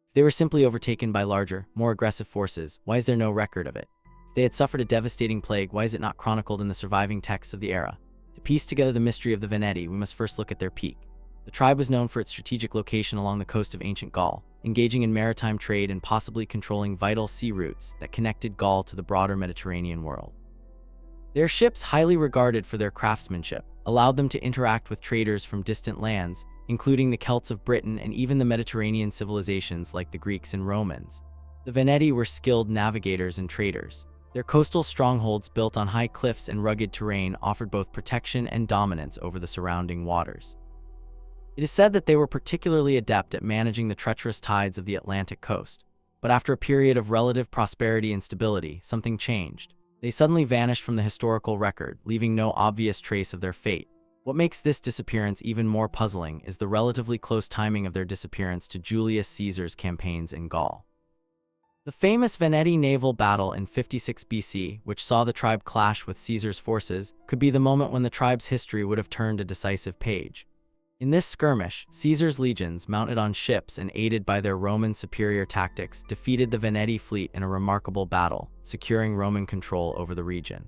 If they were simply overtaken by larger, more aggressive forces, why is there no record of it? If they had suffered a devastating plague, why is it not chronicled in the surviving texts of the era? To piece together the mystery of the Veneti, we must first look at their peak. The tribe was known for its strategic location along the coast of ancient Gaul, engaging in maritime trade and possibly controlling vital sea routes that connected Gaul to the broader Mediterranean world. Their ships, highly regarded for their craftsmanship, allowed them to interact with traders from distant lands, including the Celts of Britain and even the Mediterranean civilizations like the Greeks and Romans. The Veneti were skilled navigators and traders. Their coastal strongholds, built on high cliffs and rugged terrain, offered both protection and dominance over the surrounding waters. It is said that they were particularly adept at managing the treacherous tides of the Atlantic coast. But after a period of relative prosperity and stability, something changed. They suddenly vanished from the historical record, leaving no obvious trace of their fate. What makes this disappearance even more puzzling is the relatively close timing of their disappearance to Julius Caesar's campaigns in Gaul. The famous Veneti naval battle in 56 BC, which saw the tribe clash with Caesar's forces, could be the moment when the tribe's history would have turned a decisive page. In this skirmish, Caesar's legions, mounted on ships and aided by their Roman superior tactics, defeated the Veneti fleet in a remarkable battle, securing Roman control over the region.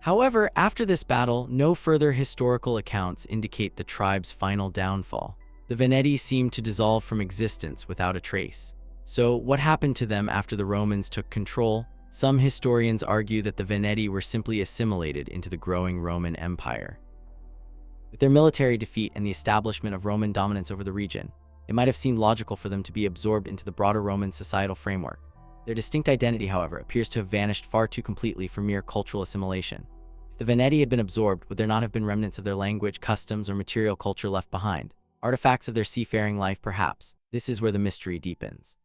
However, after this battle, no further historical accounts indicate the tribe's final downfall. The Veneti seemed to dissolve from existence without a trace. So, what happened to them after the Romans took control? Some historians argue that the Veneti were simply assimilated into the growing Roman Empire. With their military defeat and the establishment of Roman dominance over the region, it might have seemed logical for them to be absorbed into the broader Roman societal framework. Their distinct identity, however, appears to have vanished far too completely for mere cultural assimilation. If the Veneti had been absorbed, would there not have been remnants of their language, customs, or material culture left behind? Artifacts of their seafaring life, perhaps. This is where the mystery deepens.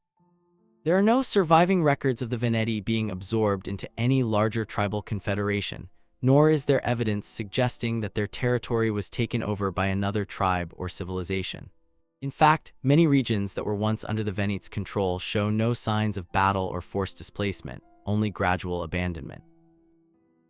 There are no surviving records of the Veneti being absorbed into any larger tribal confederation, nor is there evidence suggesting that their territory was taken over by another tribe or civilization. In fact, many regions that were once under the Veneti's control show no signs of battle or forced displacement, only gradual abandonment.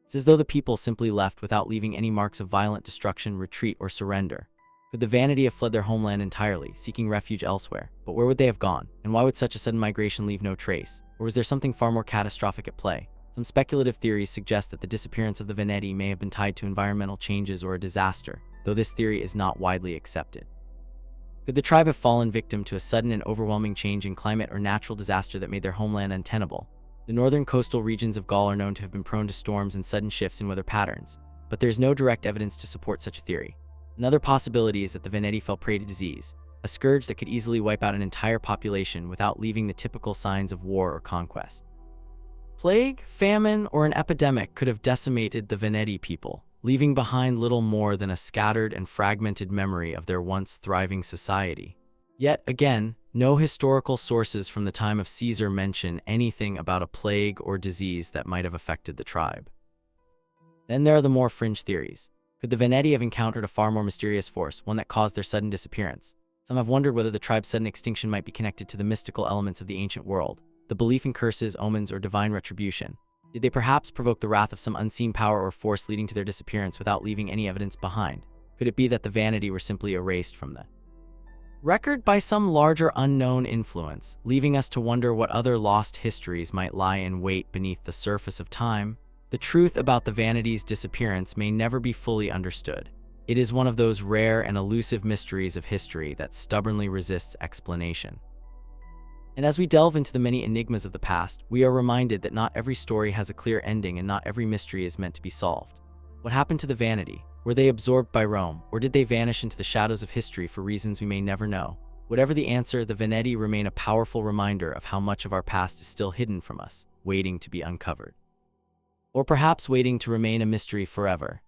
It's as though the people simply left without leaving any marks of violent destruction, retreat, or surrender. Could the Veneti have fled their homeland entirely, seeking refuge elsewhere? But where would they have gone? And why would such a sudden migration leave no trace? Or was there something far more catastrophic at play? Some speculative theories suggest that the disappearance of the Veneti may have been tied to environmental changes or a disaster, though this theory is not widely accepted. Could the tribe have fallen victim to a sudden and overwhelming change in climate or natural disaster that made their homeland untenable? The northern coastal regions of Gaul are known to have been prone to storms and sudden shifts in weather patterns, but there's no direct evidence to support such a theory. Another possibility is that the Veneti fell prey to disease, a scourge that could easily wipe out an entire population without leaving the typical signs of war or conquest. Plague, famine, or an epidemic could have decimated the Veneti people, leaving behind little more than a scattered and fragmented memory of their once thriving society. Yet again, no historical sources from the time of Caesar mention anything about a plague or disease that might have affected the tribe. Then there are the more fringe theories. Could the Veneti have encountered a far more mysterious force, one that caused their sudden disappearance? Some have wondered whether the tribe's sudden extinction might be connected to the mystical elements of the ancient world, the belief in curses, omens, or divine retribution. Did they perhaps provoke the wrath of some unseen power or force leading to their disappearance without leaving any evidence behind? Could it be that the Veneti were simply erased from the record by some larger unknown influence, leaving us to wonder what other lost histories might lie in wait beneath the surface of time? The truth about the Veneti's disappearance may never be fully understood. It is one of those rare and elusive mysteries of history that stubbornly resists explanation. And as we delve into the many enigmas of the past, we are reminded that not every story has a clear ending and not every mystery is meant to be solved. What happened to the Veneti? Were they absorbed by Rome, or did they vanish into the shadows of history for reasons we may never know? Whatever the answer, the Veneti remain a powerful reminder of how much of our past is still hidden from us, waiting to be uncovered. Or perhaps waiting to remain a mystery forever.